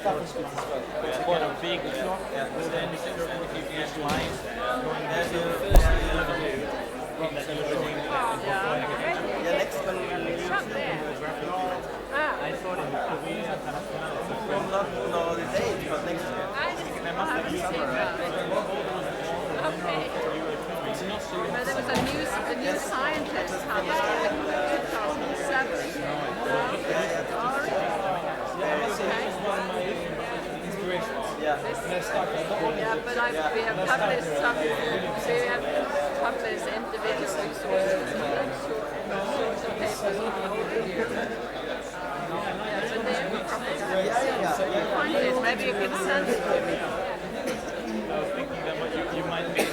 coffee spits as well. It's quite a big shop. Then if you get lines going next one I thought it would be not know the date, but next year. Okay. But there was a new scientist coming in 2007. Yeah, but we have published some. We have published individual sources and sorts of papers over here. But they have a proper find it. Maybe you can send it to me. I was thinking that you might be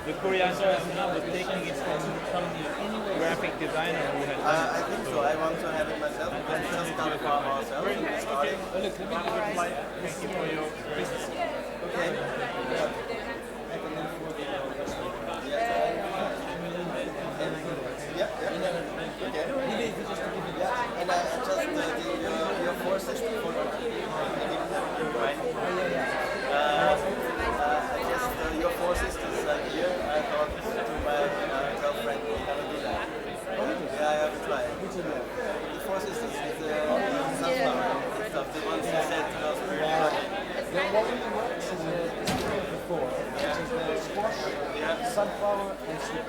the Korean now was taking it from some graphic designer who had I think so. I want to have it myself. We can just start a farm ourselves. Look, let me give you my thank you for your business. Okay. Okay. And just your forces for right? I guess your four sisters here. I thought to my girlfriend we have to do that. Yeah, I have to try. The four sisters is sunflower stuff. The ones you said to us very The one that works is before, which is the squash, sunflower, and sweet.